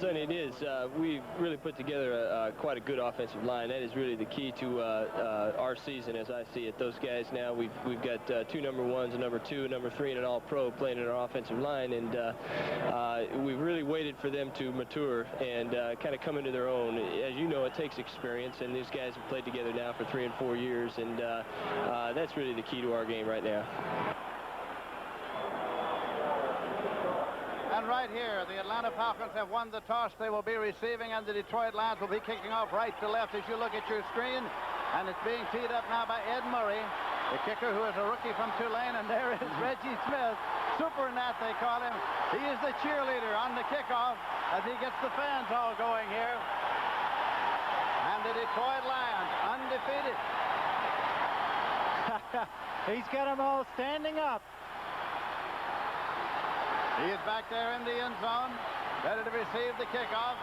Sonny, it is. We really put together quite a good offensive line. That is really the key to our season, as I see it. Those guys now, we've got 2 number 1s, a number 2, a number 3, and an all-pro playing in our offensive line, and we've really waited for them to mature and kind of come into their own. As you know, it takes experience, and these guys have played together now for 3 and 4 years, and that's really the key to our game right now. And right here, the Atlanta Falcons have won the toss. They will be receiving, and the Detroit Lions will be kicking off right to left as you look at your screen. And it's being teed up now by Ed Murray, the kicker, who is a rookie from Tulane. And there is Reggie Smith, Super Nat they call him. He is the cheerleader on the kickoff as he gets the fans all going here. And the Detroit Lions undefeated. He's got them all standing up. He is back there in the end zone, ready to receive the kickoff.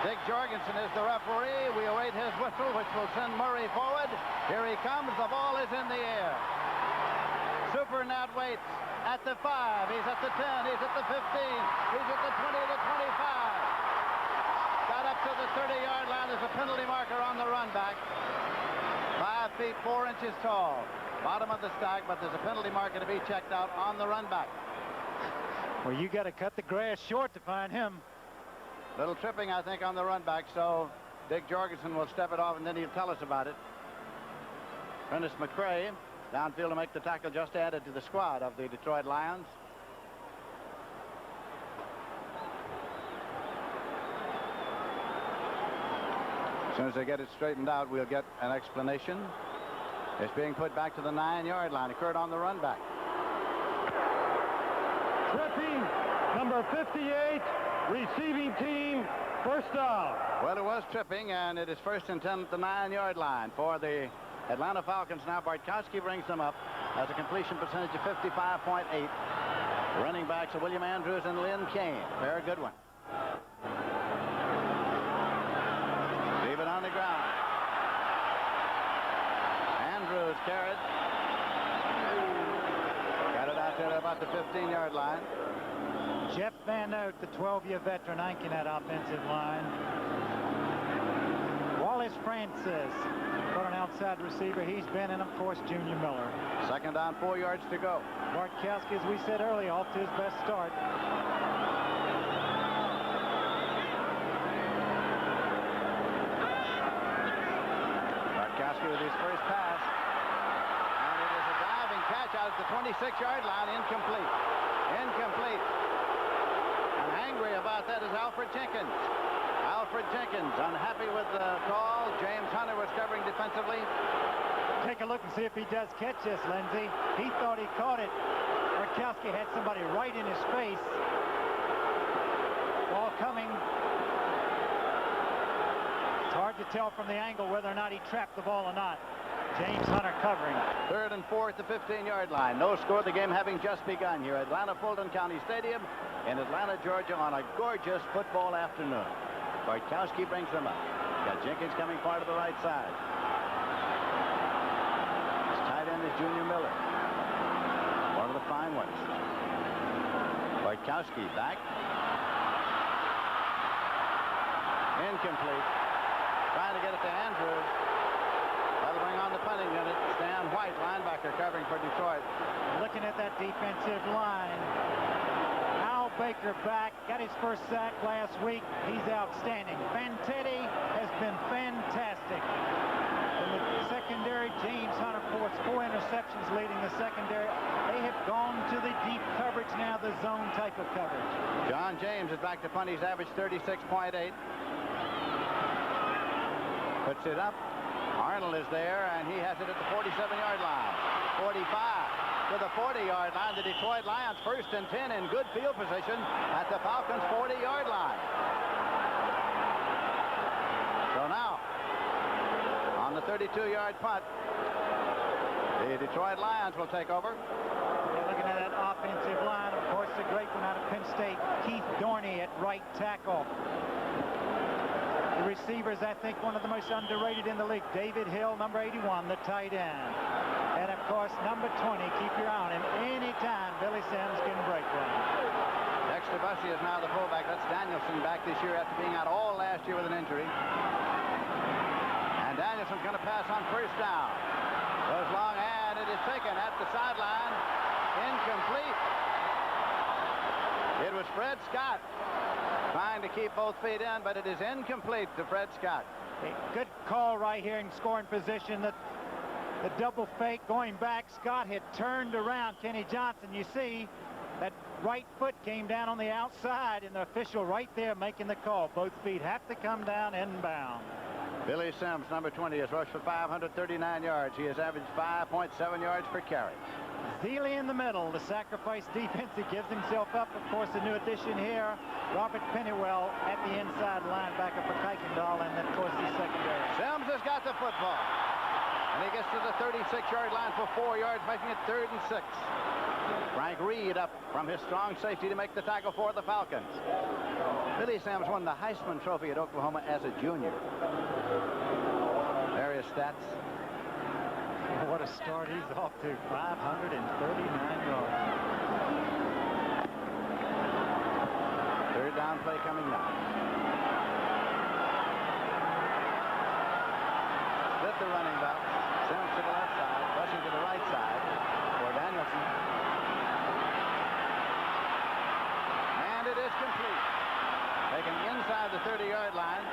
Dick Jorgensen is the referee. We await his whistle, which will send Murray forward. Here he comes. The ball is in the air. Super Nat waits at the 5. He's at the 10. He's at the 15. He's at the 20, the 25. Got up to the 30-yard line. There's a penalty marker on the run back. 5 feet 4 inches tall. Bottom of the stack, but there's a penalty marker to be checked out on the run back. Well, you got to cut the grass short to find him. Little tripping, I think, on the run back, so Dick Jorgensen will step it off, and then he'll tell us about it. Prentice McCray downfield to make the tackle, just added to the squad of the Detroit Lions. As soon as they get it straightened out, we'll get an explanation. It's being put back to the 9-yard line. Occurred on the run back. Tripping, number 58, receiving team, first down. Well, it was tripping, and it is first and 10 at the 9-yard line for the Atlanta Falcons. Now Bartkowski brings them up as a completion percentage of 55.8. Running backs are William Andrews and Lynn Kane. Very good one. Leave it on the ground. Andrews carried. Got it out there about the 15-yard line. Jeff Van Note, the 12-year veteran, anchoring that offensive line. Wallace Francis, for an outside receiver. He's been in, of course, Junior Miller. Second down, 4 yards to go. Bartkowski, as we said earlier, off to his best start. Bartkowski with his first pass. And it is a diving catch out at the 26-yard line. Incomplete. Incomplete. And angry about that is Alfred Jenkins. Alfred Jenkins unhappy with the call. James Hunter was covering defensively. Take a look and see if he does catch this, Lindsey. He thought he caught it. Bartkowski had somebody right in his face. Ball coming. It's hard to tell from the angle whether or not he trapped the ball or not. James Hunter covering. Third and 4 at the 15-yard line. No score. The game having just begun here at Atlanta Fulton County Stadium in Atlanta, Georgia, on a gorgeous football afternoon. Bartkowski brings them up. Got Jenkins coming far to the right side. His tight end is Junior Miller. One of the fine ones. Bartkowski back. Incomplete. Trying to get it to Andrews. That'll bring on the punting unit. Stan White, linebacker, covering for Detroit. Looking at that defensive line. Al Baker back. Got his first sack last week. He's outstanding. Fantetti has been fantastic. In the secondary, James Hunter forced 4 interceptions leading the secondary. They have gone to the deep coverage now, the zone type of coverage. John James is back to punt. He's averaged 36.8. Puts it up. Arnold is there, and he has it at the 47-yard line. 45 to the 40-yard line. The Detroit Lions first and 10 in good field position at the Falcons' 40-yard line. So now, on the 32-yard punt, the Detroit Lions will take over. You're looking at that offensive line. Of course, the great one out of Penn State, Keith Dorney at right tackle. The receivers, I think, one of the most underrated in the league. David Hill, number 81, the tight end. And, of course, number 20, keep your eye on him. Anytime Billy Sims can break one. Dex Dexter Bussey is now the fullback. That's Danielson back this year after being out all last year with an injury. And Danielson's going to pass on first down. Goes long, and it is taken at the sideline. Incomplete. It was Fred Scott trying to keep both feet in, but it is incomplete to Fred Scott. A good call right here in scoring position. The double fake going back. Scott had turned around Kenny Johnson. You see that right foot came down on the outside, and the official right there making the call. Both feet have to come down inbound. Billy Sims, number 20, has rushed for 539 yards. He has averaged 5.7 yards per carry. Zeile in the middle, the sacrifice defense. He gives himself up. Of course, a new addition here, Robert Pennywell at the inside linebacker for Kuykendall, and then, of course, the secondary. Sims has got the football. And he gets to the 36-yard line for 4 yards, making it 3rd and 6. Frank Reed up from his strong safety to make the tackle for the Falcons. Billy Sims won the Heisman Trophy at Oklahoma as a junior. Various stats. What a start he's off to. 539 yards. 3rd down play coming now. Split the running back. Sims to the left side. Bussey to the right side for Danielson. And it is complete. Taken inside the 30-yard line.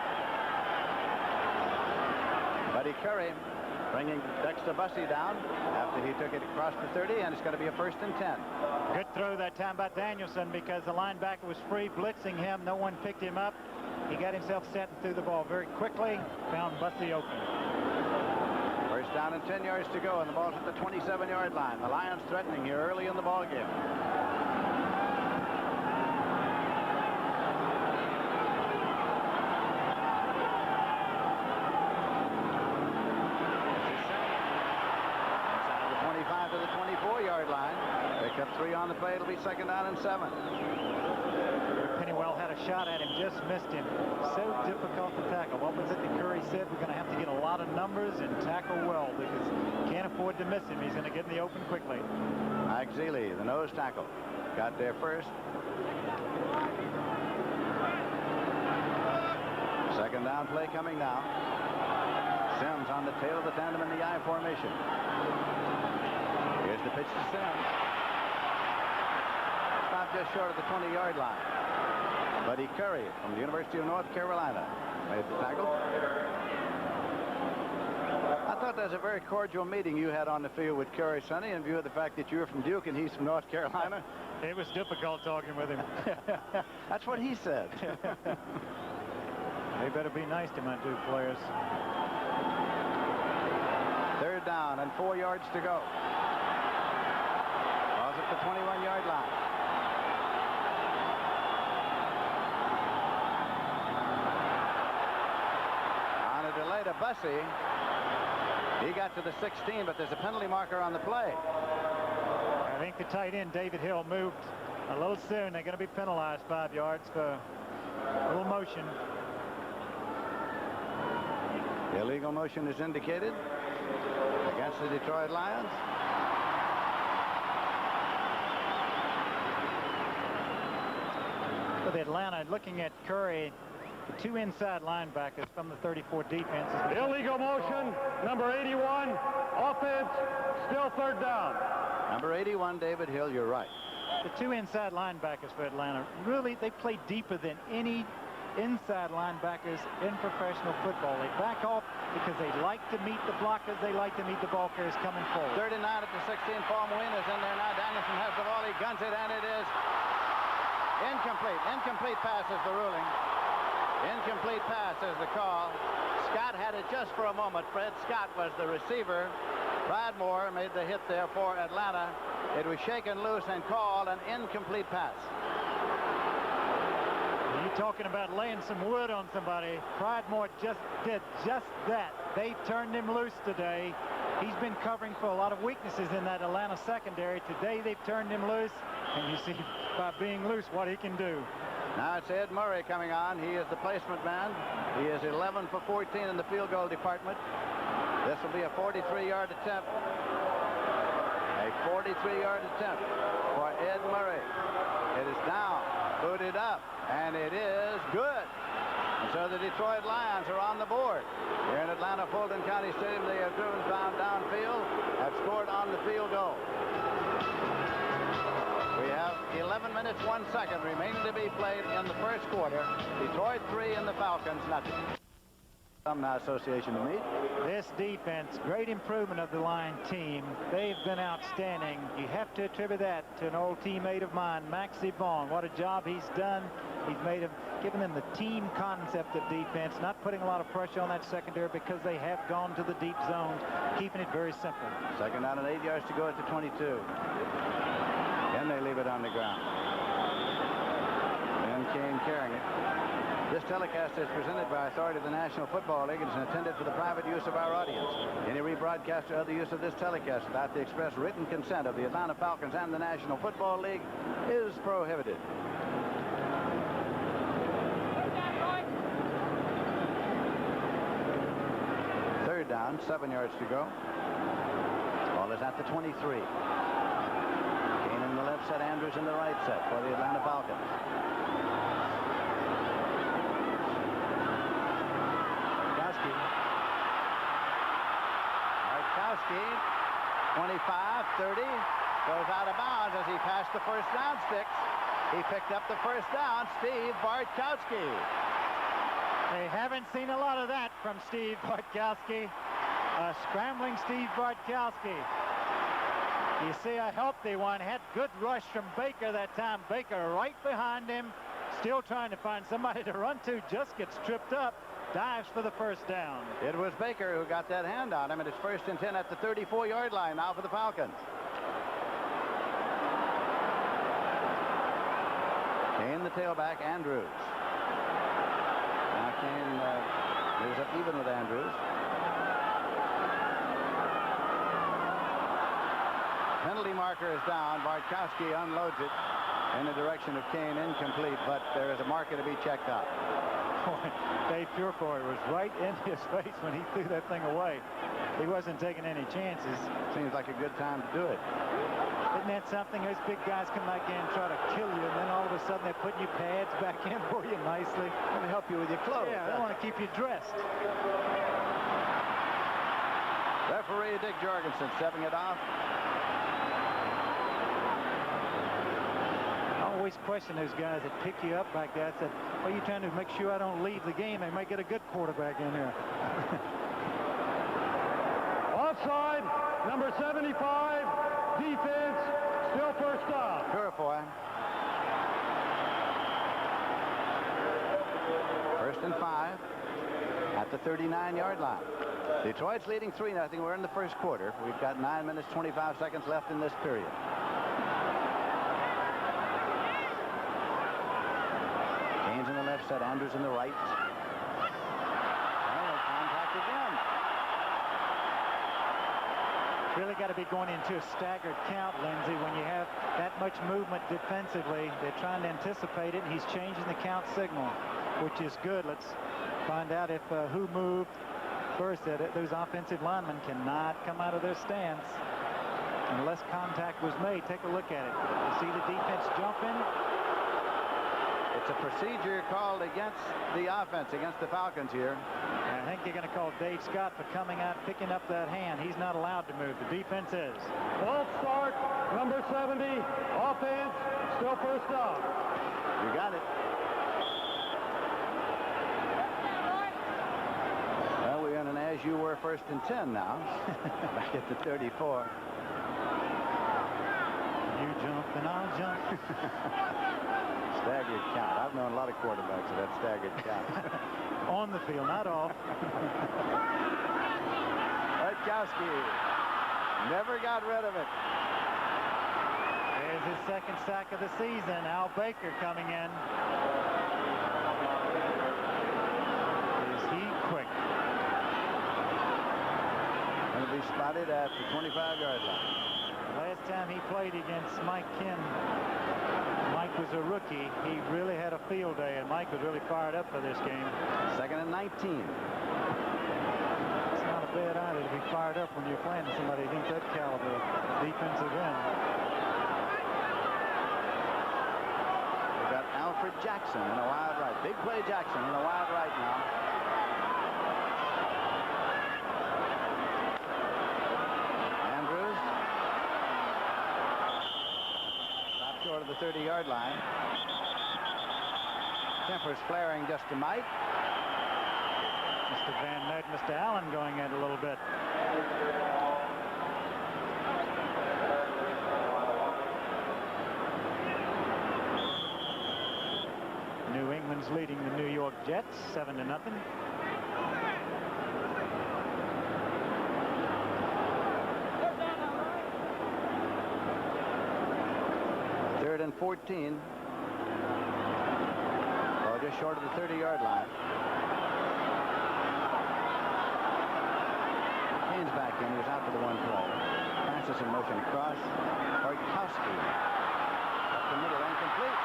Buddy Curry bringing Dexter Bussey down after he took it across the 30, and it's going to be a 1st and 10. Good throw that time by Danielson because the linebacker was free, blitzing him. No one picked him up. He got himself set and threw the ball very quickly. Found Bussey open. 1st down and 10 yards to go, and the ball's at the 27-yard line. The Lions threatening here early in the ball game. To the 24-yard line. Pick up 3 on the play. It'll be 2nd down and 7. Pennywell had a shot at him, just missed him. So difficult to tackle. What was it that Curry said? We're going to have to get a lot of numbers and tackle well because can't afford to miss him. He's going to get in the open quickly. Mike Zeile, the nose tackle, got there first. 2nd down play coming now. Sims on the tail of the tandem in the I formation. Here's the pitch to Sims. Stopped just short of the 20-yard line. Buddy Curry from the University of North Carolina made the tackle. I thought that was a very cordial meeting you had on the field with Curry, Sonny, in view of the fact that you're from Duke and he's from North Carolina. It was difficult talking with him. That's what he said. They better be nice to my Duke players. 3rd down and 4 yards to go. Ball's at the 21-yard line. On a delay to Bussey. He got to the 16, but there's a penalty marker on the play. I think the tight end, David Hill, moved a little soon. They're going to be penalized 5 yards for a little motion. Illegal motion is indicated against the Detroit Lions. With Atlanta looking at Curry, the 2 inside linebackers from the 34 defense. Illegal motion, number 81, offense, still 3rd down. Number 81, David Hill, you're right. The 2 inside linebackers for Atlanta, really, they play deeper than any inside linebackers in professional football. They back off because they like to meet the blockers. They like to meet the ball carriers coming forward. 39 at the 16. Paul Moine is in there now. Danielson has the ball. He guns it, and it is incomplete. Incomplete pass is the ruling. Incomplete pass is the call. Scott had it just for a moment. Fred Scott was the receiver. Pridemore made the hit there for Atlanta. It was shaken loose and called an incomplete pass. You're talking about laying some wood on somebody. Pridemore just did just that. They turned him loose today. He's been covering for a lot of weaknesses in that Atlanta secondary. Today they've turned him loose, and you see by being loose what he can do. Now it's Ed Murray coming on. He is the placement man. He is 11 for 14 in the field goal department. This will be a 43-yard attempt. A 43-yard attempt for Ed Murray. It is down. booted up, and it is good. And so the Detroit Lions are on the board. Here in Atlanta, Fulton County Stadium, they have driven downfield, have scored on the field goal. We have 11 minutes, 1 second remaining to be played in the first quarter. Detroit 3 and the Falcons nothing. Alumni Association to meet. This defense, great improvement of the line team. They've been outstanding. You have to attribute that to an old teammate of mine, Maxie Vaughn. What a job he's done. He's made him, given them the team concept of defense, not putting a lot of pressure on that secondary because they have gone to the deep zones, keeping it very simple. Second down and 8 yards to go at the 22. Then they leave it on the ground. And Kane carrying it. This telecast is presented by authority of the National Football League and is intended for the private use of our audience. Any rebroadcast or other use of this telecast without the express written consent of the Atlanta Falcons and the National Football League is prohibited. Third down, 7 yards to go. Ball is at the 23. Kane in the left set, Andrews in the right set for the Atlanta Falcons. Bartkowski, 25, 30, goes out of bounds as he passed the first down sticks. He picked up the first down, Steve Bartkowski. They haven't seen a lot of that from Steve Bartkowski. Scrambling Steve Bartkowski. You see a healthy one. Had good rush from Baker that time. Baker right behind him, still trying to find somebody to run to, just gets tripped up. Dives for the first down. It was Baker who got that hand on him, and it's 1st and 10 at the 34-yard line now for the Falcons. Kane, the tailback, Andrews. Now Kane moves up even with Andrews. Penalty marker is down. Bartkowski unloads it in the direction of Kane, incomplete, but there is a marker to be checked out. Dave Purefoy was right in his face when he threw that thing away. He wasn't taking any chances. Seems like a good time to do it. Isn't that something? Those big guys come back in and try to kill you, and then all of a sudden they're putting your pads back in for you nicely. Going to help you with your clothes. Yeah, they want to keep you dressed. Referee Dick Jorgensen stepping it off. I always question those guys that pick you up like that. Said, what are you trying to make sure I don't leave the game? They might get a good quarterback in here. Offside, number 75, defense, still first down. Purefoy. 1st and 5 at the 39-yard line. Detroit's leading 3-0. We're in the first quarter. We've got 9 minutes, 25 seconds left in this period. Kane's in the left set, Andrews in the right. Well, contact again. Really got to be going into a staggered count, Lindsey, when you have that much movement defensively. They're trying to anticipate it, and he's changing the count signal, which is good. Let's find out if who moved first. Those offensive linemen cannot come out of their stance unless contact was made. Take a look at it. You see the defense jumping. It's a procedure called against the offense, against the Falcons here. I think they're going to call Dave Scott for coming out, picking up that hand. He's not allowed to move. The defense is. False start, number 70, offense, still first down. You got it. Well, we're in an as you were 1st and 10 now. Back at the 34. You jump and I'll jump. Staggered count. I've known a lot of quarterbacks of that staggered count. On the field, not off. Bartkowski never got rid of it. There's his second sack of the season. Al Baker coming in. Is he quick? Going to be spotted at the 25-yard line. Last time he played against Mike Ken, Mike was a rookie. He really had a field day, and Mike was really fired up for this game. 2nd and 19. It's not a bad idea to be fired up when you're playing somebody against that caliber defensive end. We've got Alf for Jackson in a wild right. Big play Jackson in a wild right now. Andrews. Stop short of the 30-yard line. Tempers flaring just a mite. Mr. Van Nert, Mr. Allen going at it a little bit. New England's leading the New York Jets 7-0. Third and 14. Oh, just short of the 30-yard line. Haynes back in. He was out for the one play. Francis in motion across. Bartkowski. Up the middle, incomplete.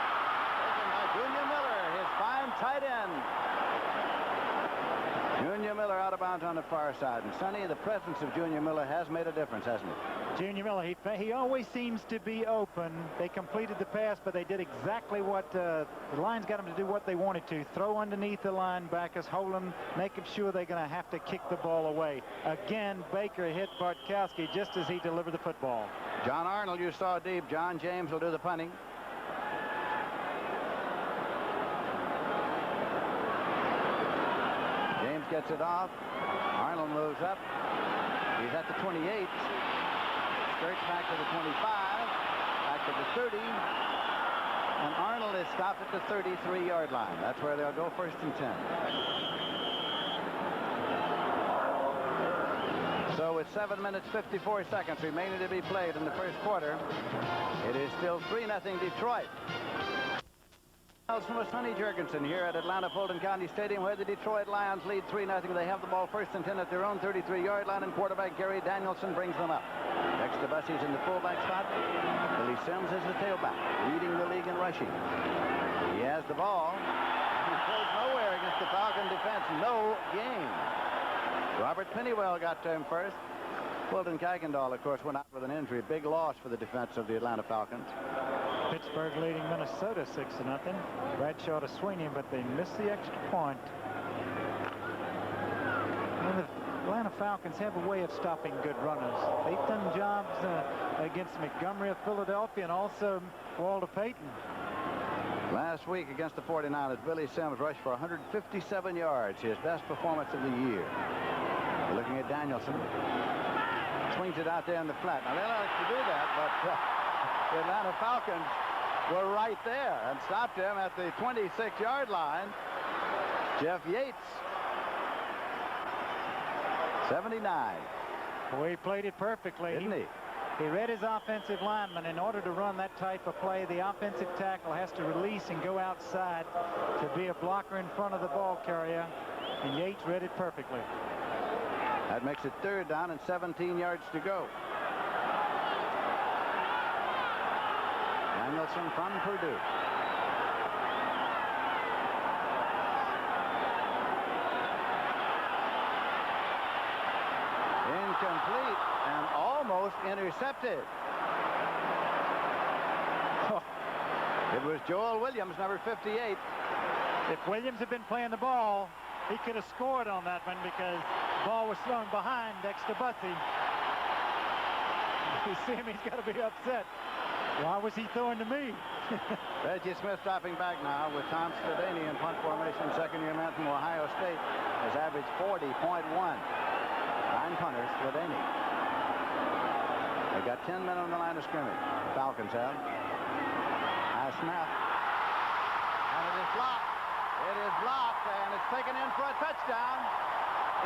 Taken by Junior Miller, his fine tight end. Junior Miller out of bounds on the far side. And Sonny, the presence of Junior Miller has made a difference, hasn't it? Junior Miller, he always seems to be open. They completed the pass, but they did exactly what the line's got them to do what they wanted to. Throw underneath the linebackers, hold them, making sure they're going to have to kick the ball away. Again, Baker hit Bartkowski just as he delivered the football. John Arnold, you saw deep. John James will do the punting. James gets it off. Arnold moves up. He's at the 28. Skirts back to the 25, back to the 30, and Arnold is stopped at the 33-yard line. That's where they'll go first and 10. So with 7 minutes 54 seconds remaining to be played in the first quarter, it is still 3-0 Detroit. From Sonny Jurgensen here at Atlanta Fulton County Stadium, where the Detroit Lions lead 3-0. They have the ball first and 10 at their own 33-yard line, and quarterback Gary Danielson brings them up. Next to Bussey's in the fullback spot. Billy Sims is the tailback, leading the league in rushing. He has the ball. He goes nowhere against the Falcon defense. No gain. Robert Pennywell got to him first. Fulton Kuykendall, of course, went out with an injury. Big loss for the defense of the Atlanta Falcons. Pittsburgh leading Minnesota 6-0. Bradshaw to Sweeney, but they missed the extra point. Well, the Atlanta Falcons have a way of stopping good runners. They've done jobs against Montgomery of Philadelphia and also Walter Payton. Last week against the 49ers, Billy Sims rushed for 157 yards, his best performance of the year. We're looking at Danielson. Swings it out there in the flat. Now, they like to do that, but the Atlanta Falcons were right there and stopped him at the 26-yard line. Jeff Yates, 79. Boy, he played it perfectly. Didn't he? He read his offensive lineman. In order to run that type of play, the offensive tackle has to release and go outside to be a blocker in front of the ball carrier, and Yates read it perfectly. That makes it third down and 17 yards to go. Danielson from Purdue. Incomplete and almost intercepted. It was Joel Williams, number 58. If Williams had been playing the ball, he could have scored on that one because the ball was thrown behind Dexter Bussey. You see him, he's got to be upset. Why was he throwing to me? Reggie Smith dropping back now with Tom Stradany in punt formation. Second-year man from Ohio State has averaged 40.1. 9 punters, Stradany. They got 10 men on the line of scrimmage. Falcons have. High snap. And it is blocked. It is blocked, and it's taken in for a touchdown.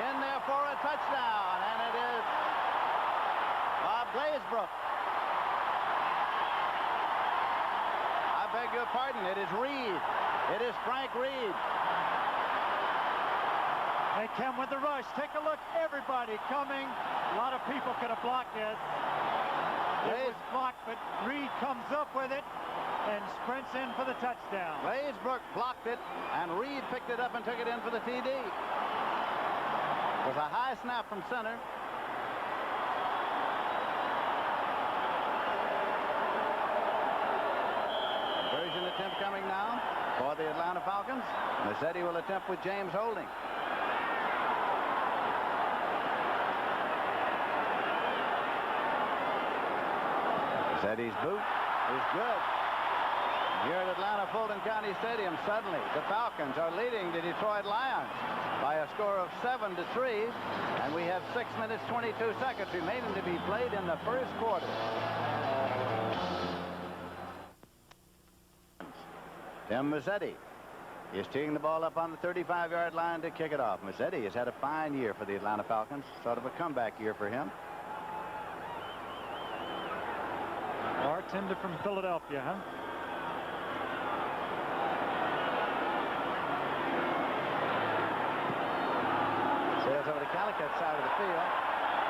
In there for a touchdown, and it is Bob Glazebrook. I beg your pardon, it is Reed. It is Frank Reed. They come with the rush. Take a look. Everybody coming. A lot of people could have blocked it. It was blocked, but Reed comes up with it and sprints in for the touchdown. Glazebrook blocked it, and Reed picked it up and took it in for the TD. It was a high snap from center. Conversion attempt coming now. for the Atlanta Falcons. Mazzetti will attempt with James holding. Mazzetti's boot is good. Here at Atlanta Fulton County Stadium, suddenly the Falcons are leading the Detroit Lions by a score of 7-3, and we have 6 minutes 22 seconds remaining to be played in the first quarter. Tim Mazzetti is teeing the ball up on the 35-yard line to kick it off. Mazzetti has had a fine year for the Atlanta Falcons, sort of a comeback year for him. Bartender from Philadelphia, huh? Sails over to Calicut's side of the field.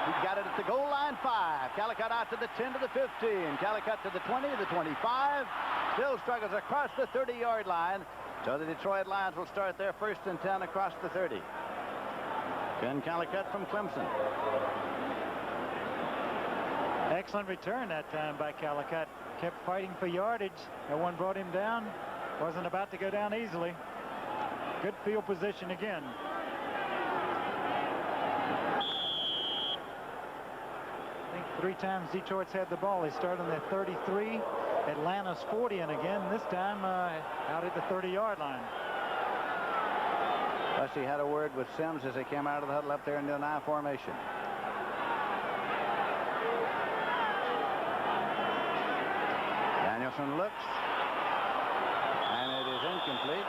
He got it at the goal line 5. Calicut out to the 10 to the 15. Calicut to the 20, the 25. Still struggles across the 30-yard line. So the Detroit Lions will start their 1st and 10 across the 30. Ken Calicut from Clemson. Excellent return that time by Calicut. Kept fighting for yardage. No one brought him down. Wasn't about to go down easily. Good field position again. I think 3 times Detroit's had the ball. They started on their 33. Atlanta's 40, and again this time out at the 30-yard line. Bussey had a word with Sims as they came out of the huddle up there into an I formation. Danielson looks, and it is incomplete.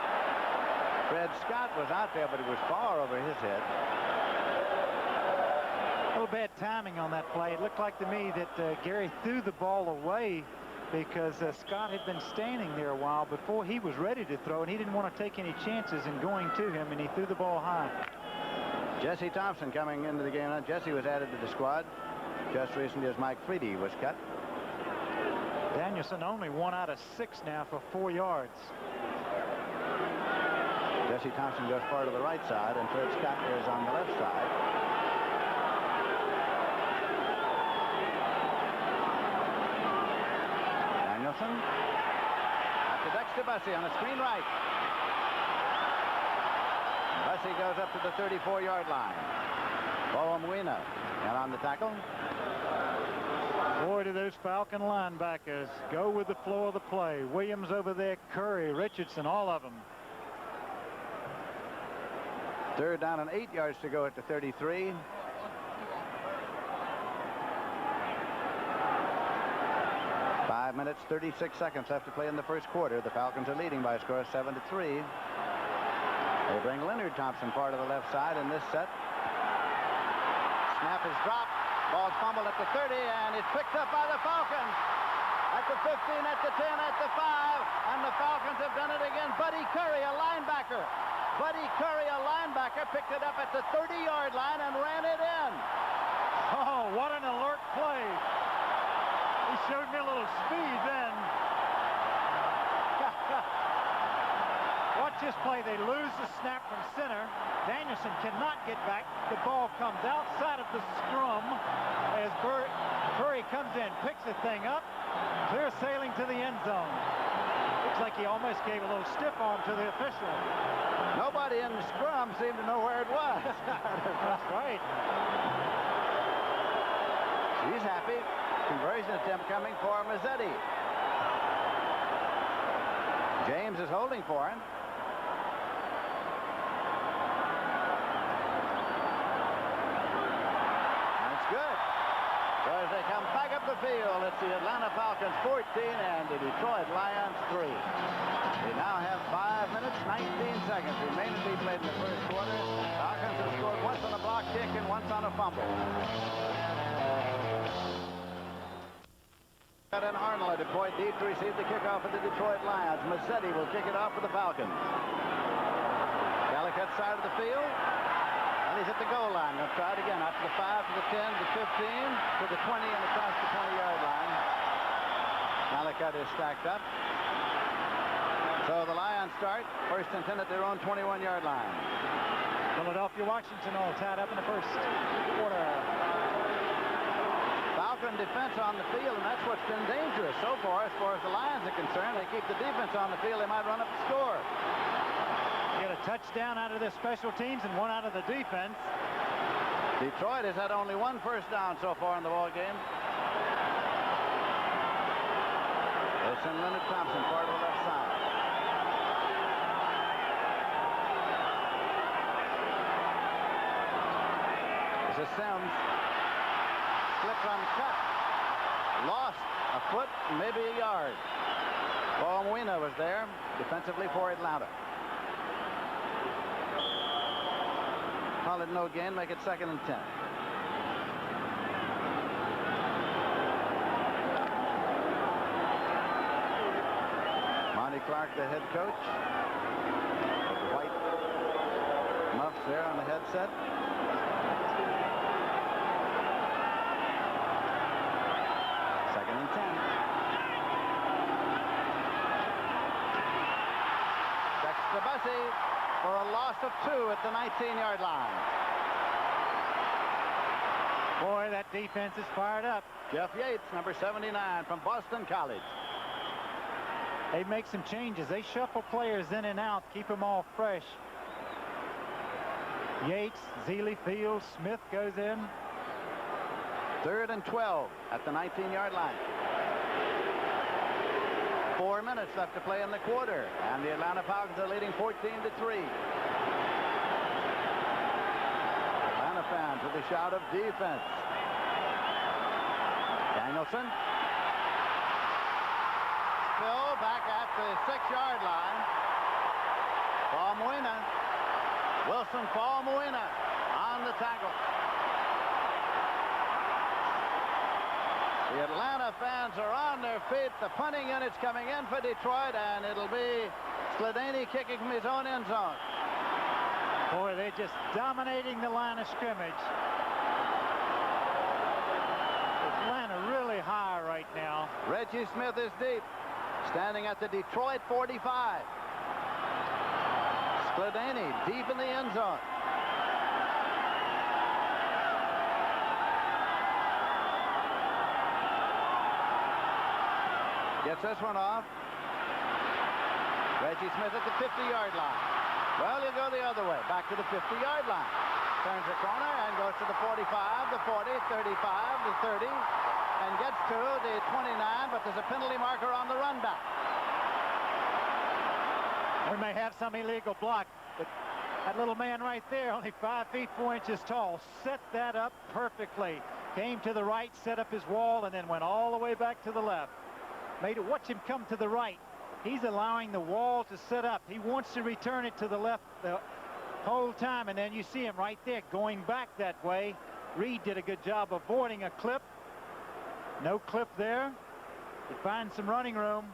Fred Scott was out there, but it was far over his head. A little bad timing on that play. It looked like to me that Gary threw the ball away because Scott had been standing there a while before he was ready to throw, and he didn't want to take any chances in going to him, and he threw the ball high. Jesse Thompson coming into the game now. Jesse was added to the squad just recently as Mike Freedy was cut. Danielson only 1 out of 6 now for 4 yards. Jesse Thompson goes far to the right side, and Fred Scott is on the left side. Out to Dexter Bussey on a screen right. Bussey goes up to the 34-yard line. Boemuina and on the tackle. Boy, do those Falcon linebackers go with the flow of the play. Williams over there, Curry, Richardson, all of them. 3rd down and 8 yards to go at the 33. Minutes 36 seconds left to play in the first quarter. The Falcons are leading by a score of 7-3. They bring Leonard Thompson far to the left side in this set. Snap is dropped. Ball's fumbled at the 30, and it's picked up by the Falcons. At the 15, at the 10, at the 5, and the Falcons have done it again. Buddy Curry, a linebacker. Buddy Curry, a linebacker, picked it up at the 30-yard line and ran it in. Oh, what an alert play. He showed me a little speed then. Watch this play. They lose the snap from center. Danielson cannot get back. The ball comes outside of the scrum as Curry comes in, picks the thing up, clear sailing to the end zone. Looks like he almost gave a little stiff arm to the official. Nobody in the scrum seemed to know where it was. That's right. He's happy. Conversion attempt coming for Mazzetti. James is holding for him. That's good. So as they come back up the field, it's the Atlanta Falcons 14 and the Detroit Lions 3. They now have 5 minutes, 19 seconds remaining to be played in the first quarter. Falcons have scored once on a block kick and once on a fumble. And Arnold deployed deep to receive the kickoff of the Detroit Lions. Mazzetti will kick it off for the Falcons. Calicut side of the field. And he's at the goal line. They'll try it again. Out to the 5, to the 10, to the 15, to the 20, and across the 20-yard line. Calicut is stacked up. So the Lions start 1st and 10 at their own 21-yard line. Philadelphia, Washington all tied up in the first quarter. Falcon defense on the field, and that's what's been dangerous so far as the Lions are concerned. They keep the defense on the field, they might run up the score. Get a touchdown out of their special teams and one out of the defense. Detroit has had only one first down so far in the ball game. They send Leonard Thompson far to the left side. This is Sims. Slip run cut. Lost a foot, maybe a yard. Paul Moina was there defensively for Atlanta. Call it no gain, make it 2nd and 10. Monty Clark, the head coach. With the white muffs there on the headset. Second and 10. Dexter Bussey for a loss of 2 at the 19-yard line. Boy, that defense is fired up. Jeff Yates, number 79 from Boston College. They make some changes. They shuffle players in and out, keep them all fresh. Yates, Zealy, Fields, Smith goes in. 3rd and 12 at the 19-yard line. 4 minutes left to play in the quarter, and the Atlanta Falcons are leading 14-3. Atlanta fans with a shout of defense. Danielson. Still back at the 6-yard line. Paul Moina. Wilson, Paul Moina on the tackle. The Atlanta fans are on their feet. The punting unit's coming in for Detroit, and it'll be Skladany kicking from his own end zone. Boy, they're just dominating the line of scrimmage. Atlanta really high right now. Reggie Smith is deep, standing at the Detroit 45. Skladany deep in the end zone. Gets this one off. Reggie Smith at the 50-yard line. Well, he'll go the other way, back to the 50-yard line. Turns the corner and goes to the 45, the 40, 35, the 30, and gets to the 29, but there's a penalty marker on the run back. We may have some illegal block, but that little man right there, only 5 feet 4 inches tall, set that up perfectly. Came to the right, set up his wall, and then went all the way back to the left. Made it, watch him come to the right. He's allowing the wall to set up. He wants to return it to the left the whole time, and then you see him right there going back that way. Reed did a good job avoiding a clip. No clip there. He finds some running room.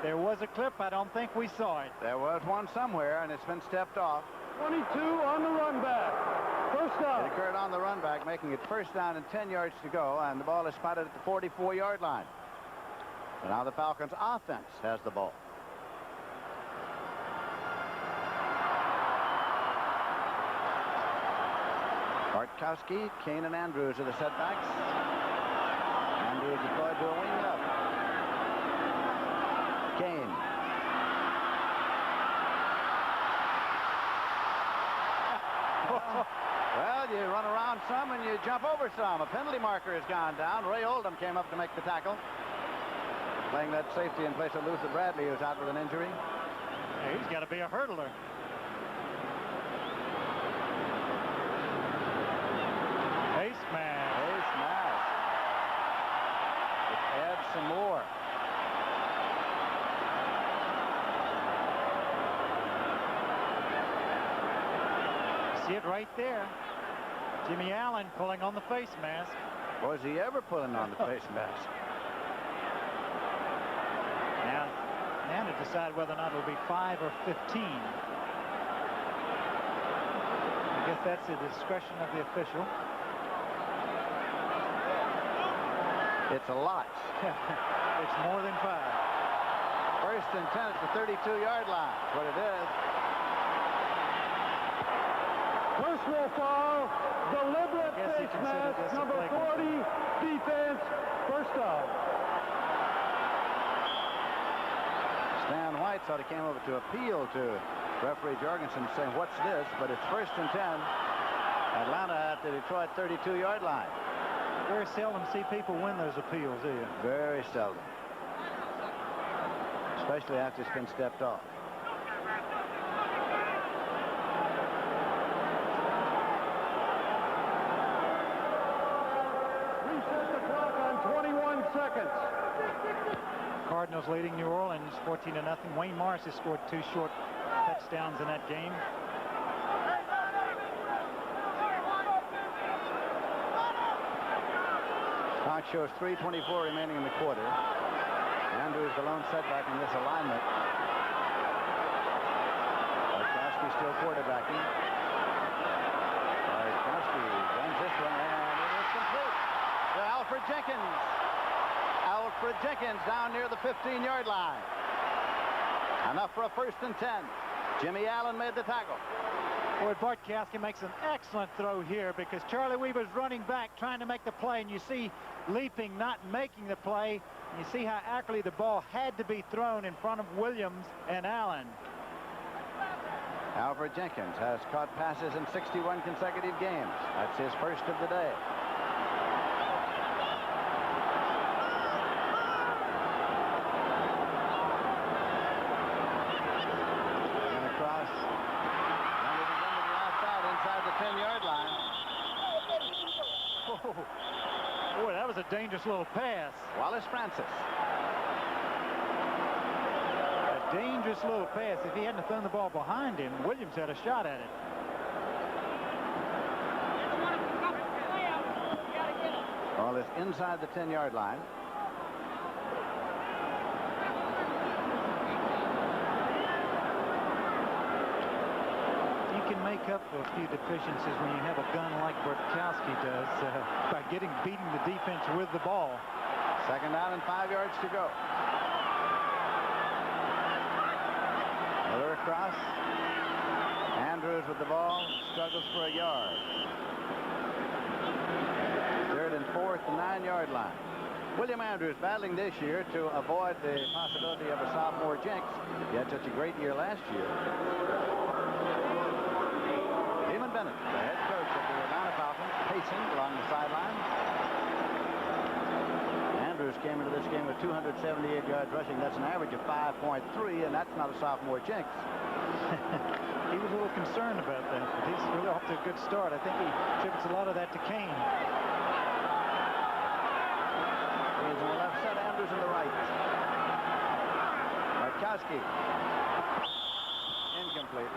There was a clip. I don't think we saw it. There was one somewhere, and it's been stepped off. 22 on the run back. First down. It occurred on the run back, making it first down and 10 yards to go, and the ball is spotted at the 44-yard line. And now the Falcons offense has the ball. Bartkowski, Kane, and Andrews are the setbacks. Andrews deployed to a wing left. Kane. Well, you run around some and you jump over some. A penalty marker has gone down. Ray Oldham came up to make the tackle. Playing that safety in place of Luther Bradley, who's out with an injury. Hey, he's got to be a hurdler. Face mask. Face mask. It adds some more. See it right there. Jimmy Allen pulling on the face mask. Was he ever pulling on the face mask? Now to decide whether or not it'll be 5 or 15. I guess that's the discretion of the official. It's a lot. It's more than 5. First and 10 at the 32-yard line. That's what it is. Personal foul, deliberate face mask, number 40, defense, first down. Stan White thought he came over to appeal to referee Jorgensen, saying, "What's this?" But it's 1st and 10. Atlanta at the Detroit 32-yard line. Very seldom see people win those appeals, do you? Very seldom. Especially after it's been stepped off. Reset the clock on 21 seconds. Cardinals leading New Orleans 14-0. Wayne Morris has scored 2 short touchdowns in that game. Clock shows 3:24 remaining in the quarter. Andrews the lone setback in this alignment. Bartkowski still quarterbacking. Bartkowski runs this one, and it is complete to Alfred Jenkins. Alfred Jenkins down near the 15-yard line. Enough for a 1st and 10. Jimmy Allen made the tackle. Boy, Bartkowski makes an excellent throw here because Charlie Weaver's running back trying to make the play, and you see leaping, not making the play. You see how accurately the ball had to be thrown in front of Williams and Allen. Alfred Jenkins has caught passes in 61 consecutive games. That's his first of the day. And across. And it is into the outside inside the 10-yard line. Oh, boy, that was a dangerous little pass. Wallace Francis. A dangerous little pass. If he hadn't thrown the ball behind him, Williams had a shot at it. Ball is inside the 10-yard line. You can make up for a few deficiencies when you have a gun like Bartkowski does by beating the defense with the ball. 2nd down and 5 yards to go. Miller across. Andrews with the ball, struggles for a yard. 3rd and 4 at the 9-yard line. William Andrews battling this year to avoid the possibility of a sophomore jinx. He had such a great year last year. Damon Bennett, the head coach of the Atlanta Falcons, pacing along the sideline. Andrews came into this game with 278 yards rushing. That's an average of 5.3, and that's not a sophomore jinx. He was a little concerned about that, but he's really off to a good start. I think he attributes a lot of that to Kane. He's on the left side, Andrews on the right. Bartkowski. Incomplete.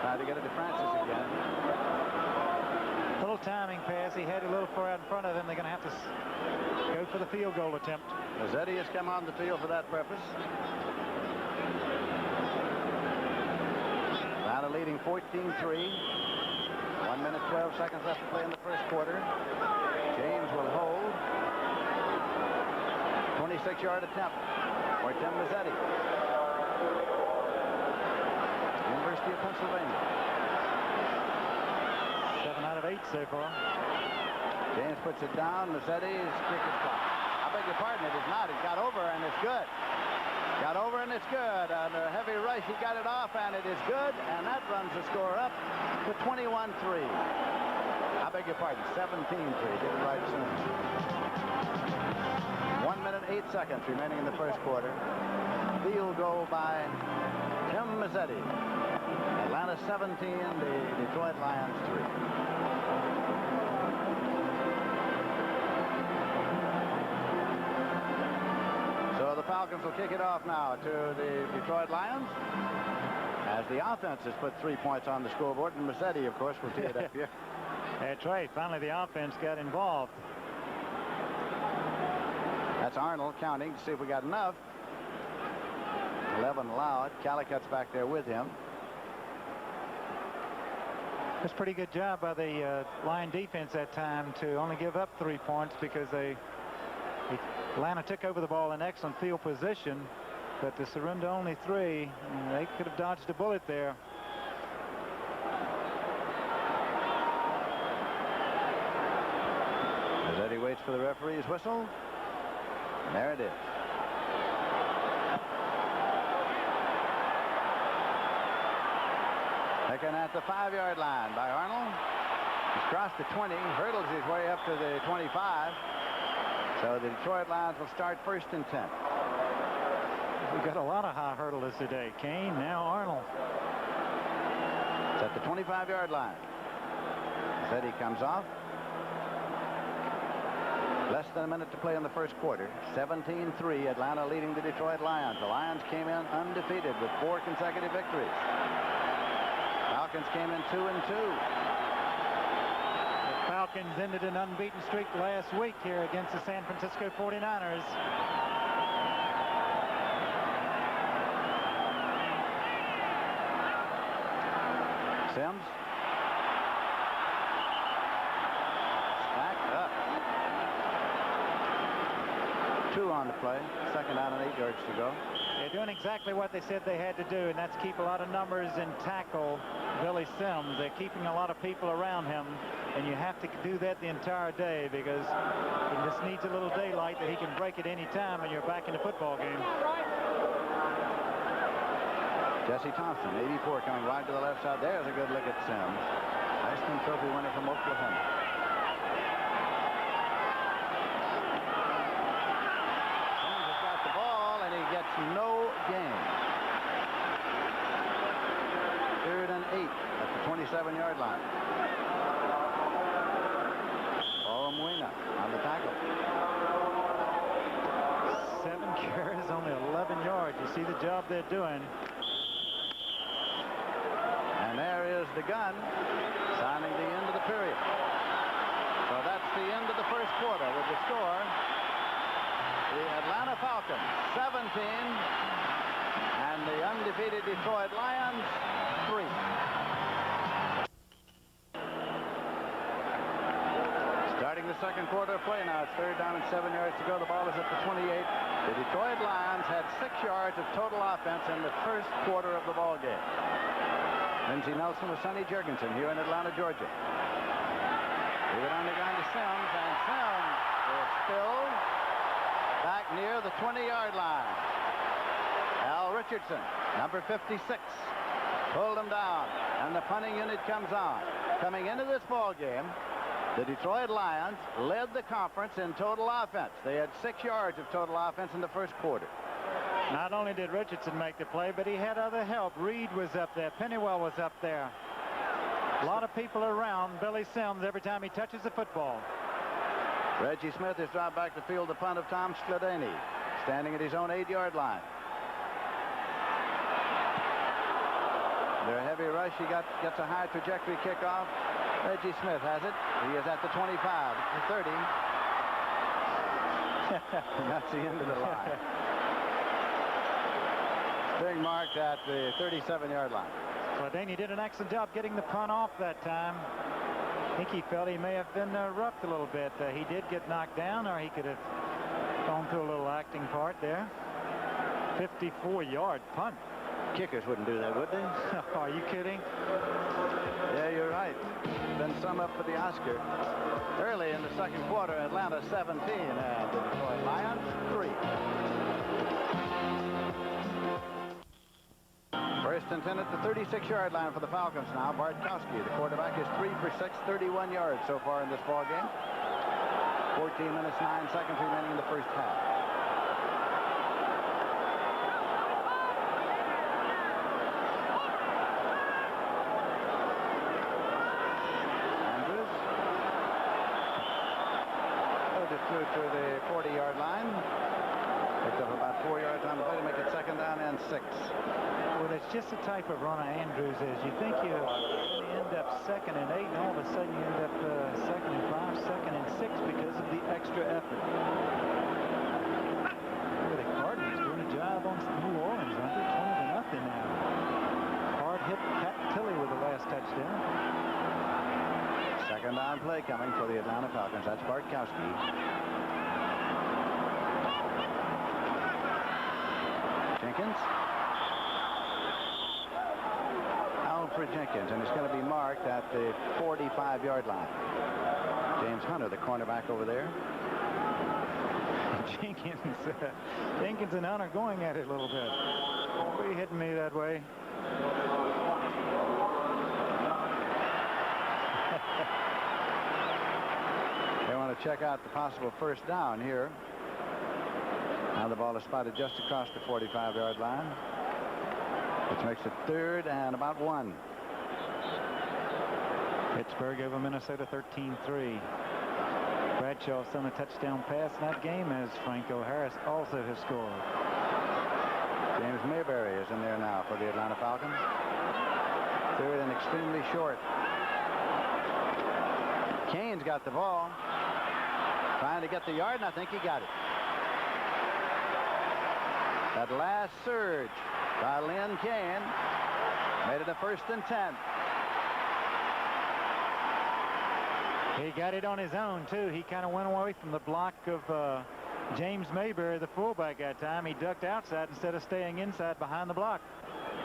Tried to get it to Francis again. A little timing pass. He had a little far out in front of him. They're going to have to go for the field goal attempt. Mazzetti has come on the field for that purpose. Atlanta leading 14-3. 1 minute, 12 seconds left to play in the first quarter. James will hold. 26-yard attempt for Tim Mazzetti. University of Pennsylvania. 7 out of 8 so far. James puts it down. Mazzetti's kick is blocked. I beg your pardon, it is not. It got over and it's good. Got over and it's good. On a heavy rush, he got it off and it is good. And that runs the score up to 21-3. I beg your pardon, 17-3. Get it right soon. 1 minute, 8 seconds remaining in the first quarter. Field goal by Tim Mazzetti. Atlanta 17, the Detroit Lions 3. So the Falcons will kick it off now to the Detroit Lions. As the offense has put 3 points on the scoreboard, and Mazzetti, of course, will tee it up here. That's right. Finally, the offense got involved. That's Arnold counting to see if we got enough. 11 allowed. Calicut's back there with him. That's a pretty good job by the Lion defense that time to only give up 3 points because Atlanta took over the ball in excellent field position, but to surrender only 3, they could have dodged a bullet there. As Eddie waits for the referee's whistle. And there it is. Taken at the 5-yard line by Arnold. He's crossed the 20, hurdles his way up to the 25. So the Detroit Lions will start first and 10. We've got a lot of high hurdlers today. Kane, now Arnold. It's at the 25-yard line. As Eddie comes off. Less than a minute to play in the first quarter. 17-3, Atlanta leading the Detroit Lions. The Lions came in undefeated with 4 consecutive victories. Falcons came in 2-2. The Falcons ended an unbeaten streak last week here against the San Francisco 49ers. Sims. Back up. 2 on the play. Second down and 8 yards to go. They're doing exactly what they said they had to do, and that's keep a lot of numbers and tackle Billy Sims. They're keeping a lot of people around him, and you have to do that the entire day because he just needs a little daylight that he can break at any time when you're back in the football game. Jesse Thompson, 84, coming wide to the left side. There's a good look at Sims. Heisman Trophy winner from Oklahoma. Sims has got the ball, and he gets no gain. 3rd and 8 at the 27-yard line. Oromuena on the tackle. 7 carries, only 11 yards. You see the job they're doing. And there is the gun, signing the end of the period. So that's the end of the first quarter with the score. The Atlanta Falcons, 17, and the undefeated Detroit Lions, 3. Starting the second quarter of play now. It's 3rd down and 7 yards to go. The ball is at the 28. The Detroit Lions had 6 yards of total offense in the first quarter of the ball game. Lindsey Nelson with Sonny Jurgensen here in Atlanta, Georgia. Leave it on the ground to Sims, and Sims is still back near the 20-yard line. Al Richardson, number 56, pulled him down, and the punting unit comes on. Coming into this ball game, the Detroit Lions led the conference in total offense. They had 6 yards of total offense in the first quarter. Not only did Richardson make the play, but he had other help. Reed was up there. Pennywell was up there. A lot of people around Billy Sims every time he touches the football. Reggie Smith has dropped back to field the punt of Tom Skladany, standing at his own 8-yard line. They're a heavy rush. He gets a high trajectory kickoff. Reggie Smith has it. He is at the 25, the 30. And that's the end of the line. Being marked at the 37-yard line. Skladany did an excellent job getting the punt off that time. I think he felt he may have been roughed a little bit. He did get knocked down, or he could have gone through a little acting part there. 54-yard punt. Kickers wouldn't do that, would they? Are you kidding? Yeah, you're right. Been some up for the Oscar. Early in the second quarter, Atlanta 17 and the Detroit Lions 3. First and 10 at the 36-yard line for the Falcons now. Bartkowski, the quarterback, is 3 for 6, 31 yards so far in this ball game. 14 minutes, 9 seconds remaining in the first half. Andrews. Loaded through to the 40-yard line. Picked up about 4 yards on the play to make it 2nd down and 6. Well, it's just the type of runner Andrews is. You think you end up 2nd and 8, and all of a sudden you end up 2nd and 5, 2nd and 6 because of the extra effort. Well, the Cardinals doing a job on New Orleans, aren't they? 20-0 now. Hard hit Pat Tilley with the last touchdown. 2nd down play coming for the Atlanta Falcons. That's Bartkowski. Jenkins. Alfred Jenkins, and it's going to be marked at the 45-yard line. James Hunter, the cornerback over there. Jenkins and Hunter going at it a little bit. Why are you hitting me that way? They want to check out the possible first down here. Now the ball is spotted just across the 45-yard line, which makes it 3rd and about 1. Pittsburgh over Minnesota 13-3. Bradshaw's done a touchdown pass in that game, as Franco Harris also has scored. James Mayberry is in there now for the Atlanta Falcons. 3rd and extremely short. Kane's got the ball, trying to get the yard, and I think he got it. That last surge by Lynn Kane made it a 1st and 10. He got it on his own, too. He kind of went away from the block of James Mayberry, the fullback that time. He ducked outside instead of staying inside behind the block.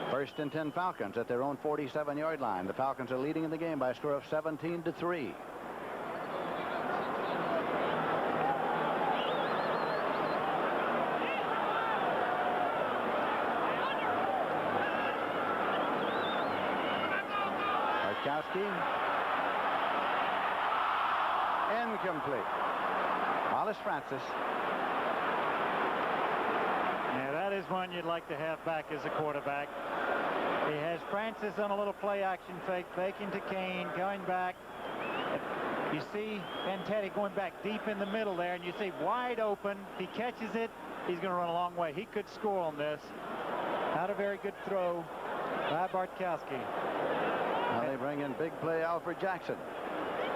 1st and 10 Falcons at their own 47-yard line. The Falcons are leading in the game by a score of 17-3. Bartkowski. Incomplete. Wallace Francis. Now that is one you'd like to have back as a quarterback. He has Francis on a little play action fake, faking to Kane, going back. You see Fantetti going back deep in the middle there, and you see wide open. If he catches it, he's going to run a long way. He could score on this. Not a very good throw by Bartkowski. Now they bring in big play Alfred Jackson.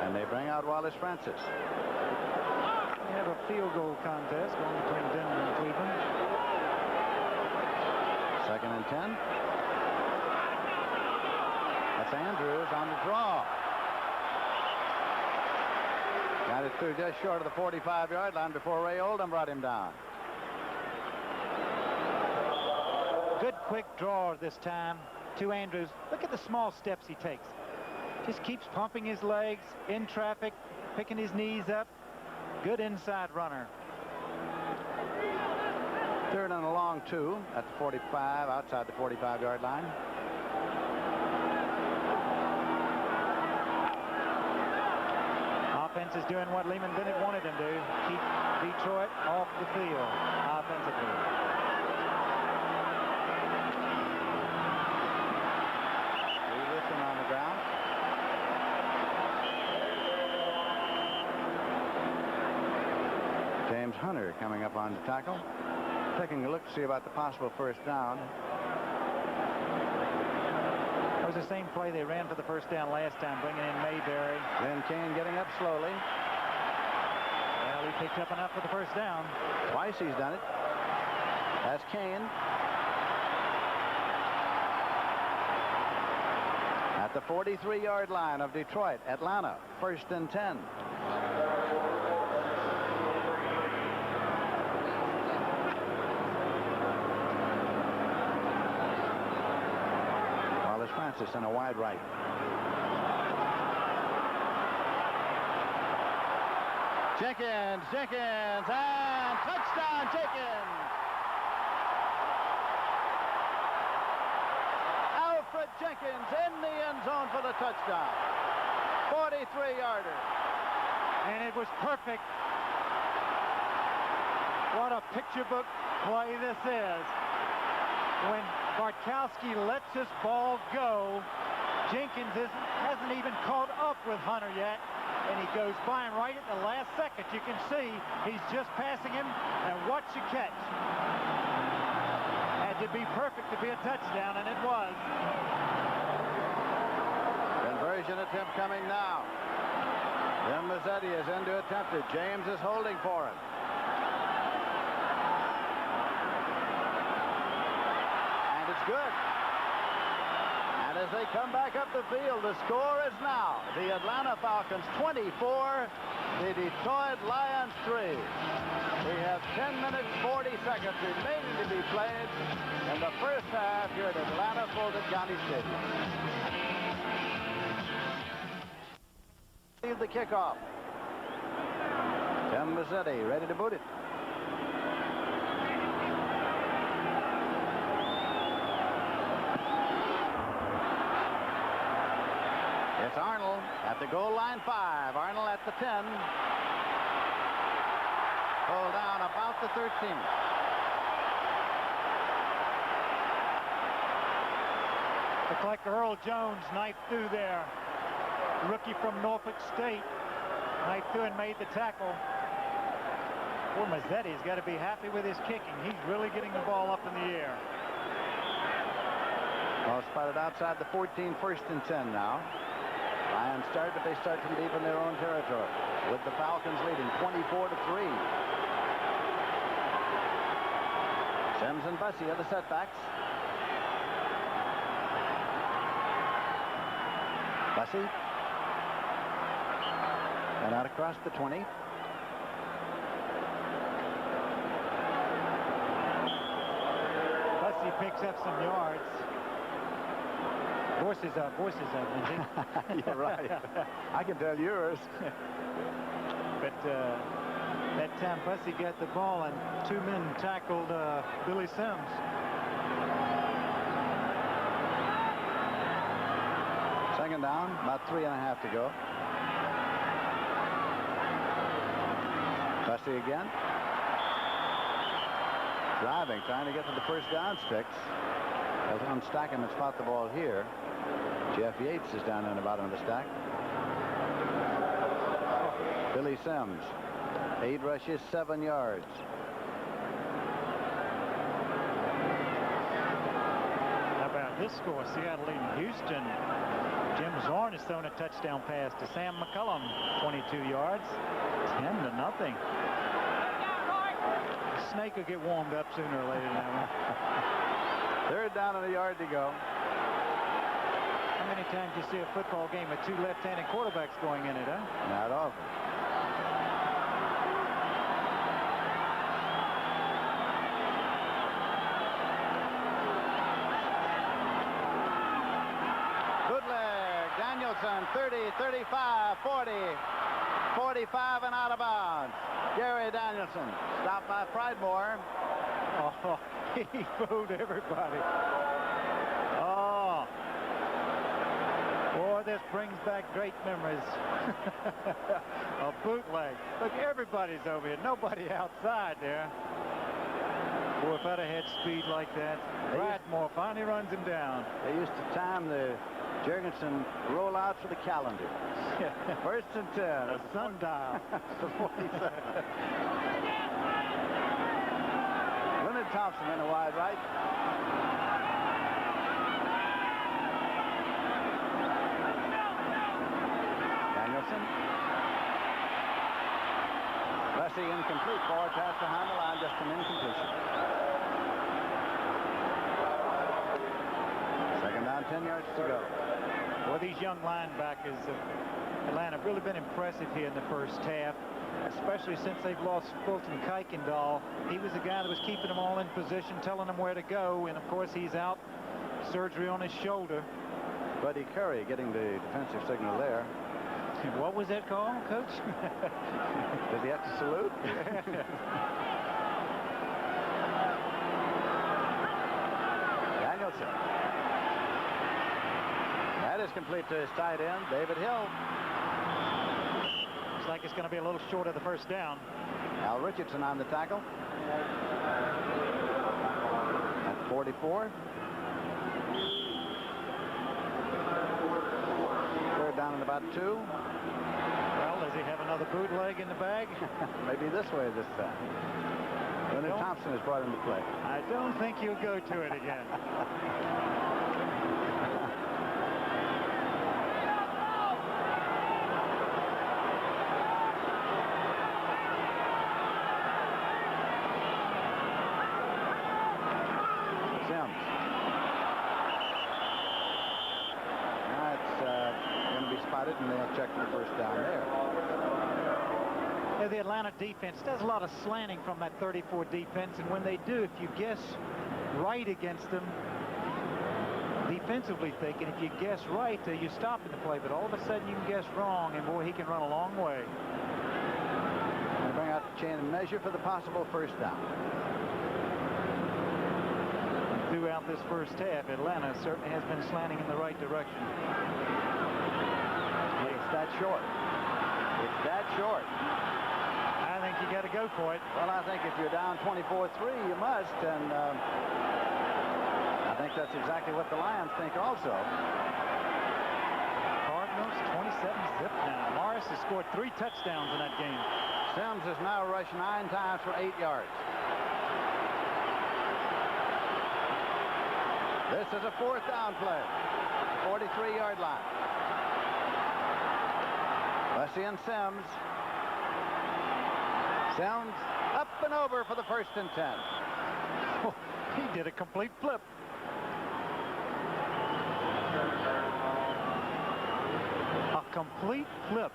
And they bring out Wallace Francis. We have a field goal contest going between Denver and Cleveland. 2nd and 10. That's Andrews on the draw. Got it through just short of the 45-yard line before Ray Oldham brought him down. Good quick draw this time to Andrews. Look at the small steps he takes. Just keeps pumping his legs in traffic, picking his knees up. Good inside runner. 3rd and a long 2 at the 45, outside the 45-yard line. Offense is doing what Lehman Bennett wanted him to. Keep Detroit off the field offensively. On the ground. James Hunter coming up on the tackle. Taking a look to see about the possible first down. That was the same play they ran for the first down last time, bringing in Mayberry. Then Kane getting up slowly. Well, he picked up enough for the first down. Twice he's done it. That's Kane. At the 43-yard line of Detroit, Atlanta, 1st and 10. Wallace Francis in a wide right. Jenkins, and touchdown Jenkins. Alfred Jenkins in the end zone for the touchdown. 43-yarder. And it was perfect. What a picture book play this is. When Bartkowski lets this ball go, Jenkins hasn't even caught up with Hunter yet, and he goes by him right at the last second. You can see he's just passing him, and watch the catch. Had to be perfect to be a touchdown, and it was. Conversion attempt coming now. Jim Mazzetti is in to attempt it. James is holding for him. And it's good. And as they come back up the field, the score is now the Atlanta Falcons 24, the Detroit Lions 3. We have 10 minutes, 40 seconds remaining to be played in the first half here at Atlanta Fulton County Stadium. The kickoff. Jim Mazzetti ready to boot it. It's Arnold at the goal line 5. Arnold at the 10. Pulled down about the 13. Looked like Earl Jones knifed through there. Rookie from Norfolk State. Knifed through and made the tackle. Poor Mazzetti's got to be happy with his kicking. He's really getting the ball up in the air. Ball spotted outside the 14, 1st and 10 now. Lions start, but they start from deep in their own territory, with the Falcons leading 24-3. Sims and Bussey are the setbacks. Bussey. And out across the 20. Bussey picks up some yards. Voices up, Lindsey. You're right. I can tell yours. But that time Bussey got the ball and 2 men tackled Billy Sims. Second down, about 3.5 to go. Bussey again. Driving, trying to get to the first down sticks. As unstack him and spot the ball here. Jeff Yates is down on the bottom of the stack. Billy Sims, 8 rushes, 7 yards. How about this score? Seattle leading Houston. Jim Zorn has thrown a touchdown pass to Sam McCullum, 22 yards, 10-0. The snake will get warmed up sooner or later now. 3rd down and a yard to go. How many times do you see a football game with 2 left-handed quarterbacks going in it, huh? Not often. Bootleg, Danielson, 30, 35, 40, 45 and out of bounds. Gary Danielson, stopped by Pridemore. Oh, he fooled everybody. Oh. Boy, this brings back great memories. A bootleg. Look, everybody's over here. Nobody outside there. Boy, if I'd have had speed like that, Pridemore finally runs him down. They used to time the Jurgensen rollouts for the calendar. 1st and 10. A sundial. The 47. Leonard Thompson in a wide right. Danielson. Bussey incomplete. Forward pass behind the line, just an incompletion. 2nd down, 10 yards to go. Well, these young linebackers of Atlanta have really been impressive here in the first half, especially since they've lost Fulton Kuykendall. He was the guy that was keeping them all in position, telling them where to go, and of course he's out, surgery on his shoulder. Buddy Curry getting the defensive signal there. What was that call, Coach? Does he have to salute? Danielson. That is complete to his tight end, David Hill. Looks like it's going to be a little short of the first down. Al Richardson on the tackle. At 44. 3rd down and about 2. Well, does he have another bootleg in the bag? Maybe this way this time. Leonard Thompson has brought into play. I don't think he'll go to it again. Sims. Now it's going to be spotted, and they'll check the first down there. Yeah, the Atlanta defense does a lot of slanting from that 34 defense, and when they do, if you guess right against them, defensively thinking, if you guess right, you stop in the play, but all of a sudden you can guess wrong, and boy, he can run a long way. They bring out chain and measure for the possible first down. Throughout this first half, Atlanta certainly has been slanting in the right direction. It's that short. It's that short. I think you got to go for it. Well, I think if you're down 24-3, you must, and I think that's exactly what the Lions think also. Cardinals 27-zip now. Morris has scored 3 touchdowns in that game. Sims has now rushed 9 times for 8 yards. This is a 4th down play. 43-yard line. Bussey and Sims. Sims up and over for the 1st and 10. Oh, he did a complete flip. A complete flip. I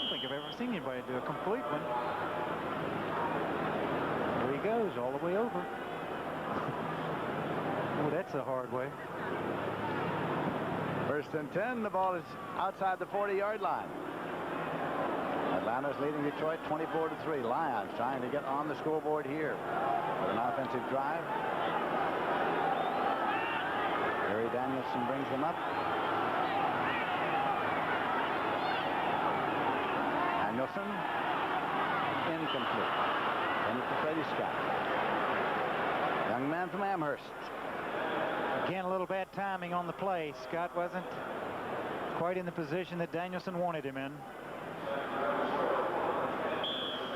don't think I've ever seen anybody do a complete one. There he goes, all the way over. Oh, that's a hard way. 1st and 10. The ball is outside the 40-yard line. Atlanta's leading Detroit 24-3. Lions trying to get on the scoreboard here with an offensive drive. Gary Danielson brings them up. Danielson incomplete. And it's to Freddie Scott. Young man from Amherst. Again, a little bad timing on the play. Scott wasn't quite in the position that Danielson wanted him in.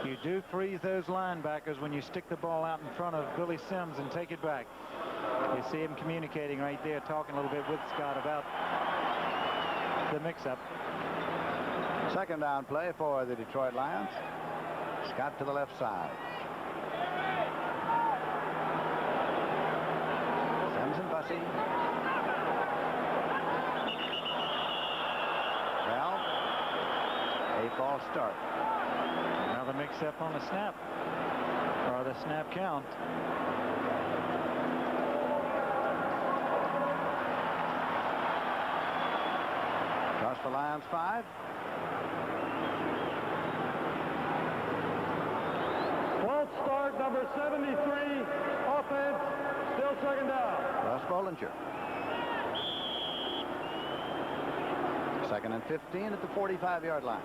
You do freeze those linebackers when you stick the ball out in front of Billy Sims and take it back. You see him communicating right there, talking a little bit with Scott about the mix-up. 2nd down play for the Detroit Lions. Scott to the left side. Sims and Bussey. Well, a false start. Another mix-up on the snap, or the snap count. Across the Lions 5. False start, number 73, offense, still 2nd down. Russ Bollinger. 2nd and 15 at the 45-yard line.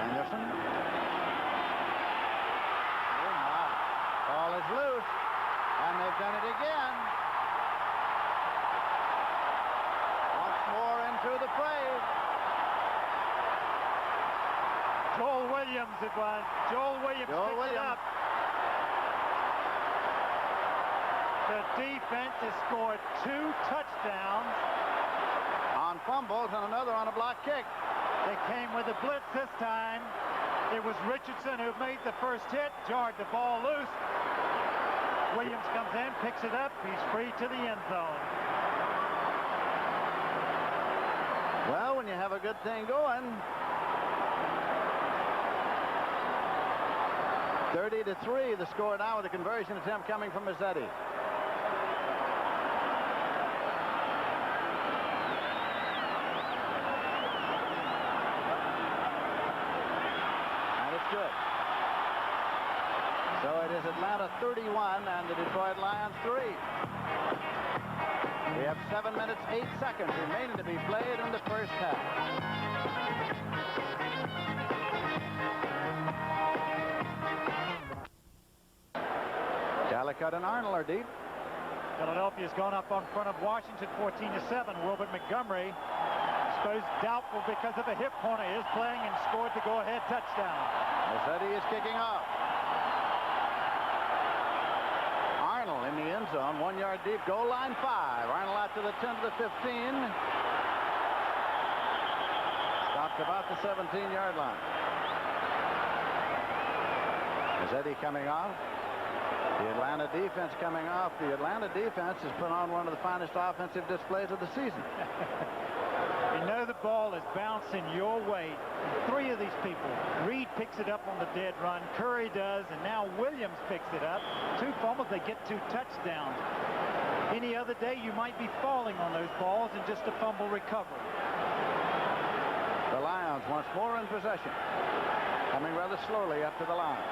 Anderson. Oh my. Ball is loose. And they've done it again. Once more into the fray. Joel Williams it was. Joel Williams picked it up. The defense has scored 2 touchdowns. On fumbles and another on a block kick. They came with a blitz this time. It was Richardson who made the first hit, jarred the ball loose. Williams comes in, picks it up. He's free to the end zone. Well, when you have a good thing going, 30-3 the score now with a conversion attempt coming from Mazzetti. And it's good. So it is Atlanta 31 and the Detroit Lions 3. We have 7 minutes, 8 seconds remaining to be played in the first half. Callicutt and Arnold are deep. Philadelphia's gone up on front of Washington 14-7. Wilbert Montgomery, I suppose doubtful because of a hip corner, is playing and scored the go-ahead touchdown. Mazzetti is kicking off. Arnold in the end zone, 1 yard deep, goal line 5. Arnold out to the 10 to the 15. Stopped about the 17-yard line. Mazzetti coming off. The Atlanta defense coming off. The Atlanta defense has put on one of the finest offensive displays of the season. You know the ball is bouncing your way. And 3 of these people. Reed picks it up on the dead run. Curry does, and now Williams picks it up. 2 fumbles, they get 2 touchdowns. Any other day, you might be falling on those balls and just a fumble recovery. The Lions once more in possession. Coming rather slowly up to the line.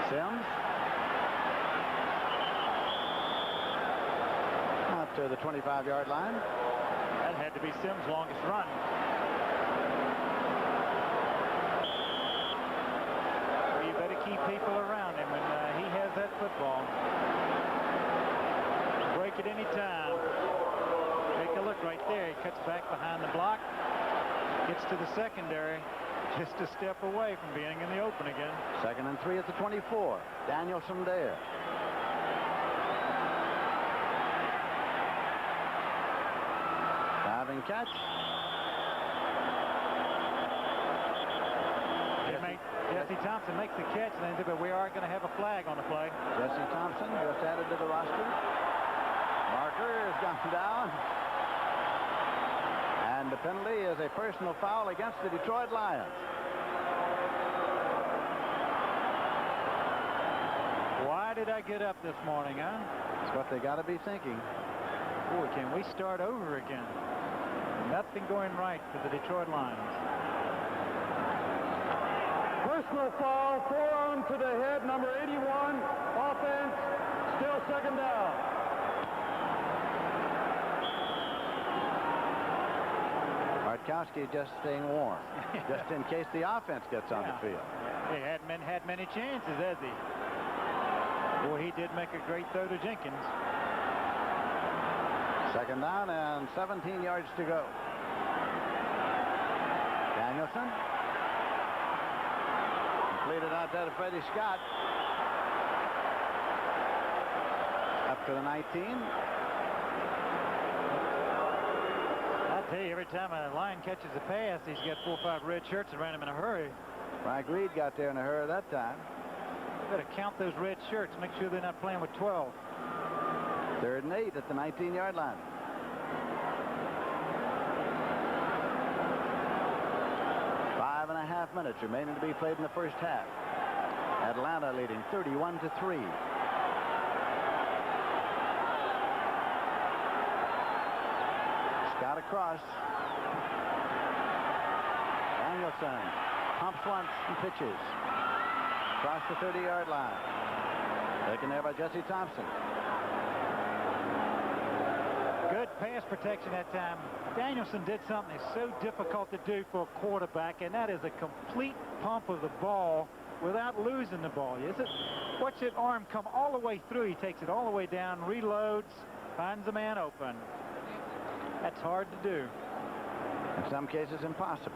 Sims. Out to the 25-yard line. That had to be Sims' longest run. Well, you better keep people around him when he has that football. Break it any time. Take a look right there. He cuts back behind the block. Gets to the secondary. Just a step away from being in the open again. 2nd and 3 at the 24. Danielson there. Diving catch. Jesse Thompson makes the catch, but we are going to have a flag on the play. Jesse Thompson just added to the roster. Marker has gone down. And the penalty is a personal foul against the Detroit Lions. Why did I get up this morning, huh? That's what they got to be thinking. Boy, can we start over again? Nothing going right for the Detroit Lions. Personal foul, forearm to the head, number 81, offense, still 2nd down. Bartkowski just staying warm, just in case the offense gets on the field. He hadn't had many chances, has he? Boy, he did make a great throw to Jenkins. 2nd down and 17 yards to go. Danielson. Completed out there to Freddie Scott. Up to the 19. I tell you, every time a Lion catches a pass, he's got 4 or 5 red shirts around him in a hurry. Frank Reed got there in a hurry that time. You better count those red shirts. Make sure they're not playing with 12. 3rd and 8 at the 19-yard line. Five and a half minutes remaining to be played in the first half. Atlanta leading 31-3. Scott across. Danielson pumps once and pitches. Across the 30-yard line. Taken there by Jesse Thompson. Good pass protection that time. Danielson did something that's so difficult to do for a quarterback, and that is a complete pump of the ball without losing the ball. Watch that arm come all the way through. He takes it all the way down, reloads, finds the man open. That's hard to do. In some cases, impossible.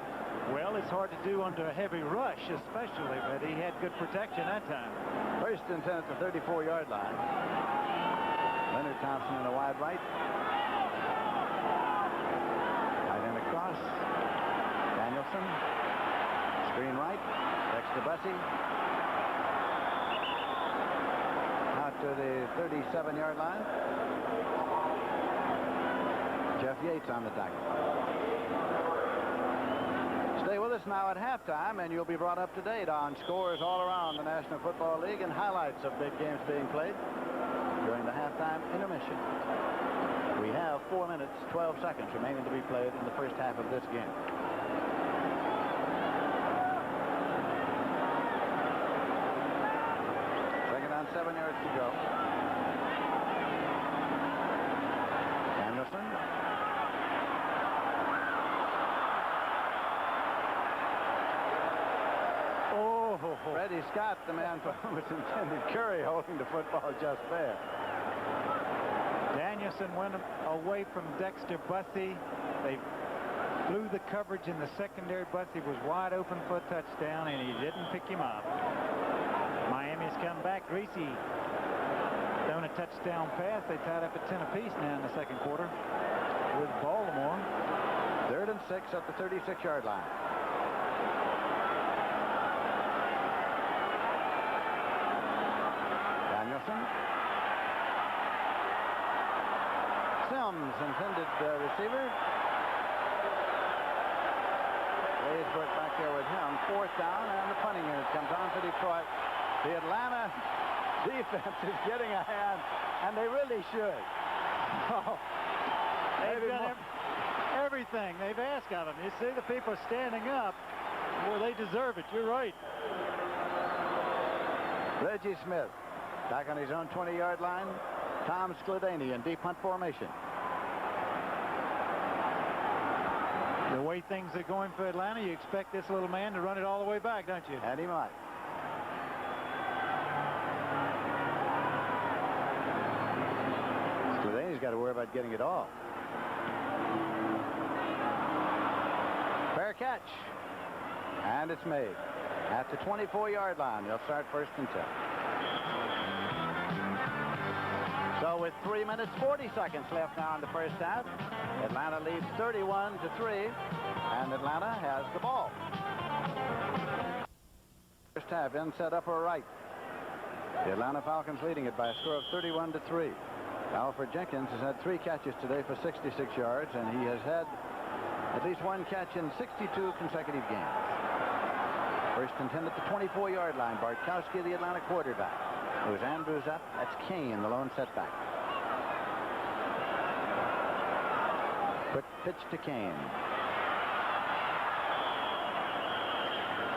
Well, it's hard to do under a heavy rush, especially, but he had good protection that time. 1st and 10 at the 34-yard line. Leonard Thompson in a wide right. Tight end across. Danielson. Screen right. Dexter Bussey. Out to the 37-yard line. Jeff Yates on the tackle. Stay with us now at halftime, and you'll be brought up to date on scores all around the National Football League and highlights of big games being played during the halftime intermission. We have 4 minutes, 12 seconds remaining to be played in the first half of this game. Second down, 7 yards to go. Danielson. Freddie Scott, the man for whom it's intended. Curry holding the football just there. Danielson went away from Dexter Bussey. They blew the coverage in the secondary. Bussey was wide open for a touchdown, and he didn't pick him up. Miami's come back. Greasy throwing a touchdown pass. They tied up at 10 apiece now in the second quarter with Baltimore. 3rd and 6 at the 36-yard line. Danielson. Sims, intended receiver. Laysbrook back there with him. 4th down, and the punting unit comes on for Detroit. The Atlanta defense is getting a hand, and they really should. Oh, they've done everything they've asked of them. You see the people standing up. Well, they deserve it. You're right. Reggie Smith back on his own 20-yard line. Tom Skladany in deep punt formation. The way things are going for Atlanta, you expect this little man to run it all the way back, don't you? And he might. Skladany's got to worry about getting it all. Fair catch. And it's made. At the 24-yard line, they'll start 1st and 10. So with 3 minutes 40 seconds left now in the first half, Atlanta leads 31-3, and Atlanta has the ball. First half, inside upper right. The Atlanta Falcons leading it by a score of 31-3. Alfred Jenkins has had 3 catches today for 66 yards, and he has had at least 1 catch in 62 consecutive games. 1st and 10 at the 24-yard line. Bartkowski, the Atlanta quarterback. Moves Andrews up. That's Kane, the lone setback. Quick pitch to Kane.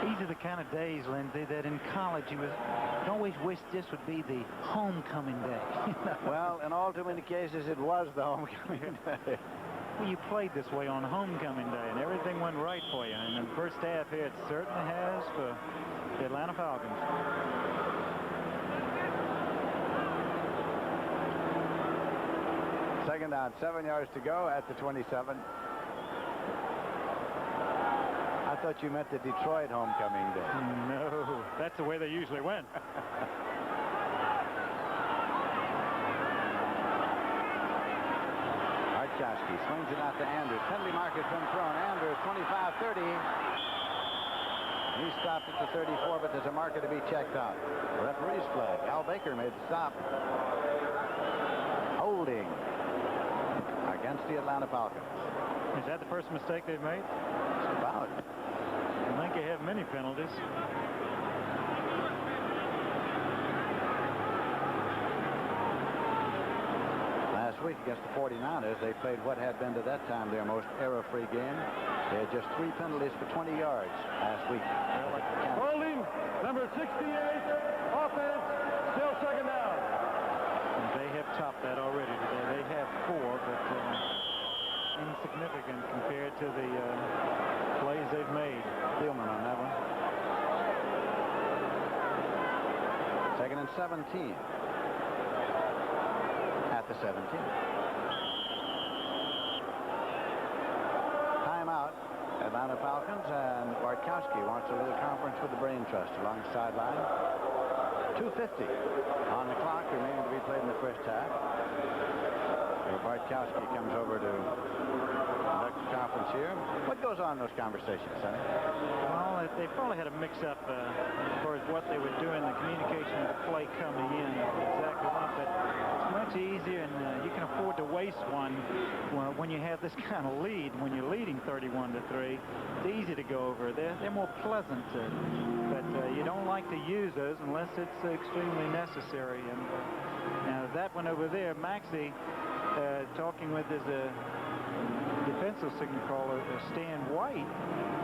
These are the kind of days, Lindsay, that in college you always wish this would be the homecoming day. Well, in all too many cases, it was the homecoming day. Well, you played this way on homecoming day, and everything went right for you. And in the first half here, it certainly has for the Atlanta Falcons. Second down, 7 yards to go at the 27. I thought you meant the Detroit homecoming day. No, that's the way they usually win. Bartkowski swings it out to Andrews. Penalty marker's been thrown. Andrews, 25-30. He stopped at the 34, but there's a marker to be checked out. Referee's flag. Al Baker made the stop. Holding against the Atlanta Falcons. Is that the first mistake they've made? Just about. I think they have many penalties. Last week against the 49ers, they played what had been to that time their most error-free game. They had just 3 penalties for 20 yards last week. Holding, number 68, offense, still 2nd down. And they have topped that already today. They have 4, but insignificant compared to the plays they've made. Thielman on that one. 2nd and 17. At the 17. Timeout. Atlanta Falcons, and Bartkowski wants a little conference with the Brain Trust along the sideline. 2:50 on the clock remaining to be played in the first half. Bartkowski comes over to conduct the conference here. What goes on in those conversations, Sonny? Well, they probably had a mix-up as far as what they were doing, the communication of the play coming in. Exactly right, but it's much easier, and you can afford to waste one when you have this kind of lead. When you're leading 31-3, it's easy to go over. They're more pleasant, but you don't like to use those unless it's extremely necessary. And now that one over there, Maxey, talking with his defensive signal caller, Stan White,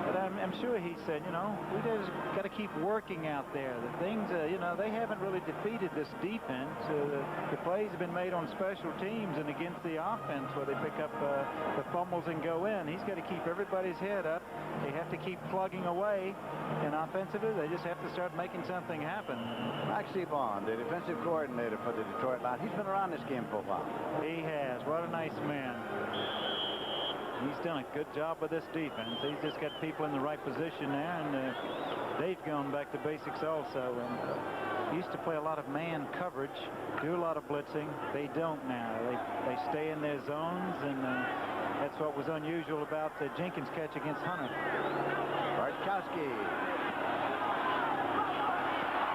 but I'm sure he said, you know, we just got to keep working out there. The things, you know, they haven't really defeated this defense. The plays have been made on special teams and against the offense where they pick up the fumbles and go in. He's got to keep everybody's head up. They have to keep plugging away, and offensively, they just have to start making something happen. Maxie Bond, the defensive coordinator for the Detroit Lions. He's been around this game for a while. He has. What a nice man. He's done a good job with this defense. He's just got people in the right position there, and they've gone back to basics also. And used to play a lot of man coverage, do a lot of blitzing. They don't now. They stay in their zones, and that's what was unusual about the Jenkins catch against Hunter. Bartkowski.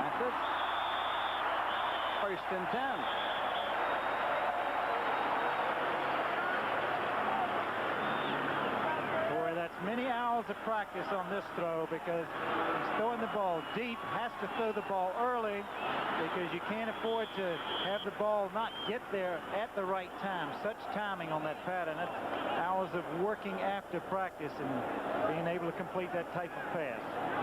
That's it. 1st and 10. hours of practice on this throw because he's throwing the ball deep, has to throw the ball early because you can't afford to have the ball not get there at the right time. Such timing on that pattern. That's hours of working after practice and being able to complete that type of pass.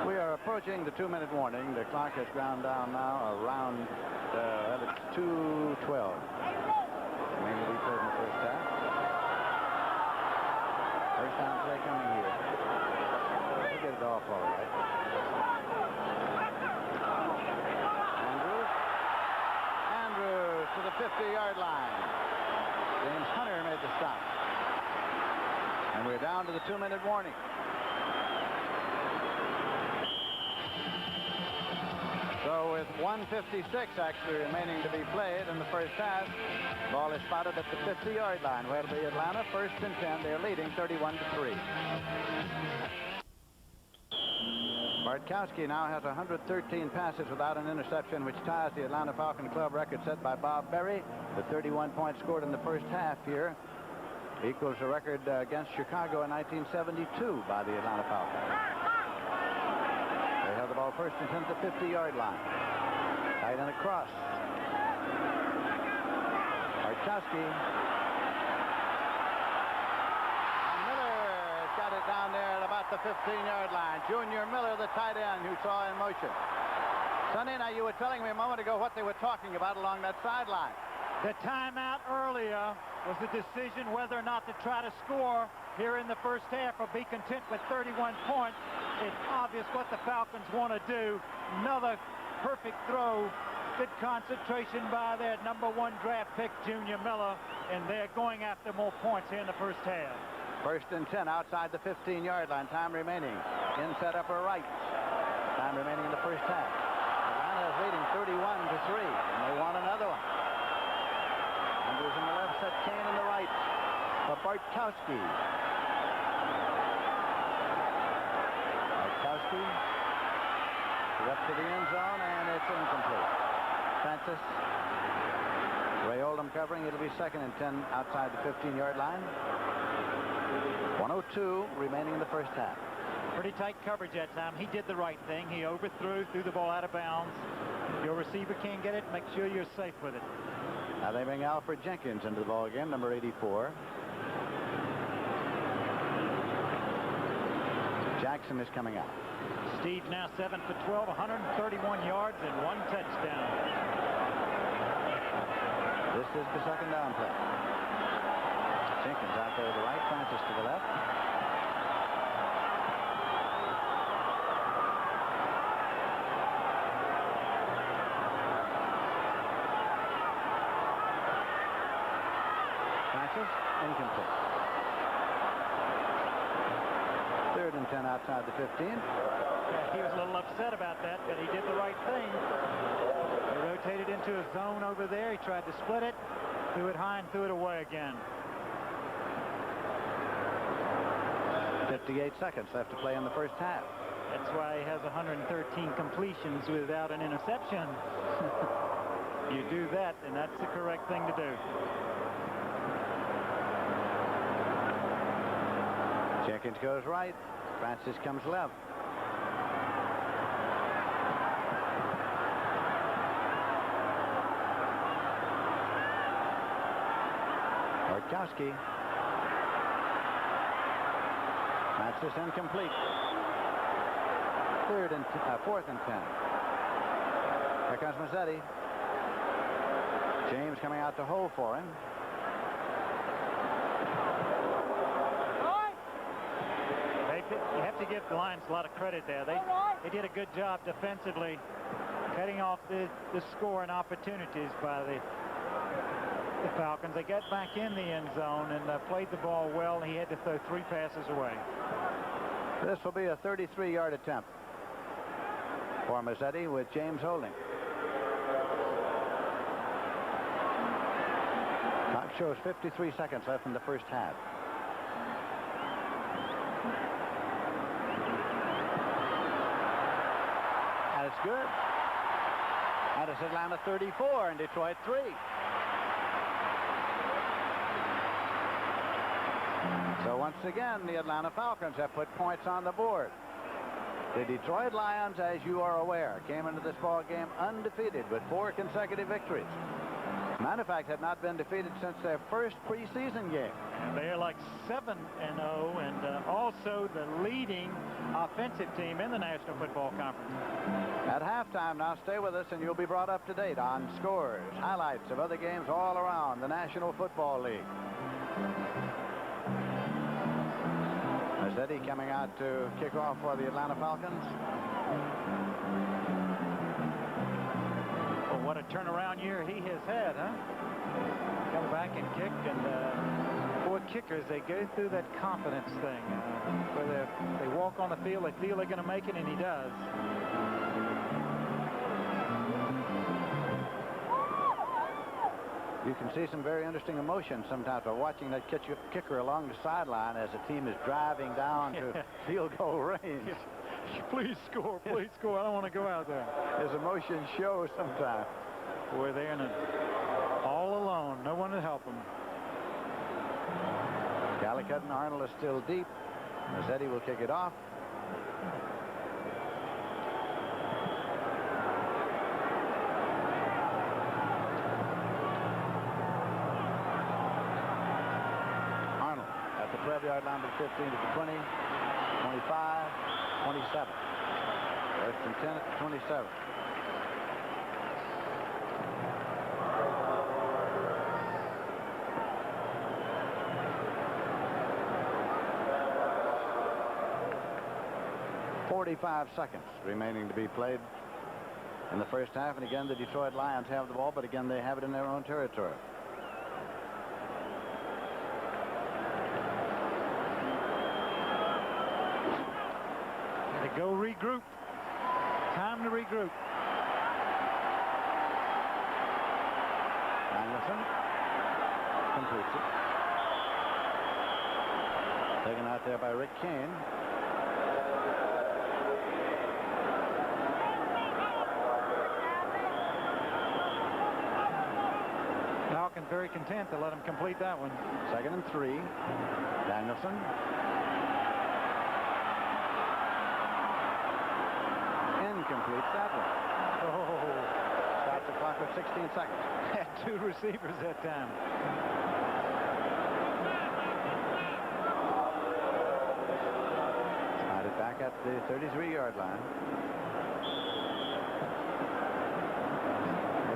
We are approaching the 2-minute warning. The clock has ground down now around it's 2:12. Maybe we played in the first half. First down play coming here. We'll get it off all right. Andrews to the 50-yard line. James Hunter made the stop. And we're down to the 2-minute warning. So with 1:56 actually remaining to be played in the first half, ball is spotted at the 50-yard line where the Atlanta first and 10. They're leading 31-3. Bartkowski now has 113 passes without an interception, which ties the Atlanta Falcon Club record set by Bob Berry. The 31 points scored in the first half here equals the record against Chicago in 1972 by the Atlanta Falcons. They have the ball first and 10 at the 50-yard line. Tight end across. Bartkowski. Miller has got it down there at about the 15-yard line. Junior Miller, the tight end, who saw in motion. Sonny, now you were telling me a moment ago what they were talking about along that sideline. The timeout earlier was the decision whether or not to try to score here in the first half or be content with 31 points. It's obvious what the Falcons want to do. Another perfect throw. Good concentration by their #1 draft pick, Junior Miller, and they're going after more points here in the first half. First and 10 outside the 15-yard line. Time remaining. Inside upper right. Time remaining in the first half. Atlanta is leading 31-3, and they want another one. Andrews on the left, set Kane on the right. For Bartkowski. Bartkowski. Up to the end zone, and it's incomplete. Francis. Ray Oldham covering. It'll be second and 10 outside the 15-yard line. 1:02 remaining in the first half. Pretty tight coverage that time. He did the right thing. He overthrew, threw the ball out of bounds. If your receiver can't get it, make sure you're safe with it. Now they bring Alfred Jenkins into the ball again, number 84. Jackson is coming out. Steve now 7 for 12, 131 yards and 1 touchdown. This is the second down play. Jenkins out there to the right, Francis to the left. Francis, incomplete. Third and 10 outside the 15. Yeah, he was a little upset about that, but he did the right thing. He rotated into a zone over there. He tried to split it, threw it high, and threw it away again. 58 seconds left to play in the first half. That's why he has 113 completions without an interception. You do that, and that's the correct thing to do. Jenkins goes right. Francis comes left. Bartkowski. Francis incomplete. Fourth and 10. Here comes Mazzetti. James coming out to hold for him. You have to give the Lions a lot of credit there. They did a good job defensively, cutting off the score and opportunities by the Falcons. They got back in the end zone and played the ball well. He had to throw 3 passes away. This will be a 33-yard attempt for Mazzetti with James holding. Clock shows 53 seconds left in the first half. And it's good. And it's Atlanta 34 and Detroit 3. So once again, the Atlanta Falcons have put points on the board. The Detroit Lions, as you are aware, came into this ball game undefeated with 4 consecutive victories. Matter of fact, had not been defeated since their first preseason game. And they're like 7-0, and also the leading offensive team in the National Football Conference. At halftime, now stay with us and you'll be brought up to date on scores, highlights of other games all around the National Football League. Mazzetti coming out to kick off for the Atlanta Falcons. Well, what a turnaround year he has had, huh? Come back and kicked, and boy, kickers, they go through that confidence thing. Where they walk on the field, they feel they're going to make it, and he does. You can see some very interesting emotions sometimes by watching that kicker along the sideline as the team is driving down to field goal range. Please score, please score. I don't want to go out there. His emotions show sometimes. Boy, they're in it all alone. No one to help them. Gallicutt and Arnold are still deep. Mazzetti will kick it off. Arnold at the 12-yard line to the 15 to the 20, 25, 27. First and 10 at the 27. .45 seconds remaining to be played in the first half, and again the Detroit Lions have the ball, but again they have it in their own territory. They go regroup. Time to regroup. Anderson completes it. Taken out there by Rick Kane. Falcons very content to let him complete that one. 2nd and 3. Danielson. Incompletes that one. Oh. Stops the clock with 16 seconds. Had 2 receivers that time. Slide it back at the 33-yard line.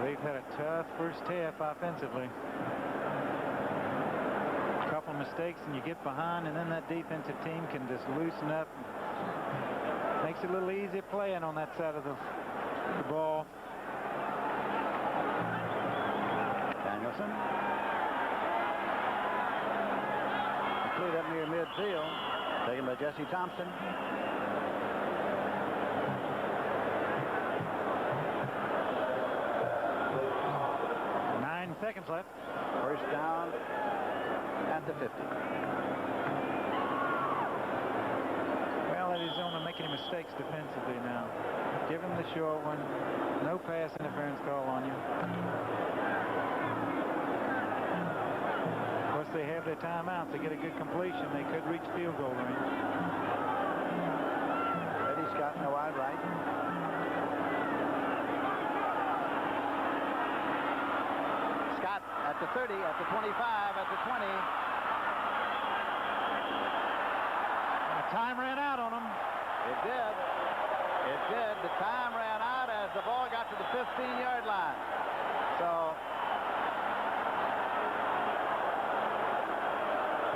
They've had a tough first half offensively. A couple of mistakes and you get behind, and then that defensive team can just loosen up. Makes it a little easier playing on that side of the ball. Danielson. Complete up near midfield. Taken by Jesse Thompson. 9 seconds left. First down at the 50. Well, Arizona making any mistakes defensively now. Give him the short one. No pass interference call on you. Of course, they have their timeouts. They get a good completion. They could reach field goal range. Eddie Scott in the wide right. Scott at the 30, at the 25, at the 20. Time ran out on them. It did. It did. The time ran out as the ball got to the 15-yard line. So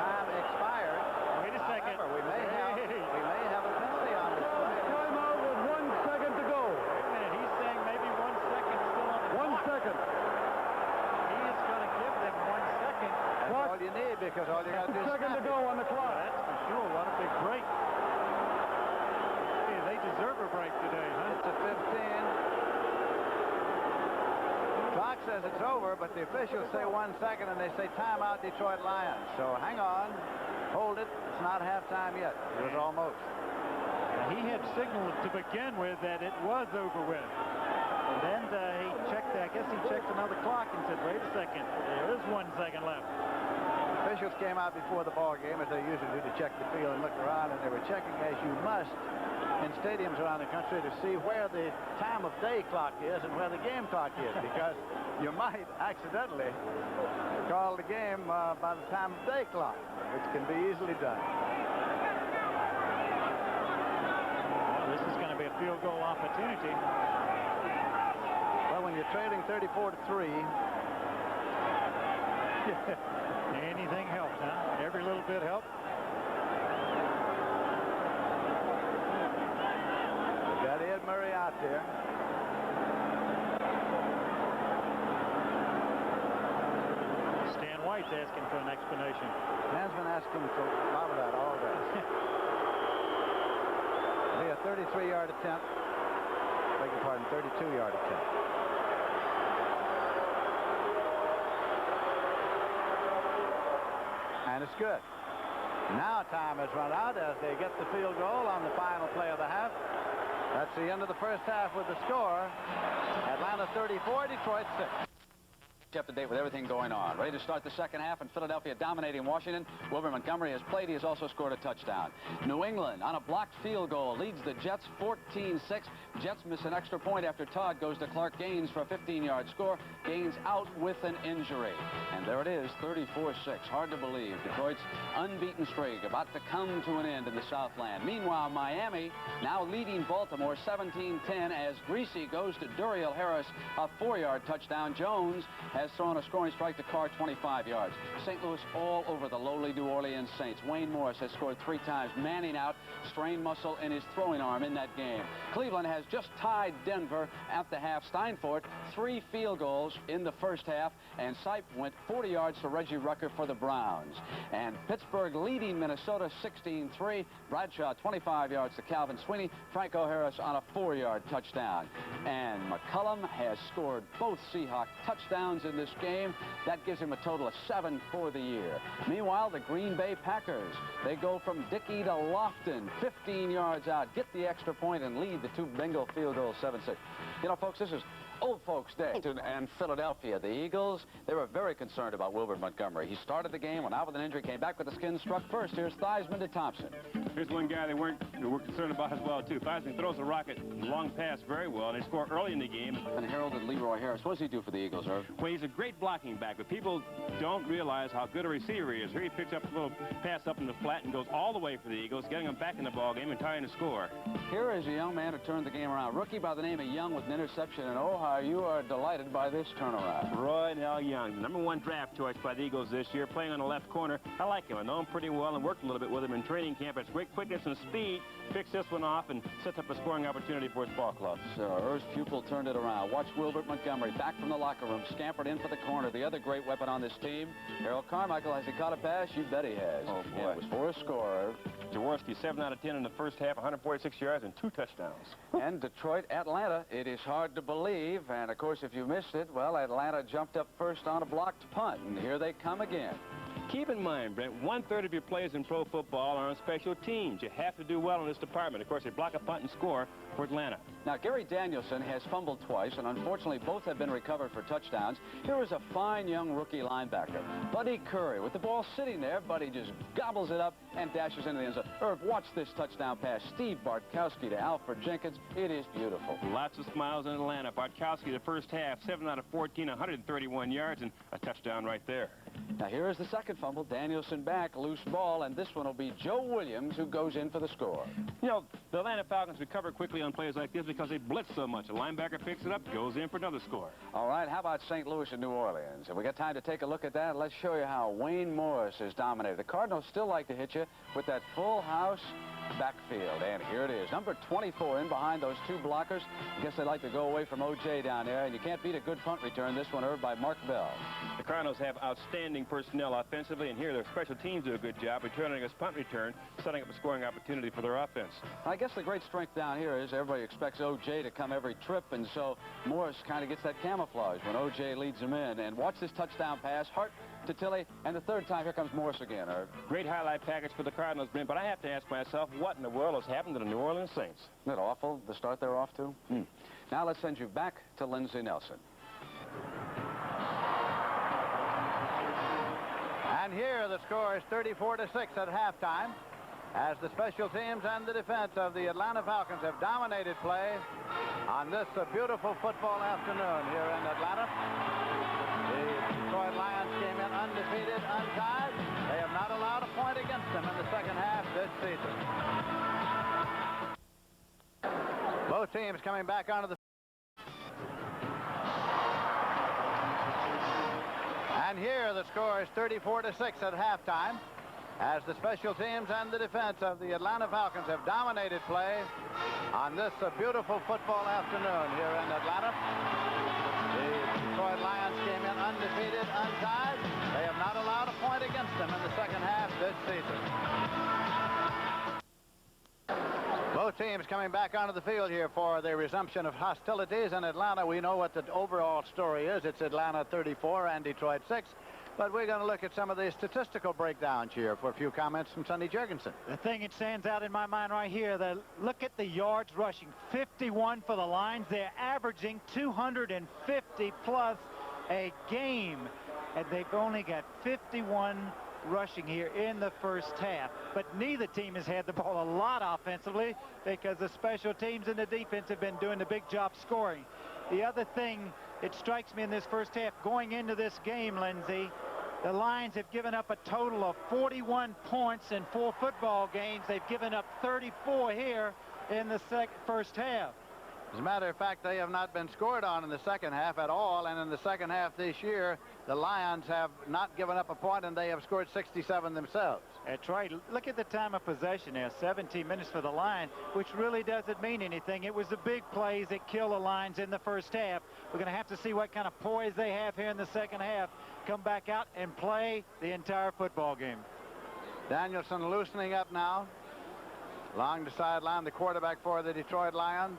time expired. Wait a second. However, we may have a penalty on this play. Timeout with 1 second to go. Wait a minute. He's saying maybe 1 second still on the 1 clock. second. He is going to give them 1 second. That's Clock. all you need, because all you got to do is Second to snap go it. on the clock. That's for sure. What a big break. Hey, they deserve a break today, huh? It's a 15. Clock says it's over, but the officials say 1 second, and they say timeout Detroit Lions. So hang on. Hold it. It's not halftime yet. It was almost. He had signaled to begin with that it was over with. And then he checked, I guess he checked another clock and said, wait a second, there is 1 second left. Officials came out before the ball game, as they usually do, to check the field and look around, and they were checking, as you must, in stadiums around the country, to see where the time of day clock is and where the game clock is, because you might accidentally call the game by the time of day clock, which can be easily done. Well, this is going to be a field goal opportunity. Well, when you're trailing 34-3, anything helps, huh? Every little bit helps. We've got Ed Murray out there. Stan White's asking for an explanation. Stan's been asking for a lot of that all day. It'll be a 33-yard attempt. Beg your pardon, 32-yard attempt. And it's good. Now time has run out as they get the field goal on the final play of the half. That's the end of the first half with the score. Atlanta 34, Detroit 6. Up to date with everything going on. Ready to start the second half, and Philadelphia dominating Washington. Wilbur Montgomery has played. He has also scored a touchdown. New England on a blocked field goal leads the Jets 14-6. Jets miss an extra point after Todd goes to Clark Gaines for a 15-yard score. Gaines out with an injury. And there it is, 34-6. Hard to believe. Detroit's unbeaten streak about to come to an end in the Southland. Meanwhile, Miami now leading Baltimore 17-10 as Greasy goes to Duriel Harris, a 4-yard touchdown. Jones has thrown a scoring strike to Carr 25 yards. St. Louis all over the lowly New Orleans Saints. Wayne Morris has scored 3 times. Manning out, strained muscle in his throwing arm in that game. Cleveland has just tied Denver at the half. Steinfort, 3 field goals in the first half, and Sipe went 40 yards to Reggie Rucker for the Browns. And Pittsburgh leading Minnesota 16-3. Bradshaw 25 yards to Calvin Sweeney. Franco Harris on a 4-yard touchdown. And McCullum has scored both Seahawk touchdowns in this game. That gives him a total of 7 for the year. Meanwhile, the Green Bay Packers, they go from Dickey to Lofton, 15 yards out, get the extra point, and lead the 2 Bengal field goals 7-6. You know, folks, this is Old Folks Day. And Philadelphia, the Eagles, they were very concerned about Wilbur Montgomery. He started the game, went out with an injury, came back with the skin, struck first. Here's Theismann to Thompson. Here's one guy they were concerned about as well, too. Theismann throws a rocket long pass very well, and they score early in the game. And heralded Leroy Harris. What does he do for the Eagles, Irv? Well, he's a great blocking back, but people don't realize how good a receiver he is. Here he picks up a little pass up in the flat and goes all the way for the Eagles, getting them back in the ball game and tying the score. Here is a young man who turned the game around. Rookie by the name of Young with an interception, and oh, how you are delighted by this turnaround. Roy Nell Young, the #1 draft choice by the Eagles this year, playing on the left corner. I like him. I know him pretty well and worked a little bit with him in training camp. It's great quickness and speed. Picks this one off and sets up a scoring opportunity for his ball club. So Irv's pupil turned it around. Watch Wilbert Montgomery back from the locker room, scampered in for the corner. The other great weapon on this team, Harold Carmichael. Has he caught a pass? You bet he has. Oh, boy. Yeah, it was for a score. Jaworski, 7 out of 10 in the first half, 146 yards and 2 touchdowns. And Detroit, Atlanta, it is hard to believe. And, of course, if you missed it, well, Atlanta jumped up first on a blocked punt. And here they come again. Keep in mind, Brent, 1/3 of your plays in pro football are on special teams. You have to do well in this department. Of course, they block a punt and score for Atlanta. Now, Gary Danielson has fumbled twice, and unfortunately, both have been recovered for touchdowns. Here is a fine young rookie linebacker, Buddy Curry. With the ball sitting there, Buddy just gobbles it up and dashes into the end zone. Irv, watch this touchdown pass. Steve Bartkowski to Alfred Jenkins. It is beautiful. Lots of smiles in Atlanta. Bartkowski, the first half, 7 out of 14, 131 yards, and a touchdown right there. Now, here is the second fumble. Danielson back, loose ball, and this one will be Joe Williams who goes in for the score. You know, the Atlanta Falcons recover quickly on plays like this because they blitz so much. A linebacker picks it up, goes in for another score. All right, how about St. Louis and New Orleans? If we got time to take a look at that, let's show you how Wayne Morris has dominated. The Cardinals still like to hit you with that full house backfield, and here it is. Number 24 in behind those 2 blockers. I guess they like to go away from O.J. down there, and you can't beat a good punt return. This one earned by Mark Bell. The Cardinals have outstanding personnel offensively, and here their special teams do a good job returning his punt return, setting up a scoring opportunity for their offense. I guess the great strength down here is everybody expects O.J. to come every trip, and so Morris kind of gets that camouflage when O.J. leads him in. And watch this touchdown pass. Hart to Tilley, and the third time, here comes Morris again, Irv. Great highlight package for the Cardinals, Brent, but I have to ask myself, what in the world has happened to the New Orleans Saints? Isn't it awful, the start they're off to? Now let's send you back to Lindsey Nelson. And here the score is 34-6 at halftime, as the special teams and the defense of the Atlanta Falcons have dominated play on this beautiful football afternoon here in Atlanta. The Detroit Lions came in undefeated, untied. They have not allowed a point against them in the second half this season. Both teams coming back onto the And here the score is 34-6 at halftime, as the special teams and the defense of the Atlanta Falcons have dominated play on this beautiful football afternoon here in Atlanta. The Detroit Lions came in undefeated, untied. They have not allowed a point against them in the second half this season. Both teams coming back onto the field here for the resumption of hostilities in Atlanta. We know what the overall story is. It's Atlanta 34 and Detroit 6. But we're going to look at some of the statistical breakdowns here for a few comments from Sonny Jurgensen. The thing that stands out in my mind right here, look at the yards rushing. 51 for the Lions. They're averaging 250 plus a game. And they've only got 51 rushing here in the first half. But neither team has had the ball a lot offensively, because the special teams and the defense have been doing the big job scoring. The other thing that strikes me in this first half, going into this game, Lindsay, the Lions have given up a total of 41 points in 4 football games. They've given up 34 here in the first half. As a matter of fact, they have not been scored on in the second half at all, and in the second half this year, the Lions have not given up a point, and they have scored 67 themselves. That's right. Look at the time of possession there, 17 minutes for the Lions, which really doesn't mean anything. It was the big plays that killed the Lions in the first half. We're going to have to see what kind of poise they have here in the second half. Come back out and play the entire football game. Danielson loosening up now. Along the sideline, the quarterback for the Detroit Lions.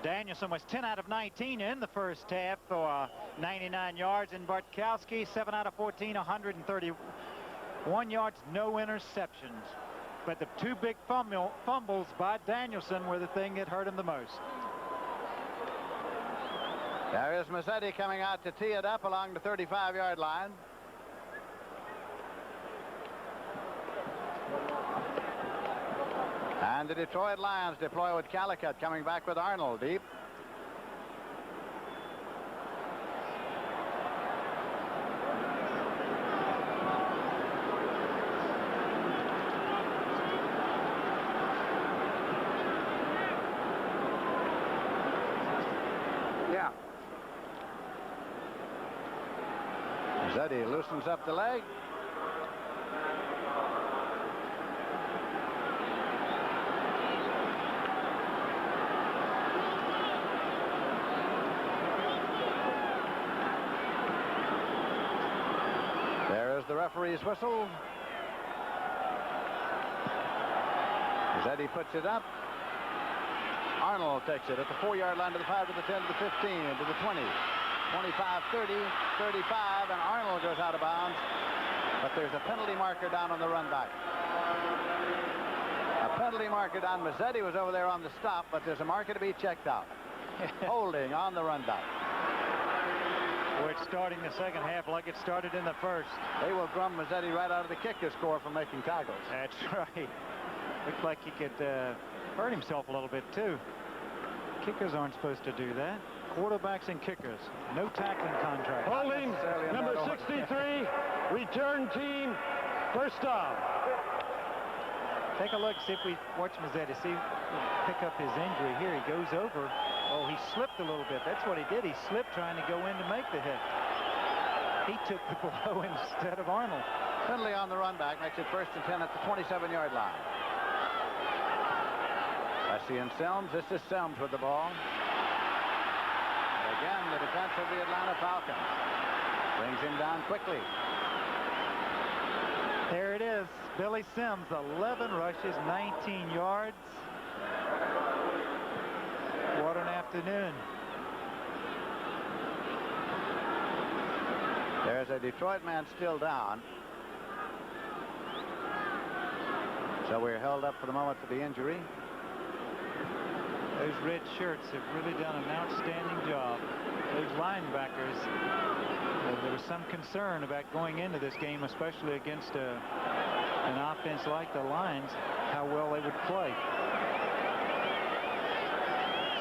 Danielson was 10 out of 19 in the first half for 99 yards, and Bartkowski 7 out of 14, 131 yards, no interceptions. But the 2 big fumbles by Danielson were the thing that hurt him the most. There is Mazzetti coming out to tee it up along the 35-yard line. And the Detroit Lions deploy with Calicut, coming back with Arnold deep. Yeah. Mazzetti loosens up the leg. The referee's whistle. Mazzetti puts it up. Arnold takes it at the 4-yard line to the 5 to the 10 to the 15 to the 20, 25, 30, 35, and Arnold goes out of bounds. But there's a penalty marker down on the run back. A penalty marker down. Mazzetti was over there on the stop, but there's a marker to be checked out. Holding on the run back. We're starting the second half like it started in the first. They will drum Mazzetti right out of the kicker score for making tackles. That's right. Looked like he could hurt himself a little bit, too. Kickers aren't supposed to do that. Quarterbacks and kickers. No tackling contract. Holding number 63, return team, first down. Take a look, see if we watch Mazzetti, see, pick up his injury here. He goes over. Oh, he slipped a little bit. That's what he did. He slipped trying to go in to make the hit. He took the blow instead of Arnold. Penalty on the run back makes it 1st and 10 at the 27-yard line. Bessie and Selms. This is Selms with the ball. And again, the defense of the Atlanta Falcons brings him down quickly. There it is. Billy Sims, 11 rushes, 19 yards. What an afternoon. There's a Detroit man still down. So we're held up for the moment for the injury. Those red shirts have really done an outstanding job. Those linebackers There was some concern about going into this game, especially against an offense like the Lions, how well they would play.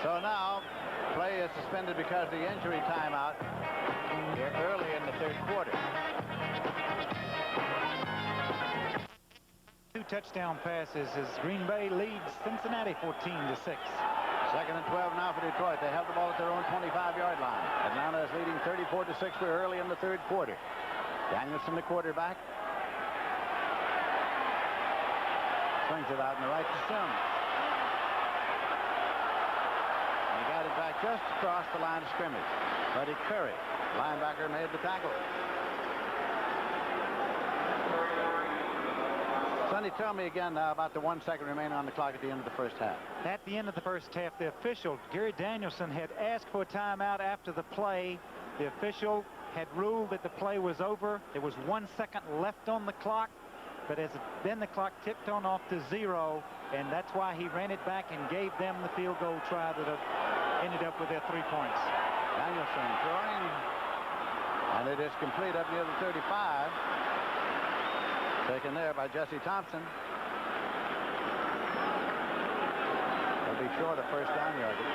So now, play is suspended because of the injury timeout here early in the third quarter. 2 touchdown passes as Green Bay leads Cincinnati 14-6. Second and 12 now for Detroit. They have the ball at their own 25-yard line. Atlanta is leading 34-6 for early in the third quarter. Danielson, the quarterback. Swings it out in the right to Sims. He got it back just across the line of scrimmage. Buddy Curry, linebacker, made the tackle. Sonny, tell me again now about the 1 second remaining on the clock at the end of the first half. At the end of the first half, the official, Gary Danielson, had asked for a timeout after the play. The official had ruled that the play was over. There was 1 second left on the clock, but then the clock ticked on off to 0, and that's why he ran it back and gave them the field goal try that ended up with their 3 points. Danielson throwing, and it is complete up near the 35. Taken there by Jesse Thompson. They'll be short of first down yardage.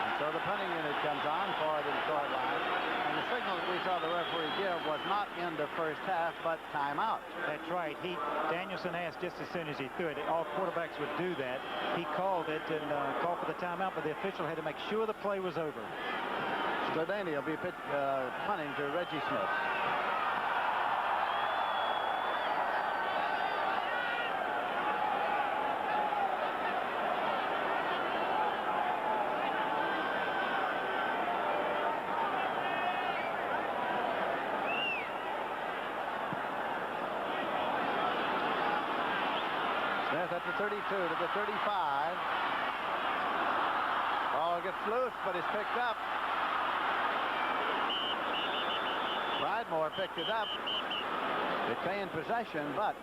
And so the punting unit comes on for the Detroit Lions. And the signal that we saw the referee give was not in the first half, but timeout. That's right. Danielson asked just as soon as he threw it. All quarterbacks would do that. He called it and called for the timeout, but the official had to make sure the play was over. Sladany will be punting to Reggie Smith. At the 32 to the 35. Ball gets loose, but is picked up. Pridemore picked it up. Retained possession, but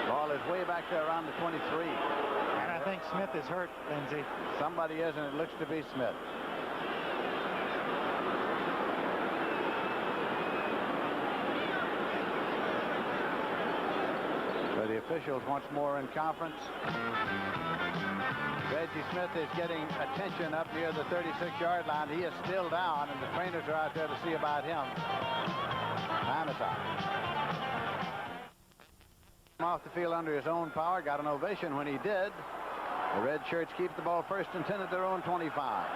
ball is way back there around the 23. And I think Smith is hurt, Lindsay. Somebody is, and it looks to be Smith. The officials once more in conference. Reggie Smith is getting attention up near the 36-yard line. He is still down, and the trainers are out there to see about him. Time is up. Off the field under his own power. Got an ovation when he did. The red shirts keep the ball first and 10 at their own 25.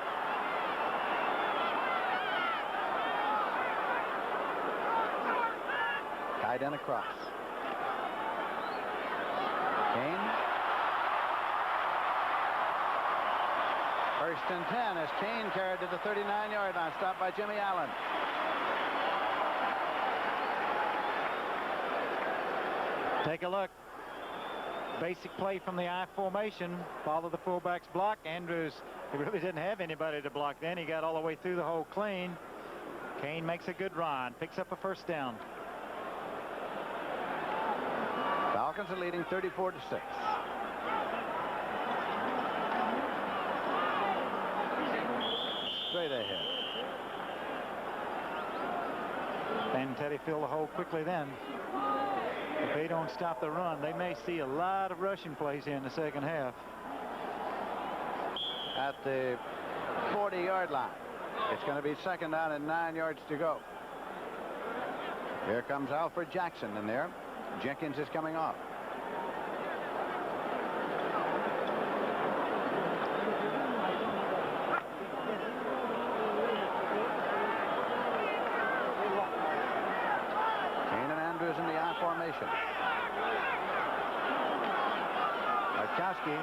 Tight end across. Kane. First and 10 as Kane carried to the 39-yard line, stopped by Jimmy Allen. Take a look. Basic play from the I formation. Follow the fullback's block. Andrews, he really didn't have anybody to block then. He got all the way through the hole clean. Kane makes a good run, picks up a first down. Falcons are leading 34-6. Straight ahead. Teddy filled the hole quickly then. If they don't stop the run, they may see a lot of rushing plays here in the second half. At the 40-yard line. It's going to be second down and 9 yards to go. Here comes Alfred Jackson in there. Jenkins is coming off. Kane and Andrews in the I formation. Bartkowski,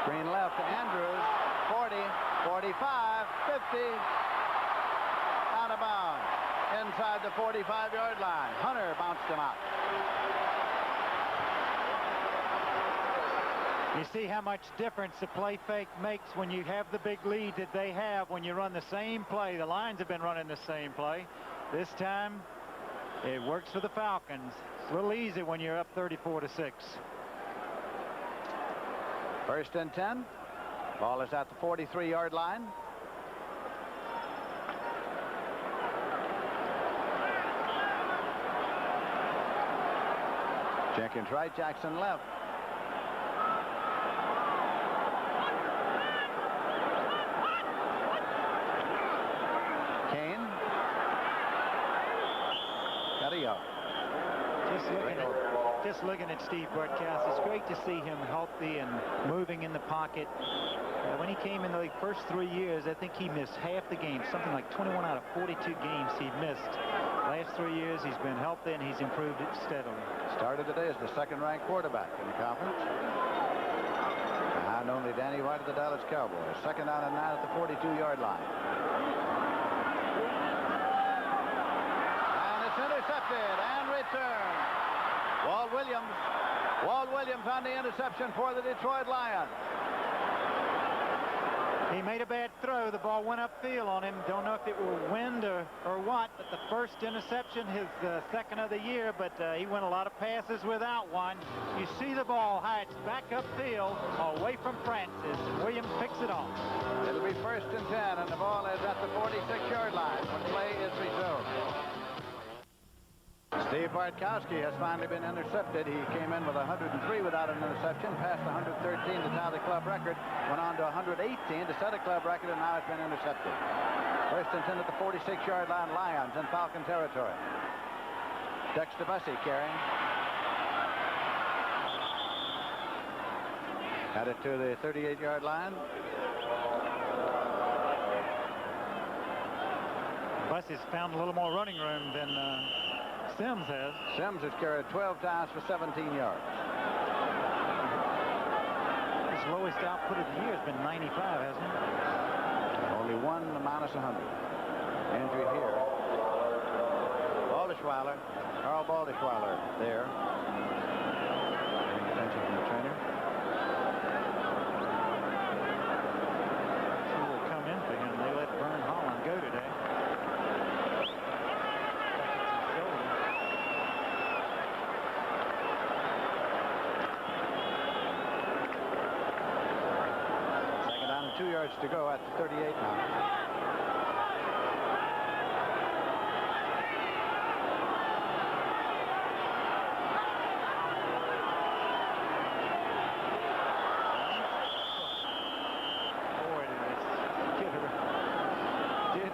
screen left to Andrews. 40, 45, 50. Out of bounds. Inside the 45-yard line. Hunter bounced him out. You see how much difference the play fake makes when you have the big lead that they have when you run the same play. The Lions have been running the same play. This time, it works for the Falcons. It's a little easy when you're up 34-6. First and 10. Ball is at the 43-yard line. Jenkins right, Jackson left. Kane. Got a yard. Just looking at Steve Bartkas, it's great to see him healthy and moving in the pocket. When he came in the first 3 years, I think he missed half the games, something like 21 out of 42 games he missed. Last 3 years, he's been healthy and he's improved it steadily. Started today as the second-ranked quarterback in the conference. Behind only Danny White of the Dallas Cowboys. Second down and 9 at the 42-yard line. And it's intercepted and returned. Walt Williams on the interception for the Detroit Lions. He made a bad throw. The ball went upfield on him. Don't know if it was wind or what, but the first interception, his second of the year, but he went a lot of passes without one. You see the ball how it's back upfield away from Francis. Williams picks it off. It'll be 1st and 10, and the ball is at the 46-yard line when play is resumed. Steve Bartkowski has finally been intercepted. He came in with 103 without an interception, passed 113 to tie the club record, went on to 118 to set a club record, and now it's been intercepted. 1st and 10 at the 46-yard line, Lions in Falcon territory. Dexter Bussey carrying. Had it to the 38-yard line. Bussey's found a little more running room than Sims has. Sims has carried 12 times for 17 yards. His lowest output of the year has been 95, hasn't it? Only one minus 100. Injured here. Baldischweiler, Carl Baldischweiler there. Getting attention from the trainer. Who will come in for him? They let Vern Holland go today. Second down and 2 yards to go at the 38 now.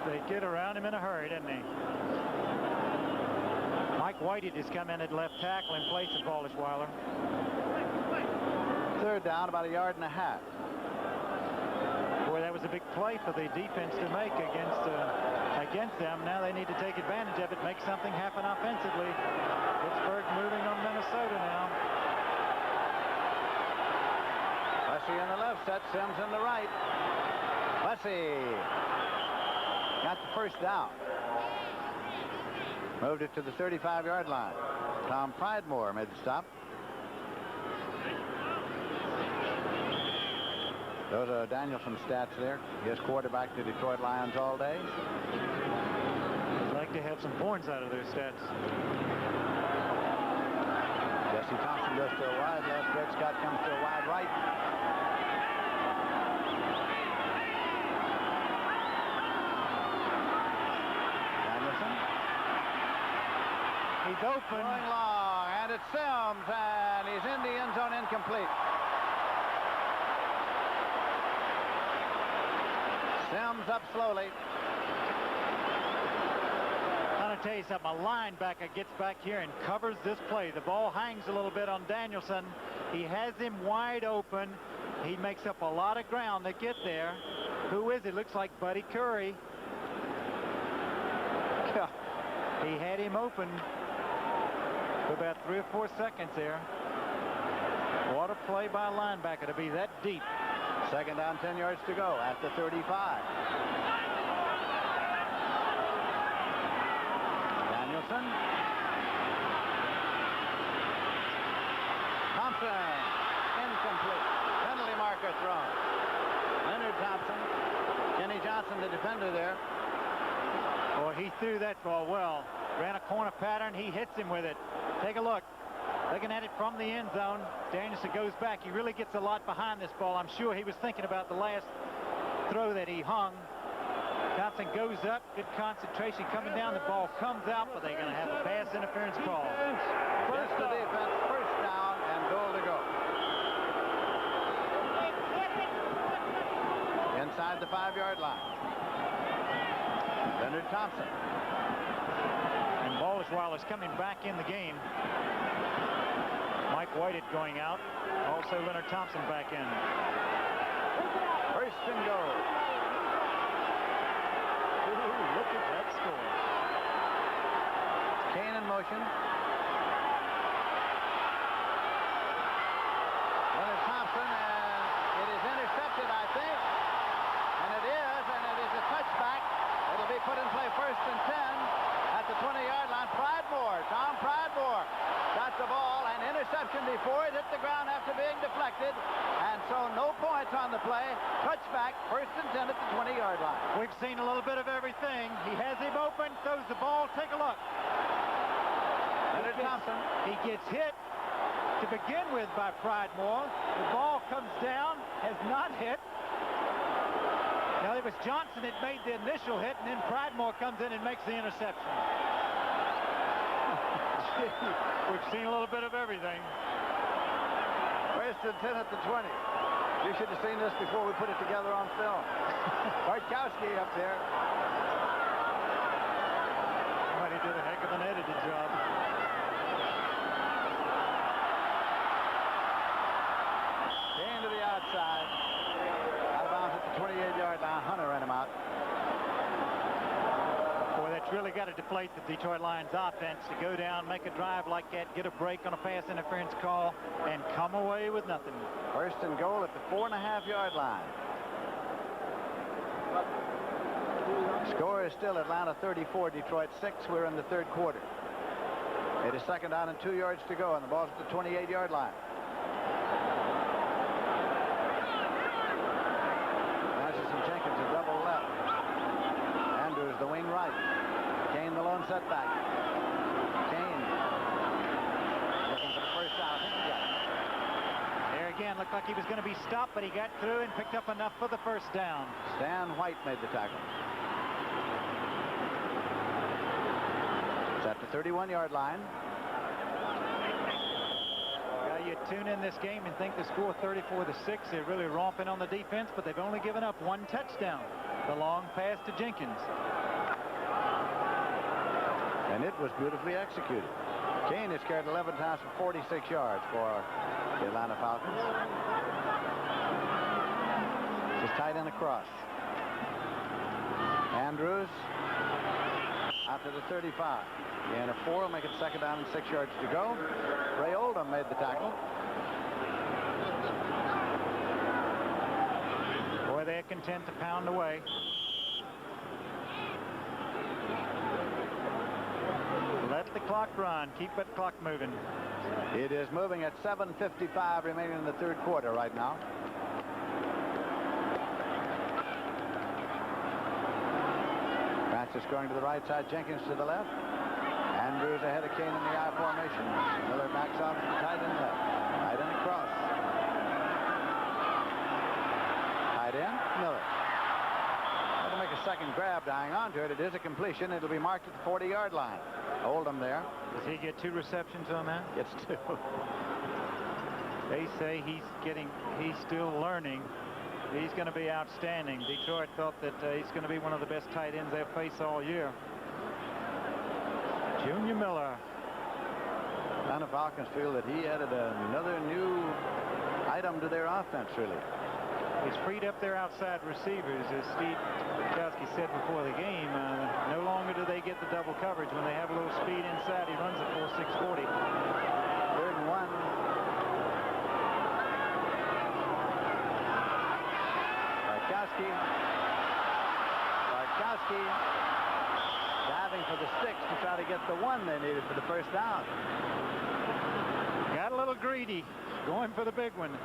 They get around him in a hurry, didn't he? Mike Whitey has come in at left tackle in place of Baldischweiler. Third down, about a yard and a half. Boy, that was a big play for the defense to make against them. Now they need to take advantage of it, make something happen offensively. Pittsburgh moving on Minnesota now. Bussey in the left set, Sims in the right. Bussey got the first down. Moved it to the 35-yard line. Tom Pridemore made the stop. Those are Danielson's stats there. He has quarterbacked the Detroit Lions all day. I'd like to have some points out of their stats. Jesse Thompson goes to a wide left. Greg Scott comes to a wide right. He's open. Going long, and it's Sims, and he's in the end zone, incomplete. Sims up slowly. I'm going to tell you something. A linebacker gets back here and covers this play. The ball hangs a little bit on Danielson. He has him wide open. He makes up a lot of ground to get there. Who is it? Looks like Buddy Curry. He had him open for about 3 or 4 seconds there. What a play by a linebacker to be that deep. Second down, 10 yards to go at the 35. Danielson. Thompson. Incomplete. Penalty marker thrown. Leonard Thompson. Kenny Johnson, the defender there. Boy, he threw that ball well. Ran a corner pattern. He hits him with it. Take a look. Looking at it from the end zone. Danielson goes back. He really gets a lot behind this ball. I'm sure he was thinking about the last throw that he hung. Thompson goes up. Good concentration coming down. The ball comes out, but they're going to have a pass interference call. First the defense. First the 5-yard line. Leonard Thompson. And Baldwin is coming back in the game. Mike Whitehead going out. Also Leonard Thompson back in. First and goal. Ooh, look at that score. Kane in motion. Leonard Thompson, and it is intercepted, I think. And it is a touchback. It'll be put in play first and 10 at the 20-yard line. Pridemore, Tom Pridemore got the ball, and interception before it hit the ground after being deflected. And so no points on the play. Touchback, first and 10 at the 20-yard line. We've seen a little bit of everything. He has him open, throws the ball. Take a look. Leonard Thompson. He gets hit to begin with by Pridemore. The ball comes down, has not hit. Now it was Johnson that made the initial hit, and then Pridemore comes in and makes the interception. We've seen a little bit of everything. First and 10 at the 20. You should have seen this before we put it together on film. Bartkowski up there. Somebody did a heck of an edited job. Kane to the outside. Out of bounds at the 28-yard line. Hunter ran him out. Boy, that's really got to deflate the Detroit Lions offense to go down, make a drive like that, get a break on a pass interference call, and come away with nothing. First and goal at the 4.5-yard line. Score is still Atlanta 34, Detroit 6. We're in the third quarter. It is second down and 2 yards to go, and the ball's at the 28-yard line. Francis and Jenkins a double left. Andrews the wing right. Kane the lone setback. Kane looking for the first down. I think he got it. There again, looked like he was going to be stopped, but he got through and picked up enough for the first down. Stan White made the tackle. It's at the 31-yard line. You tune in this game and think the score 34-6. They're really romping on the defense, but they've only given up one touchdown. The long pass to Jenkins. And it was beautifully executed. Kane has carried 11 times for 46 yards for the Atlanta Falcons. Just tight end across. Andrews out to the 35. Gain of 4 will make it second down and 6 yards to go. Ray Oldham made the tackle. Boy, they're content to pound away. Let the clock run. Keep that clock moving. It is moving at 7:55 remaining in the third quarter right now. Francis going to the right side, Jenkins to the left. Andrews ahead of Kane in the I formation. Miller backs off to the tight end left. Tight end across. Tight end, Miller. Had to make a second grab to hang on to it. It is a completion. It'll be marked at the 40-yard line. Oldham there. Does he get 2 receptions on that? Gets 2. They say he's still learning. He's going to be outstanding. Detroit thought that he's going to be one of the best tight ends they'll face all year. Junior Miller. Atlanta Falcons feel that he added another new item to their offense, really. He's freed up their outside receivers, as Steve Bartkowski said before the game. No longer do they get the double coverage. When they have a little speed inside, he runs a 4.640. Third and 1. Bartkowski diving for the sticks to try to get the 1 they needed for the first down. Got a little greedy, going for the big one.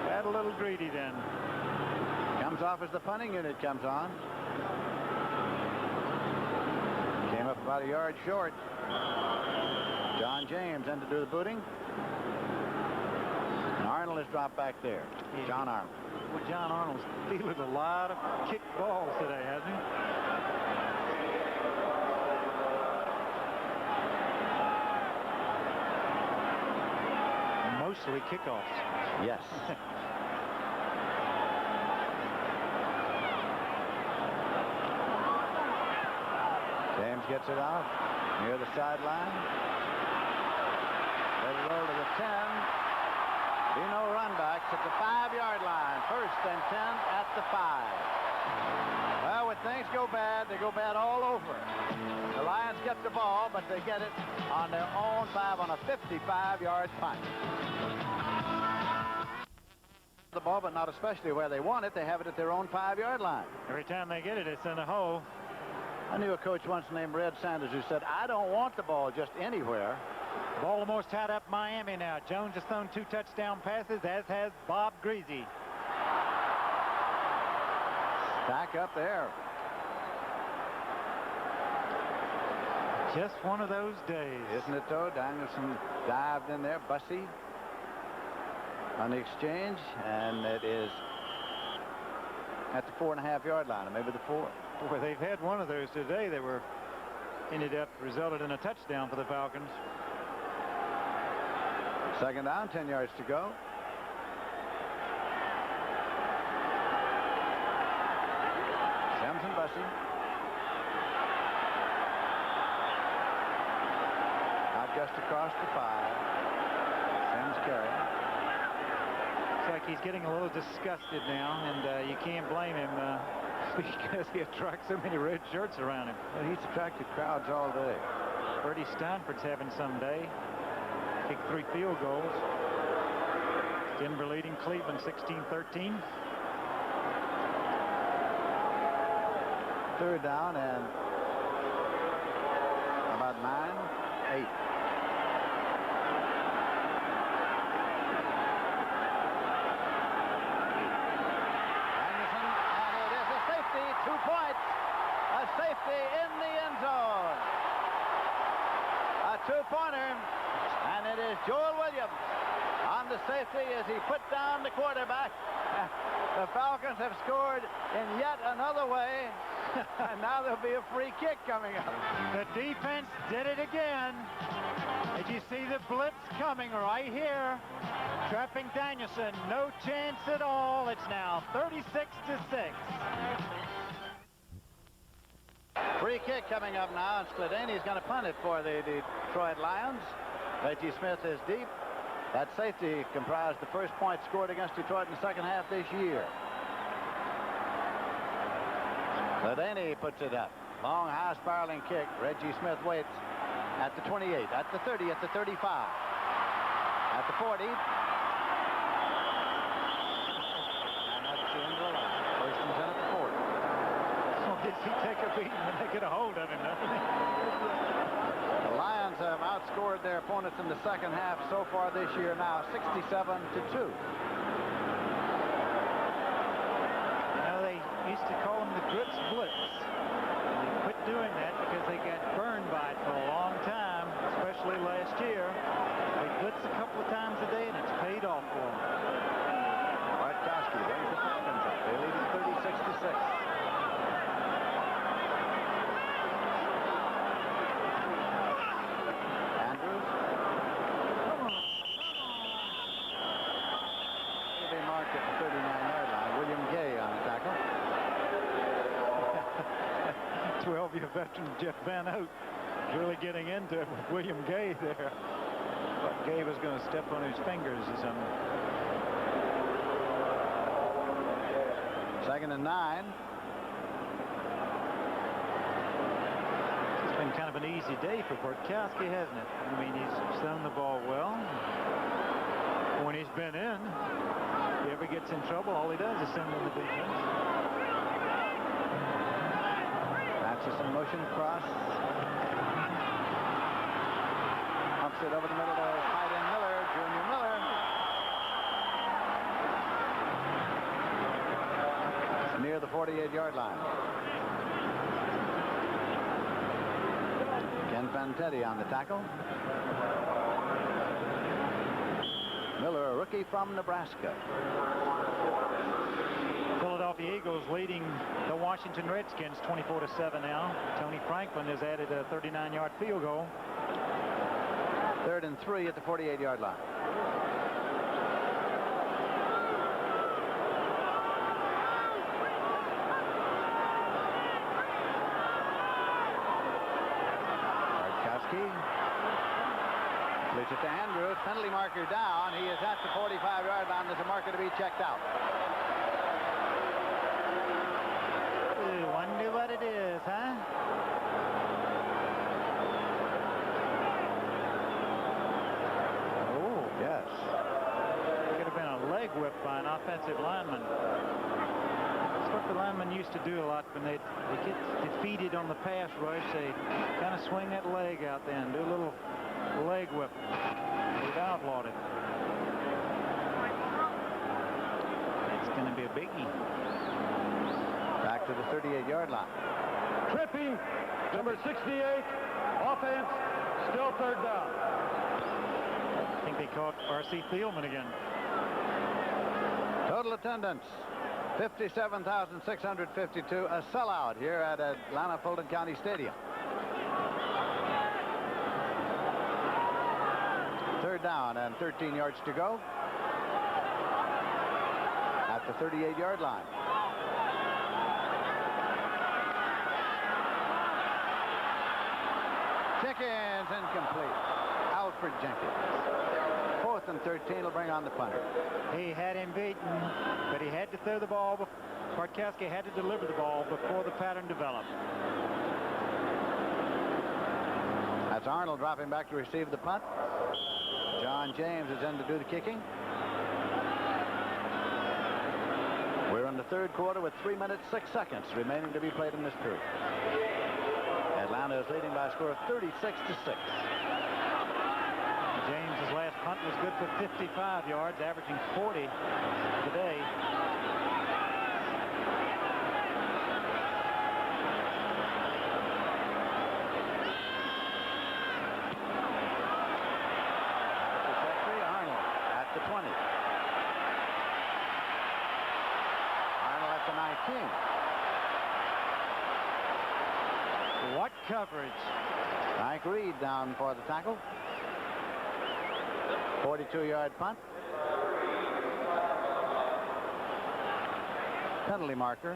Got a little greedy then. Comes off as the punting unit comes on. Came up about a yard short. John James in to do the booting. And Arnold is dropped back there. John Arnold. Well, John Arnold's fielded a lot of kick balls today, hasn't he? Mostly kickoffs. Yes. Sims gets it out near the sideline. Let it roll to the 10. Be no runbacks at the 5-yard line. 1st and 10 at the 5. Well, when things go bad, they go bad all over. The Lions get the ball, but they get it on their own 5 on a 55-yard punt. The ball, but not especially where they want it. They have it at their own 5-yard line. Every time they get it, it's in the hole. I knew a coach once named Red Sanders who said, I don't want the ball just anywhere. Baltimore's tied up Miami now. Jones has thrown 2 touchdown passes, as has Bob Greasy. Back up there. Just one of those days. Isn't it, though? Danielson dived in there. Bussey on the exchange, and it is at the 4.5-yard line, or maybe the 4. Boy, they've had one of those today. They resulted in a touchdown for the Falcons. 2nd down, 10 yards to go. Sims and Bussey. Out just across the 5. Sims carrying. It's like he's getting a little disgusted now, and you can't blame him because he attracts so many red shirts around him. Well, he's attracted crowds all day. Bertie Stanford's having some day. Kicked 3 field goals. Denver leading Cleveland 16-13. 3rd down and about 9, 8. Anderson, and it is a safety, 2 points. A safety in the end zone. A 2-pointer, and it is Joel Williams on the safety as he put down the quarterback. The Falcons have scored in yet another way. And now there'll be a free kick coming up. The defense did it again. Did you see the blitz coming right here? Trapping Danielson. No chance at all. It's now 36-6. Free kick coming up now, and Sklidani's going to punt it for the Detroit Lions. Reggie Smith is deep. That safety comprised the first point scored against Detroit in the 2nd half this year. Sklidani puts it up. Long, high spiraling kick. Reggie Smith waits at the 28, at the 30, at the 35, at the 40. And that's the end of the line. 1st and 10 at the 40. Oh, did he take a beating when they get a hold of him, doesn't he? The Lions have outscored their opponents in the 2nd half so far this year now, 67-2. Used to call them the Grits Blitz. And they quit doing that because they got burned by it for a long time, especially last year. They blitz a couple of times a day, and it's paid off for them. Bartkowski brings the Falcons up. They lead it 36-6. Andrews. They marked at the 39-yard line. William Gay on the tackle. 12-year veteran Jeff Van Oat really getting into it with William Gay there. But Gay was going to step on his fingers or something. 2nd and 9. It's been kind of an easy day for Bartkowski, hasn't it? I mean, he's thrown the ball well. When he's been in, if he ever gets in trouble, all he does is send in the defense. Matches in motion across. Pumps it over the middle to tight end Miller, Junior Miller. It's near the 48-yard line. Ken Fantetti on the tackle. Miller, a rookie from Nebraska. Philadelphia Eagles leading the Washington Redskins 24-7 now. Tony Franklin has added a 39-yard field goal. 3rd and 3 at the 48-yard line. Paczynski. Leads it to Andrews. Penalty marker down. He is at the 45-yard line. There's a marker to be checked out. Ooh, wonder what it is, huh? Oh, Yes. could have been a leg whip by an offensive lineman. That's what the linemen used to do a lot when they get defeated on the pass rush. They kind of swing that leg out there and do a little leg whip. They've outlawed it. It's going to be a biggie. Back to the 38-yard line. Tripping, number 68, offense, still third down. I think they caught R.C. Thielman again. Total attendance, 57,652. A sellout here at Atlanta Fulton County Stadium. Third down and 13 yards to go at the 38-yard line. Jenkins incomplete. Alfred Jenkins. 4th and 13 will bring on the punter. He had him beaten, but he had to throw the ball. Bartkowski had to deliver the ball before the pattern developed. That's Arnold dropping back to receive the punt. John James is in to do the kicking. We're in the third quarter with 3 minutes, 6 seconds remaining to be played in this period. Atlanta is leading by a score of 36-6. James's last punt was good for 55 yards, averaging 40 today. Arnold at the 20. Arnold at the 19. What coverage. Mike Reed down for the tackle. 42-yard punt. Penalty marker.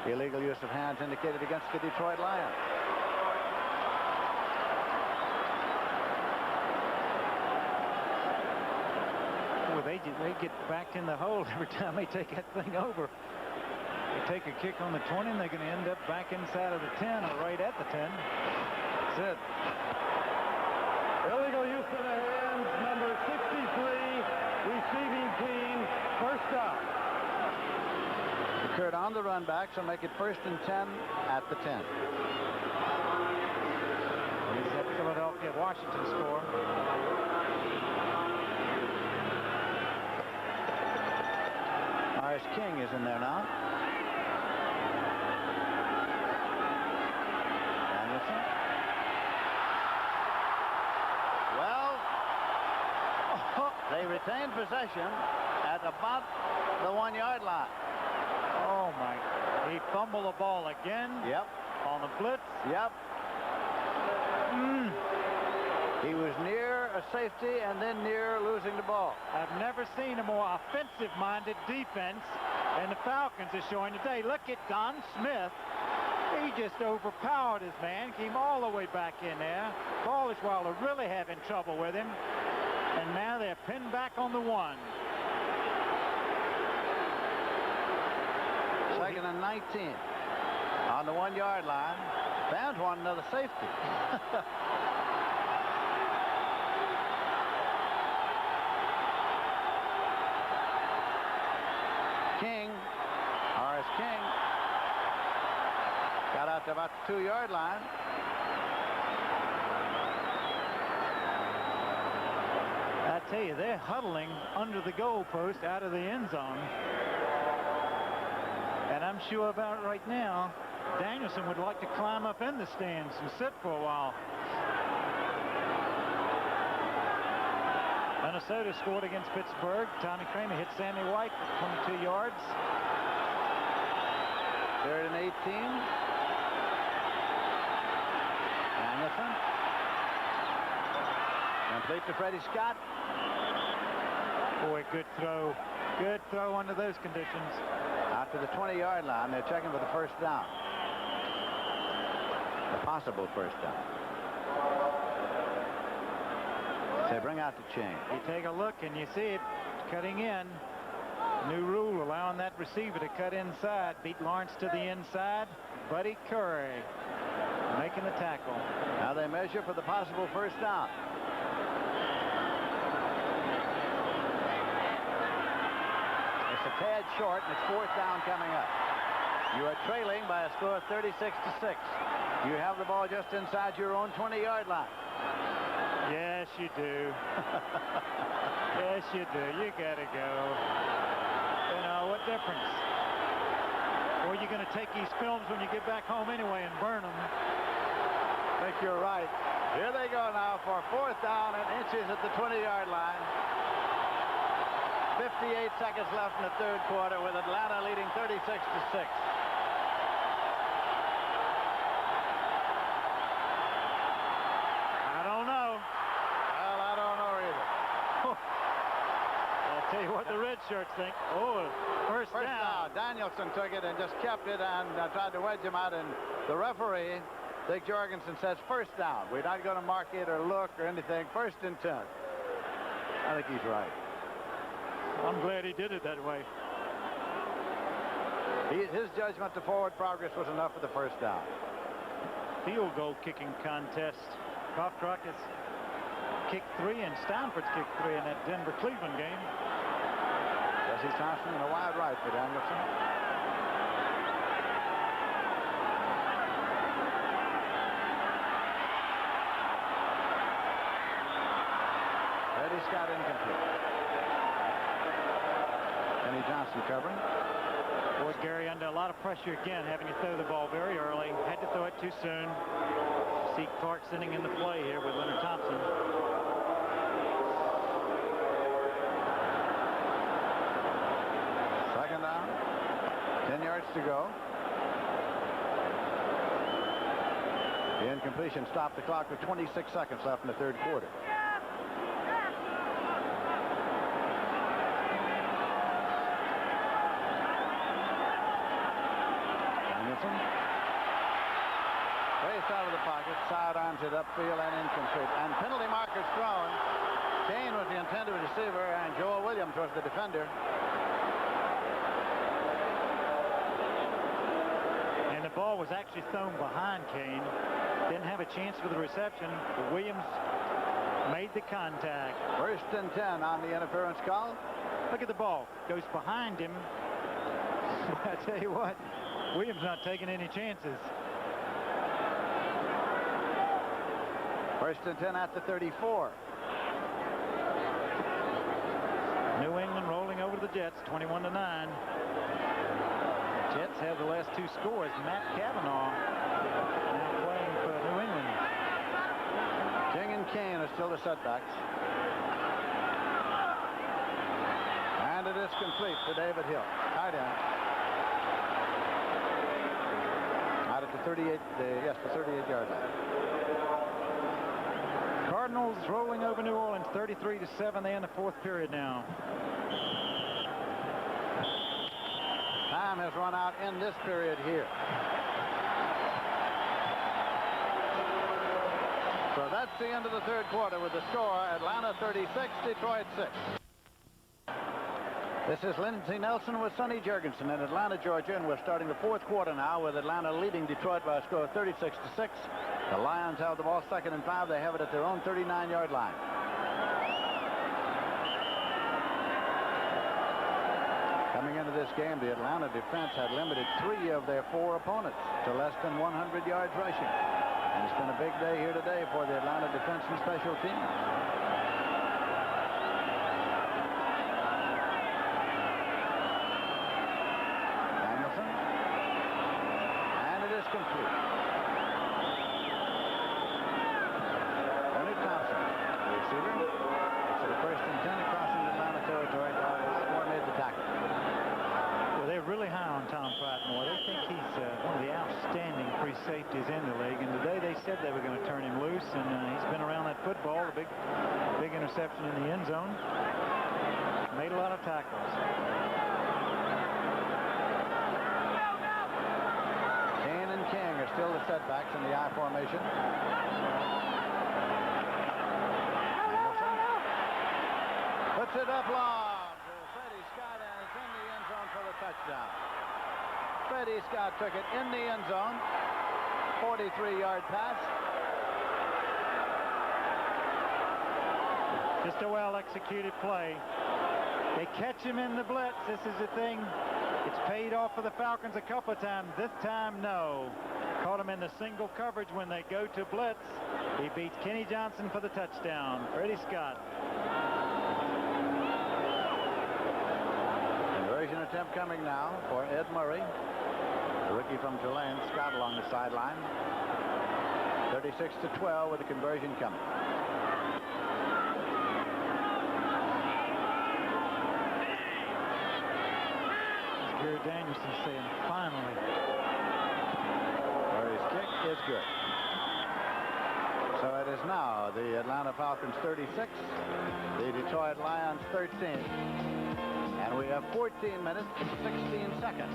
Illegal use of hands indicated against the Detroit Lions. Boy, they get back in the hole every time they take that thing over. They take a kick on the 20 and they're going to end up back inside of the 10 or right at the 10. That's it. Illegal use of the hands, number 63, receiving team, first down. Occurred on the run back, so make it 1st and 10 at the 10. Is that Philadelphia Washington score? Morris King is in there now. Anderson. Well, they retain possession at about the 1-yard line. Oh, my. He fumbled the ball again. Yep. On the blitz. Yep. He was near a safety and then near losing the ball. I've never seen a more offensive-minded defense, and the Falcons are showing today. Look at Don Smith. He just overpowered his man, came all the way back in there. Baldwin really having trouble with him, and now they're pinned back on the 1. 2nd and 19 on the 1-yard line. Fans want another safety. King, Horace King, got out to about the 2-yard line. I tell you, they're huddling under the goalpost out of the end zone. And I'm sure about right now, Danielson would like to climb up in the stands and sit for a while. Minnesota scored against Pittsburgh. Tommy Kramer hit Sammy White for 22 yards. 3rd and 18. Anderson. Complete to Freddie Scott. Boy, good throw. Good throw under those conditions. Out to the 20-yard line. They're checking for the first down. The possible first down. out the chain. You take a look and you see it cutting in. New rule allowing that receiver to cut inside. Beat Lawrence to the inside. Buddy Curry making the tackle. Now they measure for the possible first down. It's a tad short, and it's fourth down coming up. You are trailing by a score of 36-6. You have the ball just inside your own 20-yard line. Yes, you do. Yes, you do. You got to go. You know, what difference? Or you're going to take these films when you get back home anyway and burn them. I think you're right. Here they go now for fourth down and inches at the 20-yard line. 58 seconds left in the third quarter with Atlanta leading 36-6. I don't know. Well, I don't know either. I'll tell you what the red shirts think. Oh, first down. Danielson took it and just kept it and tried to wedge him out, and the referee, Dick Jorgensen, says first down. We're not going to mark it or look or anything. First and 10. I think he's right. I'm glad he did it that way. His judgment to forward progress was enough for the first down. Field goal kicking contest. Koftrock has kicked 3 and Stanford's kicked 3 in that Denver-Cleveland game. Jesse Thompson in a wide right for Danielson. Eddie Scott incomplete. Kenny Johnson covering. Boy, Gary under a lot of pressure again, having to throw the ball very early. Had to throw it too soon. See Clark sitting in the play here with Leonard Thompson. Second down. 10 yards to go. The incompletion stopped the clock with 26 seconds left in the third quarter. Raced out of the pocket, sidearms it upfield and incomplete. And penalty markers thrown. Kane was the intended receiver and Joel Williams was the defender. And the ball was actually thrown behind Kane. Didn't have a chance for the reception, but Williams made the contact. First and 10 on the interference call. Look at the ball. Goes behind him. I tell you what, Williams not taking any chances. First and 10 at the 34. New England rolling over the Jets, 21-9. Jets have the last 2 scores. Matt Cavanaugh now playing for New England. King and Kane are still the setbacks. And it is complete to David Hill. Tight end. Out at the 38, the 38-yard line. Cardinals rolling over New Orleans 33-7. They in the fourth period now. Time has run out in this period here. So that's the end of the third quarter with the score Atlanta 36, Detroit 6. This is Lindsey Nelson with Sonny Jurgensen in Atlanta, Georgia, and we're starting the fourth quarter now with Atlanta leading Detroit by a score of 36-6. The Lions have the ball second and 5. They have it at their own 39-yard line. Coming into this game, the Atlanta defense had limited 3 of their 4 opponents to less than 100 yards rushing. And it's been a big day here today for the Atlanta defense and special teams. Danielson. And it is complete. Leonard Thompson, the receiver. It's the first and 10 across into Atlanta territory. Moore made the tackle. Well, they're really high on Tom Fratmore. They think he's one of the outstanding free safeties in the league. And today they said they were going to turn him loose, and he's been around that football. The big interception in the end zone. Made a lot of tackles. Kane and King are still the setbacks in the I formation. Danielson. Puts it up long to Freddie Scott, and it's in the end zone for the touchdown. Freddie Scott took it in the end zone. 43-yard pass. Just a well-executed play. They catch him in the blitz. This is the thing. It's paid off for the Falcons a couple of times. This time, no. Caught him in the single coverage when they go to blitz. He beats Kenny Johnson for the touchdown. Freddie Scott. Conversion attempt coming now for Ed Murray. The rookie from Tulane, Scott along the sideline. 36-12 with the conversion coming. Gary Danielson saying, finally. Murray's kick is good. So it is now the Atlanta Falcons 36, the Detroit Lions 13. And we have 14 minutes and 16 seconds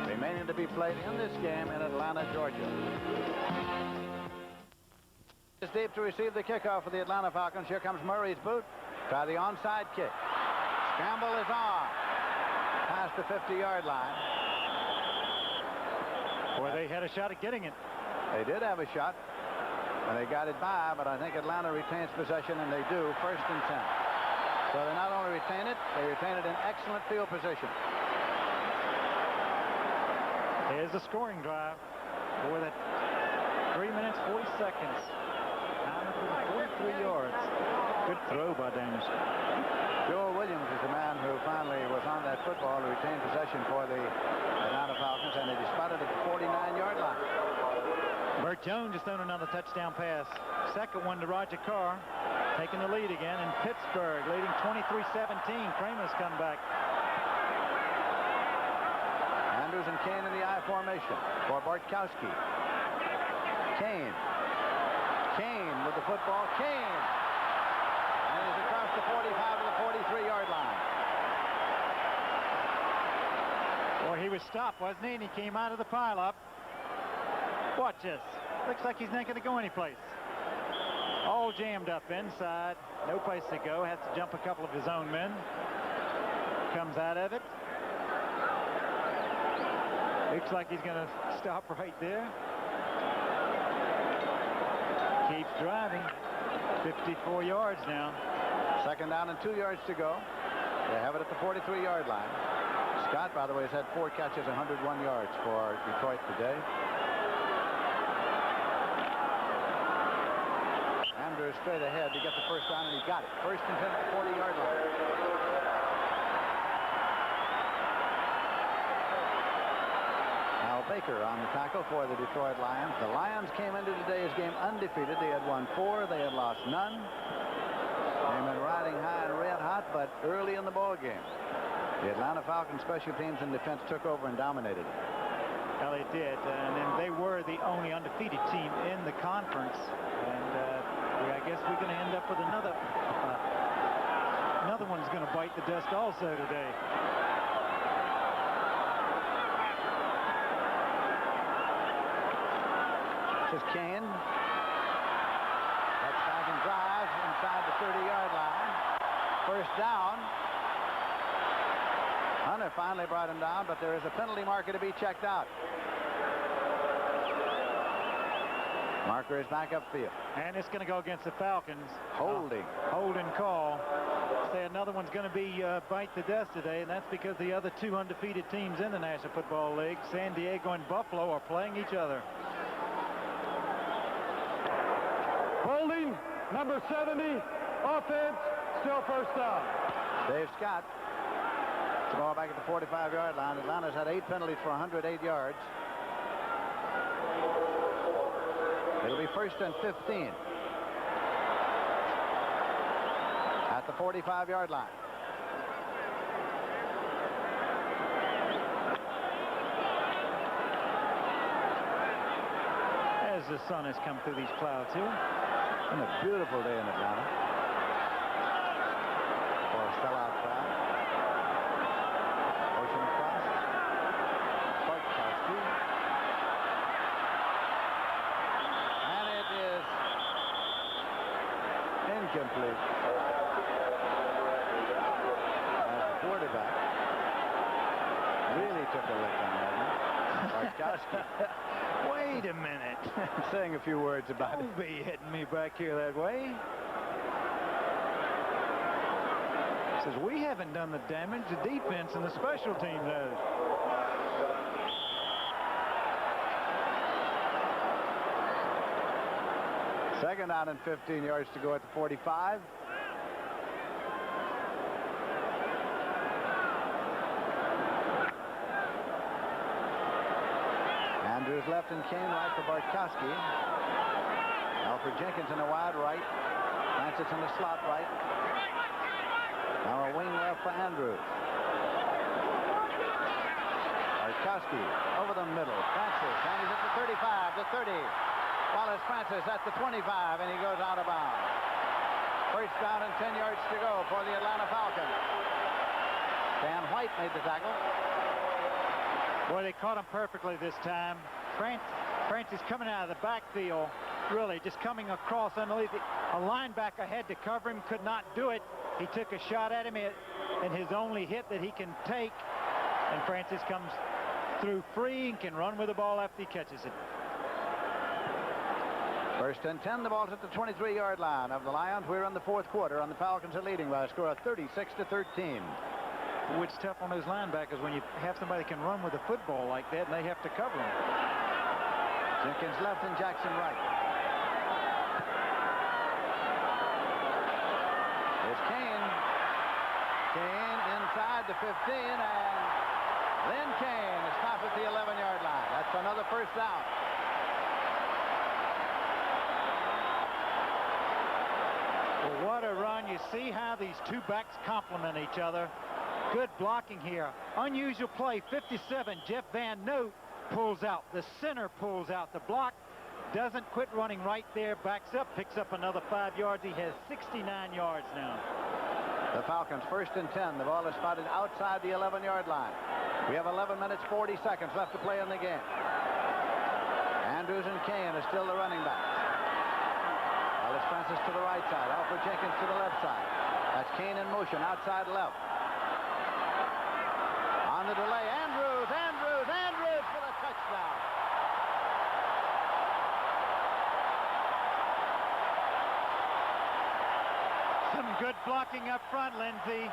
remaining to be played in this game in Atlanta, Georgia. It's deep to receive the kickoff for the Atlanta Falcons. Here comes Murray's boot. Try the onside kick. Scramble is on. Past the 50-yard line. Boy, they had a shot at getting it. They did have a shot, and they got it by, but I think Atlanta retains possession, and they do, 1st and 10. So they not only retain it, they retain it in excellent field position. Here's the scoring drive for that 3 minutes, 40 seconds. Time for the 43 yards. Good throw by Danielson. Joe Williams is the man who finally was on that football to retain possession for the Atlanta Falcons, and he spotted at the 49-yard line. Burt Jones just thrown another touchdown pass. Second one to Roger Carr, taking the lead again in Pittsburgh, leading 23-17. Kramer's come back. Andrews and Kane in the I formation for Bartkowski. Kane with the football. Kane. And he's across the 45 to the 43-yard line. Boy, he was stopped, wasn't he? And he came out of the pileup. Watch this. Looks like he's not going to go anyplace. All jammed up inside. No place to go. Has to jump a couple of his own men. Comes out of it. Looks like he's going to stop right there. Keeps driving. 54 yards now. 2nd down and 2 yards to go. They have it at the 43-yard line. Scott, by the way, has had 4 catches, 101 yards for Detroit today. Andrews straight ahead to get the first down, and he got it. 1st and 10 at the 40-yard line. Al Baker on the tackle for the Detroit Lions. The Lions came into today's game undefeated. They had won 4. They had lost none. They've been riding high and red hot, but early in the ball game, the Atlanta Falcons special teams and defense took over and dominated it. Well, they did, and then they were the only undefeated team in the conference. And I guess we're going to end up with another one's going to bite the dust also today. This is Kane. That's back and drive inside the 30-yard line. 1st down. Hunter finally brought him down, but there is a penalty marker to be checked out. Marker is back upfield. And it's going to go against the Falcons. Holding. Holding call. Say another one's going to be bite the dust today, and that's because the other 2 undefeated teams in the National Football League, San Diego and Buffalo, are playing each other. Holding, number 70, offense, still 1st down. Dave Scott. The ball back at the 45-yard line. Atlanta's had 8 penalties for 108 yards. It'll be 1st and 15 at the 45-yard line. As the sun has come through these clouds here. And a beautiful day in Atlanta for a sellout crowd. Motion across. Bartkowski. And it is incomplete. took a lick on that one. Bartkowski. Wait a minute. Saying a few words about it. Don't be hitting me back here that way. Says we haven't done the damage. The defense and the special teams has. Second down and 15 yards to go at the 45. Andrews left and Kane right for Bartkowski. Alfred Jenkins in a wide right. Francis in the slot right. Now a wing left for Andrews. Bartkowski over the middle. Francis, and he's at the 35, the 30. Wallace Francis at the 25, and he goes out of bounds. First down and 10 yards to go for the Atlanta Falcons. Dan White made the tackle. Boy, they caught him perfectly this time. Francis coming out of the backfield, really just coming across underneath. A linebacker had to cover him, could not do it. He took a shot at him, and his only hit that he can take, and Francis comes through free and can run with the ball after he catches it. First and 10, the ball's at the 23-yard line of the Lions. We're in the fourth quarter, and the Falcons are leading by a score of 36-13. What's tough on those linebackers when you have somebody that can run with a football like that, and they have to cover him. Jenkins left and Jackson right. There's Kane. Kane inside the 15, and then Kane is stopped at the 11-yard line. That's another first down. Well, what a run. You see how these two backs complement each other. Good blocking here. Unusual play. 57. Jeff Van Note pulls out. The center pulls out. The block doesn't quit running right there. Backs up. Picks up another 5 yards. He has 69 yards now. The Falcons first and 10. The ball is spotted outside the 11-yard line. We have 11 minutes, 40 seconds left to play in the game. Andrews and Kane are still the running backs. Wallace Francis to the right side. Alfred Jenkins to the left side. That's Kane in motion outside left. On the delay, Andrews for the touchdown. Some good blocking up front, Lindsey.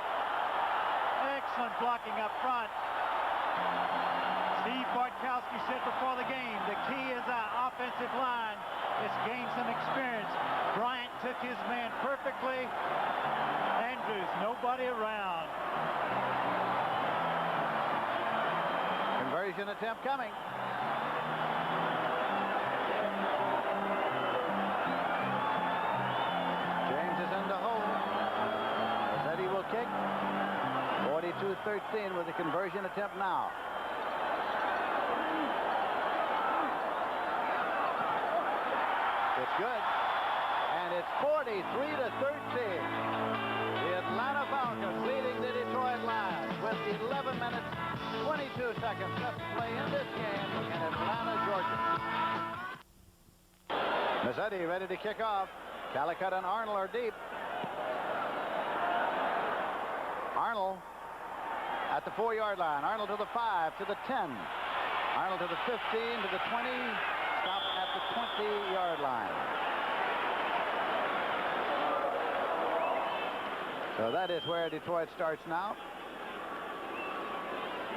Excellent blocking up front. Steve Bartkowski said before the game, the key is our offensive line. It's gained some experience. Bryant took his man perfectly. Andrews, nobody around. Conversion attempt coming. James is in the hole. Rossetti will kick. 42-13 with the conversion attempt now. It's good. And it's 43-13. The Atlanta Falcons leading the Detroit Lions with 11 minutes, 22 seconds left to play in this game in Atlanta, Georgia. Mazzetti ready to kick off. Calicut and Arnold are deep. Arnold at the 4-yard line. Arnold to the 5, to the 10. Arnold to the 15, to the 20. Stop at the 20-yard line. So that is where Detroit starts now.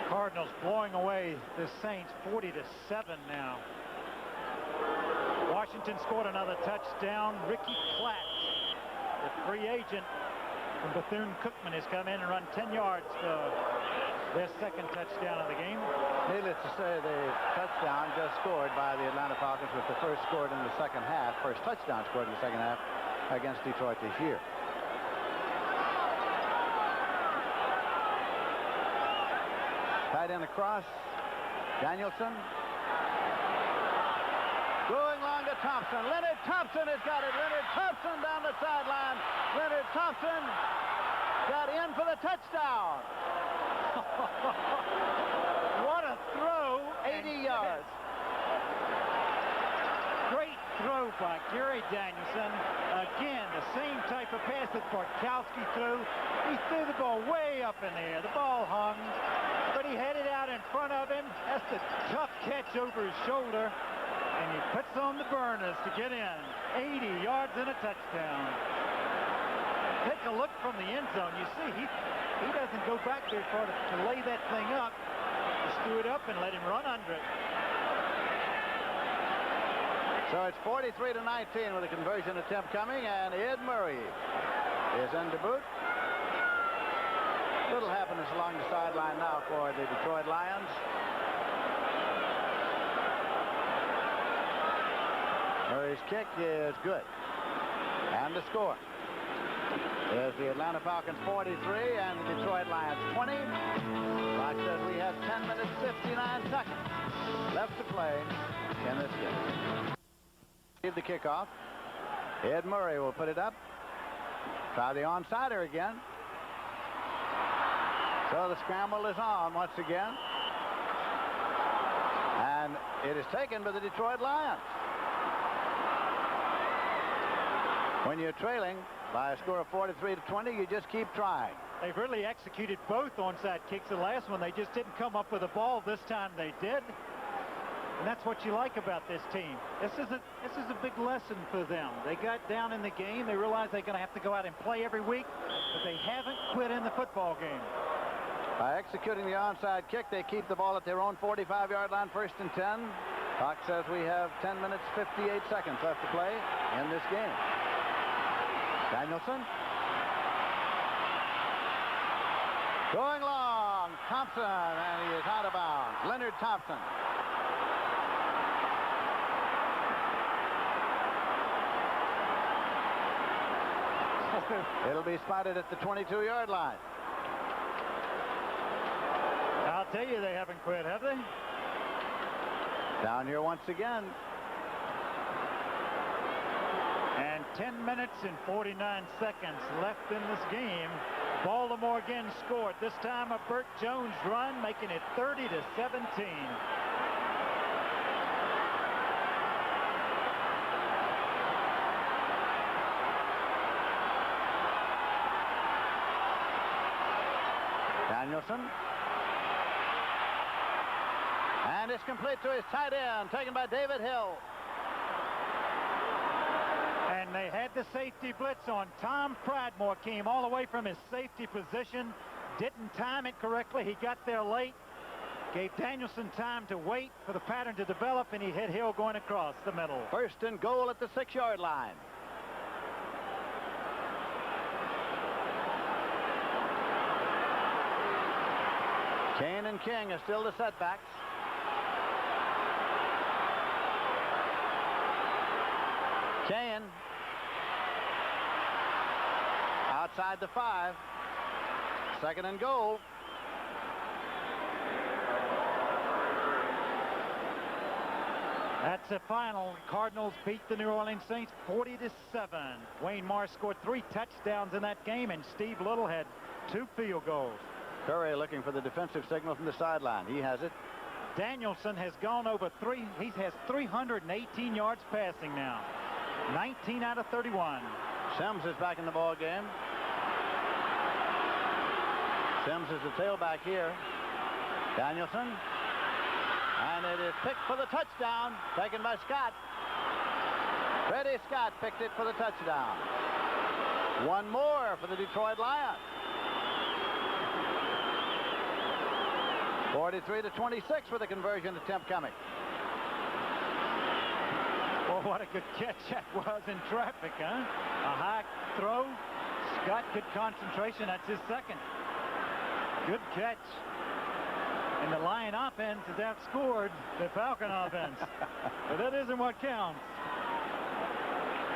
Cardinals blowing away the Saints 40-7 now. Washington scored another touchdown. Ricky Platt, the free agent from Bethune-Cookman, has come in and run 10 yards for their second touchdown of the game. Needless to say, the touchdown just scored by the Atlanta Falcons was the first scored in the second half. First touchdown scored in the second half against Detroit this year. Tight end across. Danielson. Going long to Thompson. Leonard Thompson has got it. Leonard Thompson down the sideline. Leonard Thompson got in for the touchdown. What a throw. 80 yards. Great throw by Gary Danielson. Again, the the same type of pass that Bartkowski threw. He threw the ball way up in the air. The ball hung, but he had it out in front of him. That's the tough catch over his shoulder, and he puts on the burners to get in. 80 yards and a touchdown. Take a look from the end zone. You see, he doesn't go back there to lay that thing up. Just threw it up and let him run under it. So it's 43-19 with a conversion attempt coming, and Ed Murray is in to boot. Little happiness along the sideline now for the Detroit Lions. Murray's kick is good. And the score is the Atlanta Falcons 43 and the Detroit Lions 20. Clock says we have 10 minutes 59 seconds left to play in this game. The kickoff. Ed Murray will put it up. Try the onside again. So the scramble is on once again. And it is taken by the Detroit Lions. When you're trailing by a score of 43-20, you just keep trying. They've really executed both onside kicks. The last one, they just didn't come up with a ball. This time they did. And that's what you like about this team. This is a big lesson for them. They got down in the game. They realized they're going to have to go out and play every week, but they haven't quit in the football game. By executing the onside kick, they keep the ball at their own 45-yard line, 1st and 10. Clock says we have 10 minutes 58 seconds left to play in this game. Danielson. Going long. Thompson, and he is out of bounds. Leonard Thompson. It'll be spotted at the 22-yard line. I'll tell you, they haven't quit, have they? Down here once again. And 10 minutes and 49 seconds left in this game. Baltimore again scored. This time a Burt Jones run, making it 30-17. Danielson. And it's complete to his tight end, taken by David Hill. And they had the safety blitz on. Tom Pradmore came all the way from his safety position. Didn't time it correctly. He got there late. Gave Danielson time to wait for the pattern to develop, and he hit Hill going across the middle. 1st and goal at the 6-yard line. Kane and King are still the setbacks. Kane outside the 5. 2nd and goal. That's the final. Cardinals beat the New Orleans Saints 40-7. Wayne Morris scored 3 touchdowns in that game, and Steve Little had 2 field goals. Curry looking for the defensive signal from the sideline. He has it. Danielson has gone over 3. He has 318 yards passing now. 19 out of 31. Sims is back in the ball game. Sims is the tailback here. Danielson. And it is picked for the touchdown. Taken by Scott. Freddie Scott picked it for the touchdown. One more for the Detroit Lions. 43-26 with a conversion attempt coming. Well, what a good catch that was in traffic, huh? A high throw. Scott, good concentration. That's his 2nd. Good catch. And the Lion offense has outscored the Falcon offense. But that isn't what counts.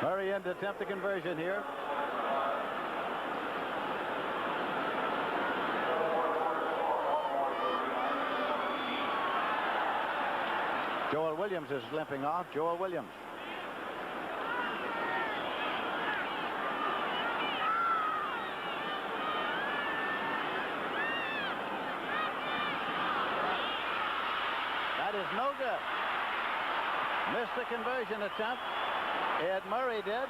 Murray in to attempt the conversion here. Joel Williams is limping off. Joel Williams. That is no good. Missed the conversion attempt. Ed Murray did.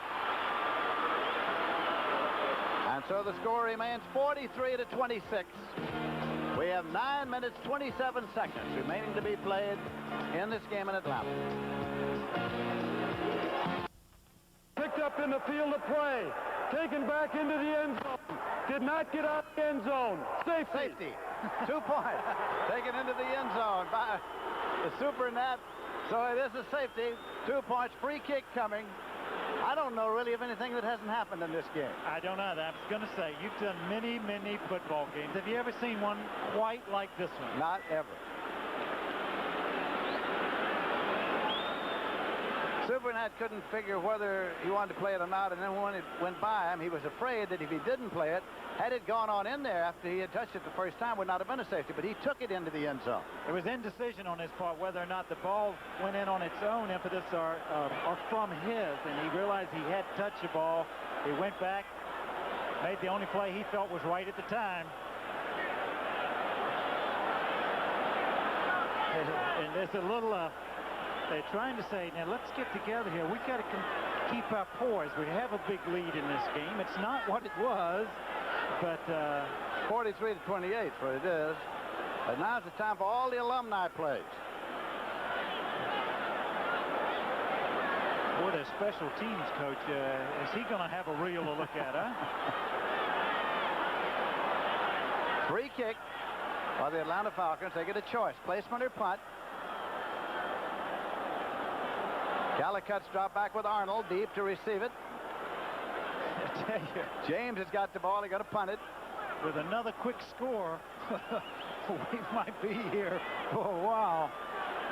And so the score remains 43-26. We have 9 minutes, 27 seconds remaining to be played in this game in Atlanta. Picked up in the field of play. Taken back into the end zone. Did not get out of the end zone. Safety. 2 points. Taken into the end zone by the Super Net. So it is a safety. 2 points. Free kick coming. I don't know really of anything that hasn't happened in this game. I don't know. I was going to say, you've done many, many football games. Have you ever seen one quite like this one? Not ever. Supernet couldn't figure whether he wanted to play it or not, and then when it went by him, he was afraid that if he didn't play it, had it gone on in there after he had touched it the first time, would not have been a safety, but he took it into the end zone. It was indecision on his part whether or not the ball went in on its own impetus or from his, and he realized he had touched the ball. He went back, made the only play he felt was right at the time. And there's a little, they're trying to say, now let's get together here. We've got to keep our poise. We have a big lead in this game. It's not what it was, but 43-28 for it is. But now's the time for all the alumni plays. Boy, the special teams coach, is he going to have a reel to look at, huh? Free kick by the Atlanta Falcons. They get a choice, placement or punt. Callicut's drop back with Arnold deep to receive it. I tell you, James has got the ball. He got to punt it. with another quick score, we might be here for a while.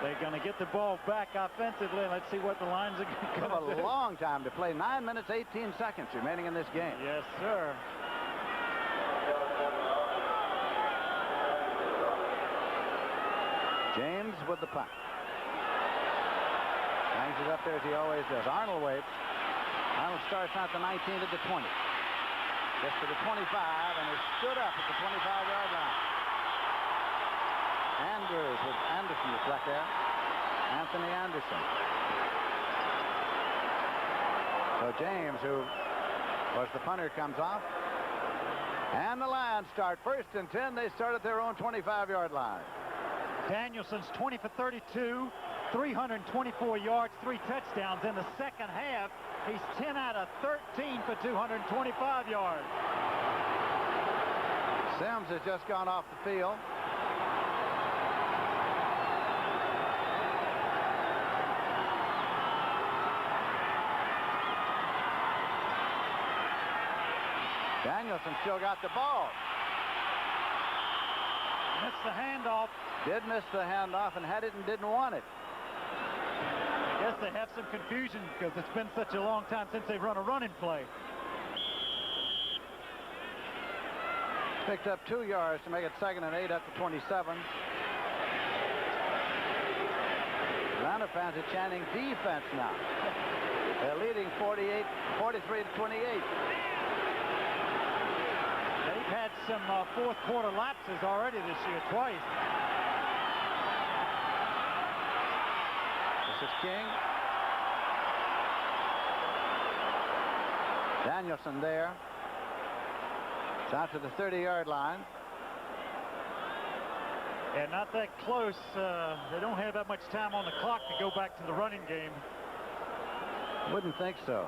They're going to get the ball back offensively. Let's see what the lines are going to do. A long time to play. 9 minutes, 18 seconds remaining in this game. Yes, sir. James with the punt. Hangs it up there as he always does. Arnold waits. Arnold starts out the 19 at the 20. Gets to the 25 and is stood up at the 25-yard line. Andrews with Anderson is back there. Anthony Anderson. So James, who was the punter, comes off. And the Lions start first and 10. They start at their own 25-yard line. Danielson's 20 for 32, 324 yards, 3 touchdowns. In the second half, he's 10 out of 13 for 225 yards. Sims has just gone off the field. Danielson still got the ball. Missed the handoff. Did miss the handoff and had it and didn't want it. I guess they have some confusion because it's been such a long time since they've run a running play. Picked up 2 yards to make it 2nd and 8 at the 27. Atlanta fans are chanting defense now. They're leading 43-28. They've had some fourth quarter lapses already this year, twice. This is King. Danielson there. It's out to the 30-yard line. And not that close. They don't have that much time on the clock to go back to the running game. Wouldn't think so.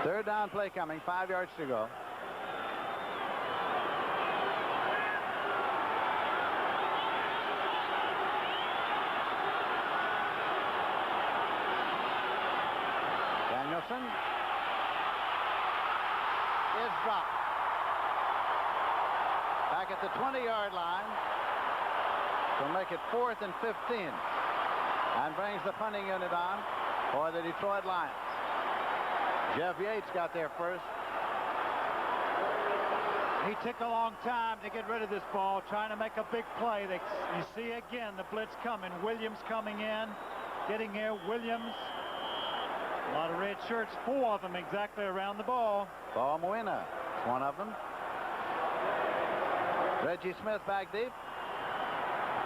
Third down play coming, 5 yards to go. Danielson is dropped. Back at the 20-yard line to make it 4th and 15. And brings the punting unit on for the Detroit Lions. Jeff Yates got there first. He took a long time to get rid of this ball, trying to make a big play. You see again the blitz coming. Williams coming in, getting here. Williams, a lot of red shirts, 4 of them exactly around the ball. Paul Moina, one of them. Reggie Smith back deep.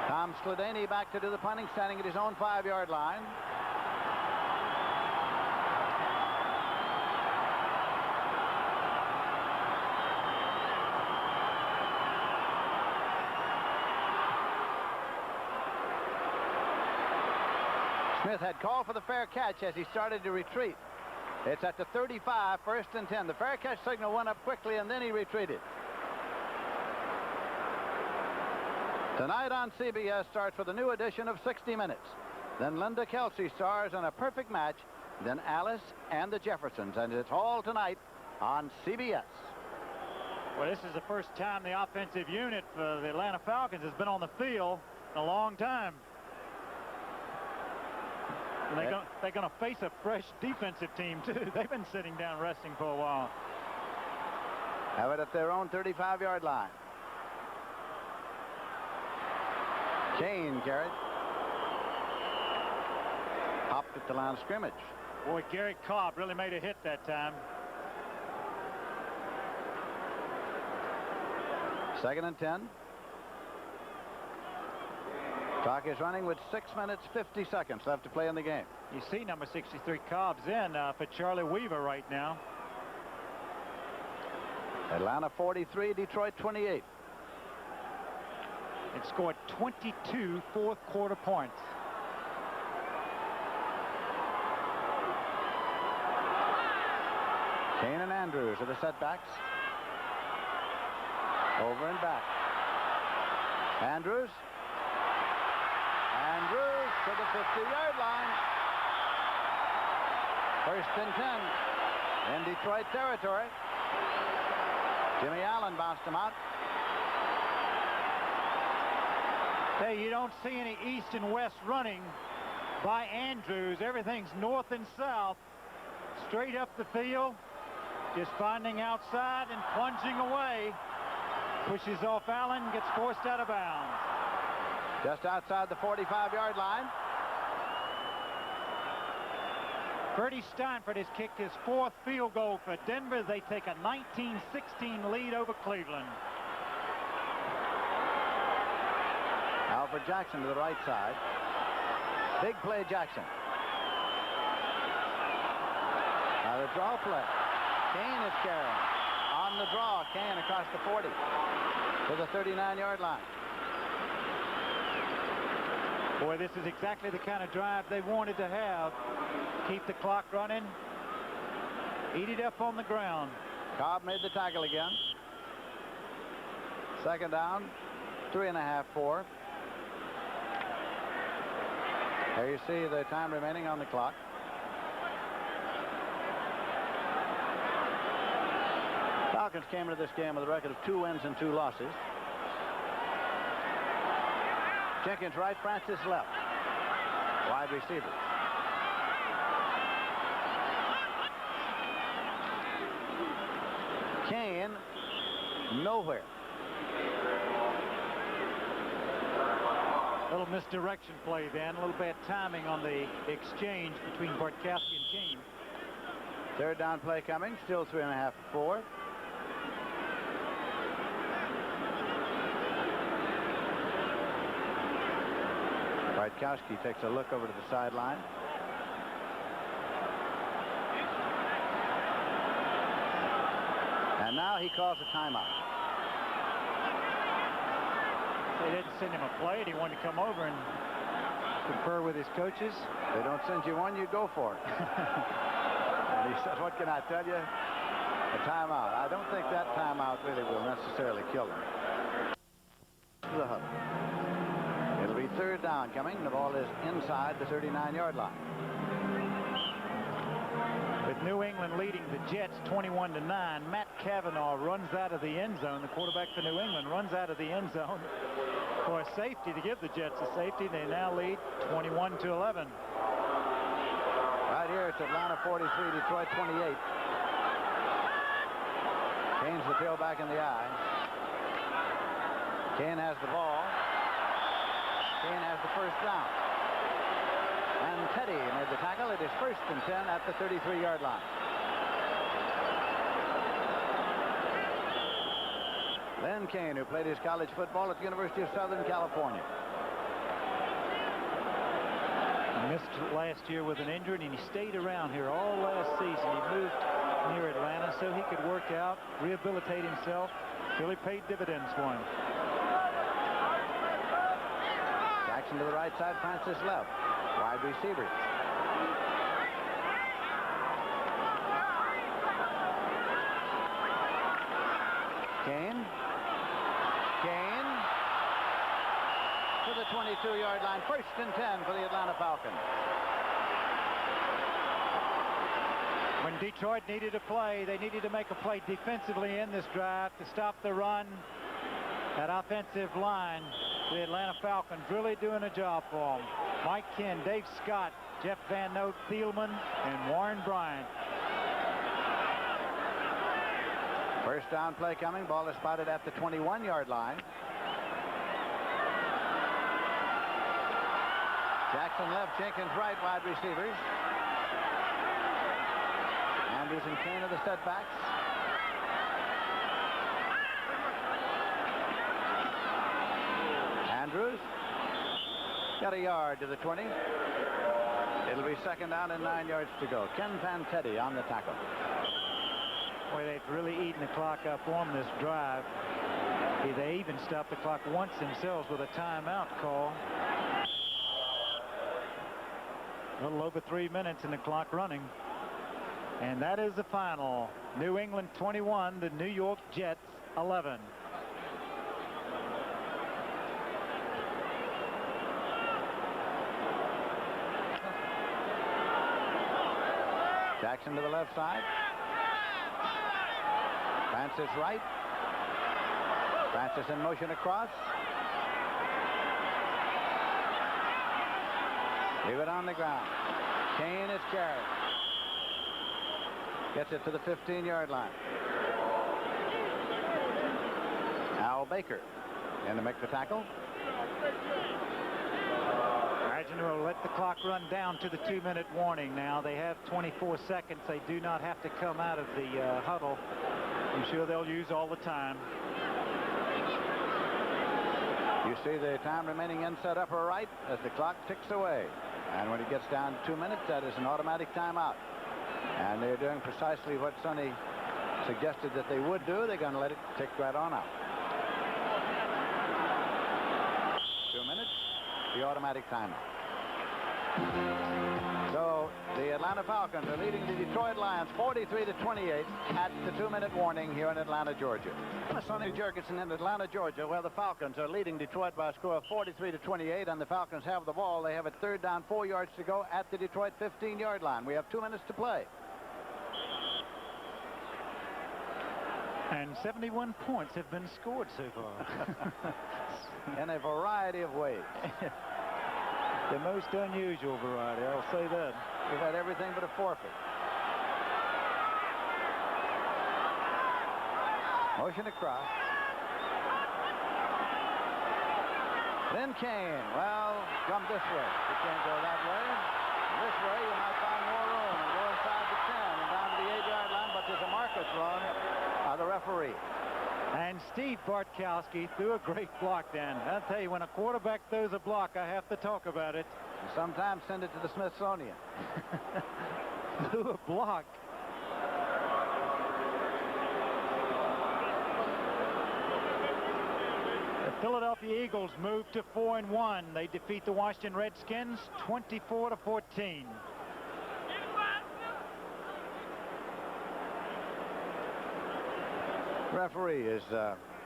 Tom Sladany back to do the punting, standing at his own 5-yard line. Smith had called for the fair catch as he started to retreat. It's at the 35, 1st and 10. The fair catch signal went up quickly, and then he retreated. Tonight on CBS starts with a new edition of 60 Minutes. Then Linda Kelsey stars in A Perfect Match, then Alice and the Jeffersons, and it's all tonight on CBS. Well, this is the first time the offensive unit for the Atlanta Falcons has been on the field in a long time. And they're going to face a fresh defensive team, too. They've been sitting down resting for a while. Have it at their own 35-yard line. Kane carried. Hopped at the line of scrimmage. Boy, Gary Cobb really made a hit that time. 2nd and 10. Clock is running with 6 minutes, 50 seconds left to play in the game. You see number 63 Cobb's in for Charlie Weaver right now. Atlanta 43, Detroit 28. It scored 22 fourth-quarter points. Kane and Andrews are the setbacks. Over and back. Andrews to the 50-yard line. 1st and 10 in Detroit territory. Jimmy Allen bounced him out. Hey, you don't see any east and west running by Andrews. Everything's north and south. Straight up the field. Just finding outside and plunging away. Pushes off Allen, gets forced out of bounds. Just outside the 45-yard line. Freddie Steinfort has kicked his 4th field goal for Denver. They take a 19-16 lead over Cleveland. Alfred Jackson to the right side. Big play, Jackson. Now the draw play. Kane is carrying. On the draw, Kane across the 40 to the 39-yard line. Boy, this is exactly the kind of drive they wanted to have. Keep the clock running. Eat it up on the ground. Cobb made the tackle again. 2nd down, 3.5, 4. There you see the time remaining on the clock. Falcons came into this game with a record of 2 wins and 2 losses. Jenkins right, Francis left. Wide receiver. Kane nowhere. A little misdirection play then. A little bad timing on the exchange between Bartkowski and Kane. 3rd down play coming. Still 3.5, 4. Bartkowski takes a look over to the sideline. And now he calls a timeout. They didn't send him a play. He wanted to come over and confer with his coaches. They don't send you one, you go for it. And he said, what can I tell you? A timeout. I don't think that timeout really will necessarily kill him. The huddle. It'll be 3rd down coming. The ball is inside the 39-yard line. With New England leading the Jets 21-9, Matt Cavanaugh runs out of the end zone. The quarterback for New England runs out of the end zone for a safety to give the Jets a safety. They now lead 21-11. Right here, it's Atlanta 43, Detroit 28. Kane's the tailback in the eye. Kane has the ball. Kane has the 1st down. And Teddy made the tackle. It is 1st and 10 at the 33-yard line. Len Kane, who played his college football at the University of Southern California. He missed last year with an injury, and he stayed around here all last season. He moved near Atlanta so he could work out, rehabilitate himself. Really paid dividends for him. Jackson to the right side, Francis left. Wide receivers. Kane. To the 22-yard line. 1st and 10 for the Atlanta Falcons. When Detroit needed a play, they needed to make a play defensively in this drive to stop the run. That offensive line, the Atlanta Falcons really doing a job for them. Mike Ken, Dave Scott, Jeff Van Note, Thielman, and Warren Bryant. First down play coming. Ball is spotted at the 21-yard line. Jackson left, Jenkins right, wide receivers. Andrews and Kane are the setbacks. Andrews got a yard to the 20. It'll be 2nd down and 9 yards to go. Ken Fantetti on the tackle. Boy, they've really eaten the clock up on this drive. They even stopped the clock once themselves with a timeout call. A little over 3 minutes in the clock running. And that is the final. New England 21, the New York Jets 11. Jackson to the left side. Francis right. Francis in motion across. Leave it on the ground. Kane is carried. Gets it to the 15-yard line. Al Baker in to make the tackle. Agnew will let the clock run down to the 2-minute warning now. They have 24 seconds. They do not have to come out of the huddle. I'm sure they'll use all the time. You see the time remaining inside upper right as the clock ticks away. And when it gets down to 2 minutes, that is an automatic timeout. And they're doing precisely what Sonny suggested that they would do. They're going to let it tick right on out. 2 minutes, the automatic timeout. So the Atlanta Falcons are leading the Detroit Lions 43-28 at the 2-minute warning here in Atlanta, Georgia. Sonny Jurgensen in Atlanta, Georgia, where the Falcons are leading Detroit by a score of 43-28, and the Falcons have the ball. They have it 3rd down, 4 yards to go at the Detroit 15-yard line. We have 2 minutes to play. And 71 points have been scored so far. In a variety of ways. The most unusual variety, I'll say that. We've had everything but a forfeit. Motion across. Then Kane. Well, come this way. You can't go that way. This way, you might find more room and go inside the 10 and down to the 8-yard line, but there's a marker thrown by the referee. And Steve Bartkowski threw a great block, Dan. I'll tell you, when a quarterback throws a block, I have to talk about it. And sometimes send it to the Smithsonian. Threw a block. The Philadelphia Eagles move to 4-1. They defeat the Washington Redskins 24-14. Referee is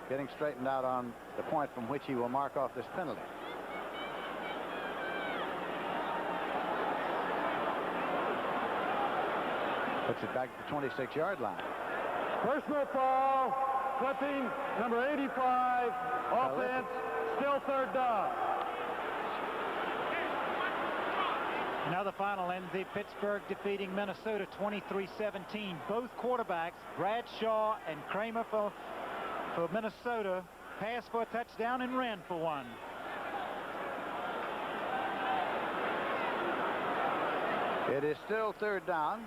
getting straightened out on the point from which he will mark off this penalty. Puts it back to the 26-yard line. Personal foul, flipping, number 85, offense, still 3rd down. Now the final ends, the Pittsburgh defeating Minnesota 23-17. Both quarterbacks, Bradshaw and Kramer for Minnesota, passed for a touchdown and ran for one. It is still 3rd down.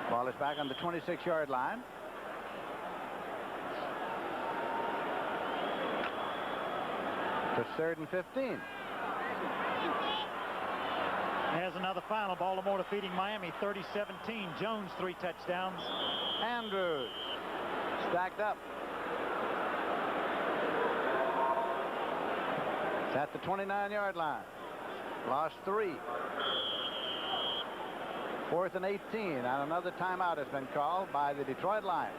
Ball is back on the 26-yard line. It's 3rd and 15. There's another final. Baltimore defeating Miami 30-17. Jones 3 touchdowns. Andrews stacked up. It's at the 29-yard line. Lost 3. 4th and 18, and another timeout has been called by the Detroit Lions.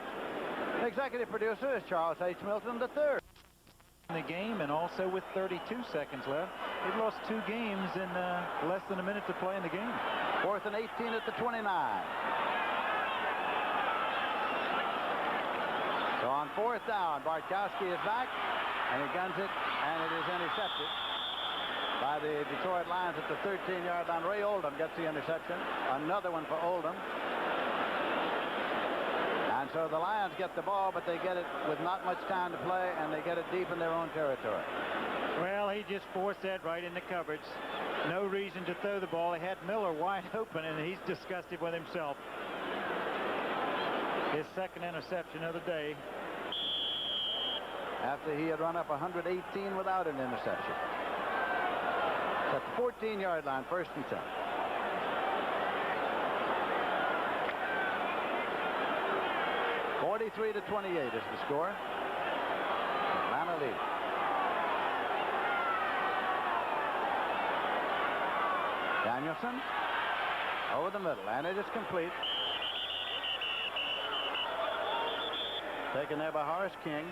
The executive producer is Charles H. Milton III. In the game, and also with 32 seconds left, they've lost 2 games in less than a minute to play in the game. 4th and 18 at the 29. So on 4th down, Bartkowski is back, and he guns it, and it is intercepted by the Detroit Lions at the 13-yard line. Ray Oldham gets the interception. Another one for Oldham. And so the Lions get the ball, but they get it with not much time to play, and they get it deep in their own territory. Well, he just forced that right into coverage. No reason to throw the ball. He had Miller wide open, and he's disgusted with himself. His second interception of the day. After he had run up 118 without an interception. It's at the 14-yard line, 1st and 10. (43 to 28 is the score. Atlanta lead. Danielson over the middle, and it is complete. Taken there by Horace King.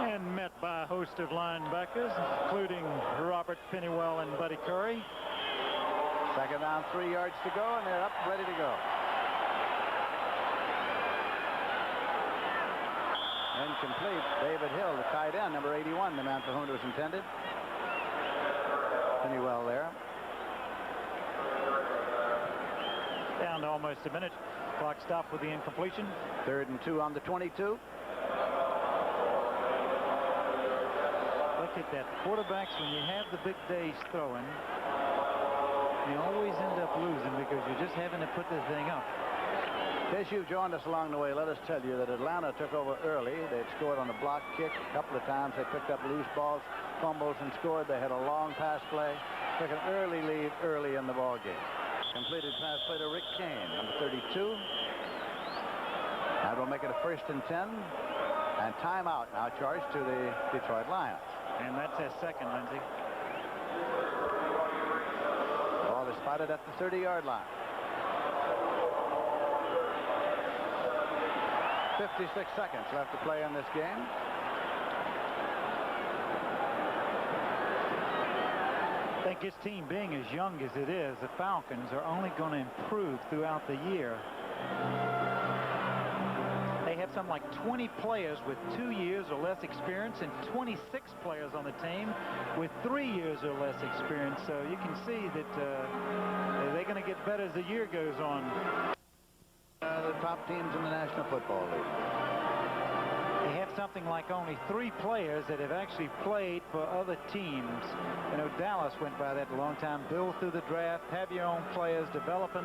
And met by a host of linebackers, including Robert Pennywell and Buddy Curry. 2nd down, 3 yards to go, and they're up, ready to go. Incomplete. David Hill, the tight end, number 81, the man for whom it was intended. Pennywell there. Down to almost a minute. Clock stopped with the incompletion. 3rd and 2 on the 22. Look at that. Quarterbacks, when you have the big days throwing, you always end up losing because you're just having to put the thing up. In case you've joined us along the way, let us tell you that Atlanta took over early. They'd scored on a block kick a couple of times. They picked up loose balls, fumbles, and scored. They had a long pass play. Took an early lead early in the ball game. Completed pass play to Rick Kane, number 32. That will make it a 1st and 10. And timeout now charged to the Detroit Lions. And that's his second, Lindsey. Ball is spotted at the 30-yard line. 56 seconds left to play in this game. I think his team, being as young as it is, the Falcons are only going to improve throughout the year. They have something like 20 players with 2 years or less experience and 26 players on the team with 3 years or less experience. So you can see that they're going to get better as the year goes on. The top teams in the National Football League. They have something like only 3 players that have actually played for other teams. You know, Dallas went by that a long time. Build through the draft, have your own players, developing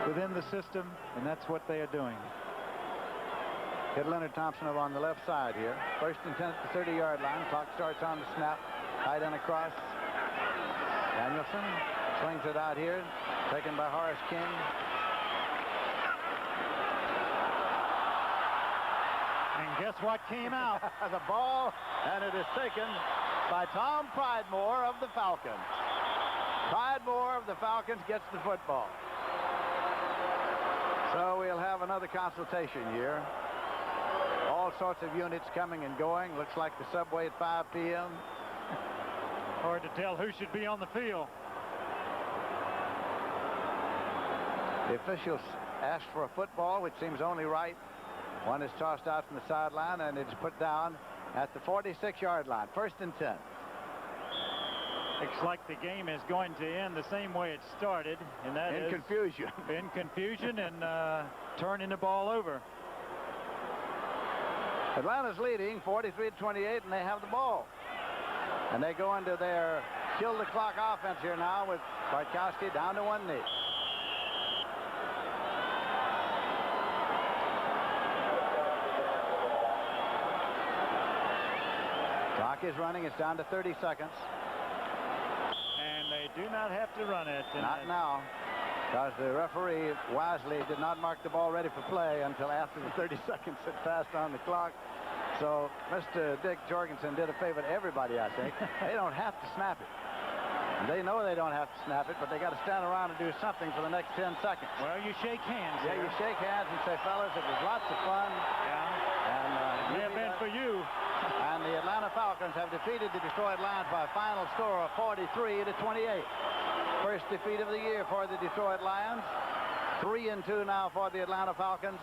within the system, and that's what they are doing. Get Leonard Thompson over on the left side here. 1st and 10 at the 30-yard line. Clock starts on the snap. Tight end across. Danielson swings it out here. Taken by Horace King. And guess what came out? The ball, and it is taken by Tom Pridemore of the Falcons. Pridemore of the Falcons gets the football. So we'll have another consultation here. All sorts of units coming and going. Looks like the subway at 5 p.m. Hard to tell who should be on the field. The officials asked for a football, which seems only right. One is tossed out from the sideline, and it's put down at the 46-yard line. 1st and 10. Looks like the game is going to end the same way it started, and that is confusion. In confusion and turning the ball over. Atlanta's leading 43-28, and they have the ball. And they go into their kill-the-clock offense here now with Bartkowski down to one knee. Clock is running. It's down to 30 seconds. And they do not have to run it. Not now, because the referee wisely did not mark the ball ready for play until after the 30 seconds had passed on the clock. So Mr. Dick Jorgensen did a favor to everybody, I think. They don't have to snap it. They know they don't have to snap it, but they got to stand around and do something for the next 10 seconds. Well, you shake hands. Yeah, you shake hands and say, fellas, it was lots of fun. Yeah. And May have been for you. And the Atlanta Falcons have defeated the Detroit Lions by a final score of 43-28. First defeat of the year for the Detroit Lions. 3-2 now for the Atlanta Falcons.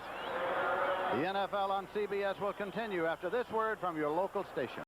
The NFL on CBS will continue after this word from your local station.